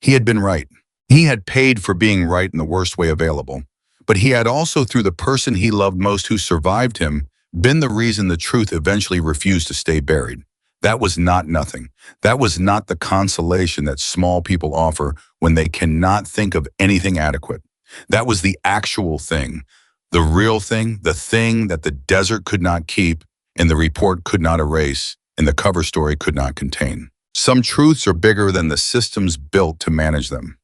A: He had been right. He had paid for being right in the worst way available. But he had also, through the person he loved most who survived him, been the reason the truth eventually refused to stay buried. That was not nothing. That was not the consolation that small people offer when they cannot think of anything adequate. That was the actual thing, the real thing, the thing that the desert could not keep and the report could not erase and the cover story could not contain. Some truths are bigger than the systems built to manage them.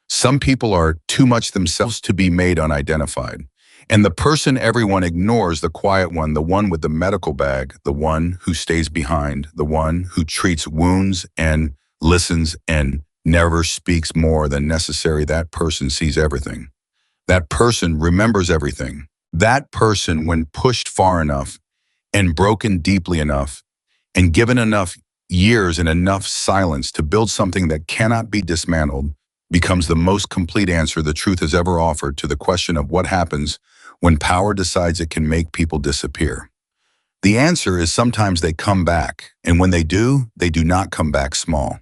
A: Some people are too much themselves to be made unidentified. And the person everyone ignores, the quiet one, the one with the medical bag, the one who stays behind, the one who treats wounds and listens and never speaks more than necessary, that person sees everything. That person remembers everything. That person, when pushed far enough and broken deeply enough and given enough years and enough silence to build something that cannot be dismantled, becomes the most complete answer the truth has ever offered to the question of what happens when power decides it can make people disappear. The answer is sometimes they come back, and when they do not come back small.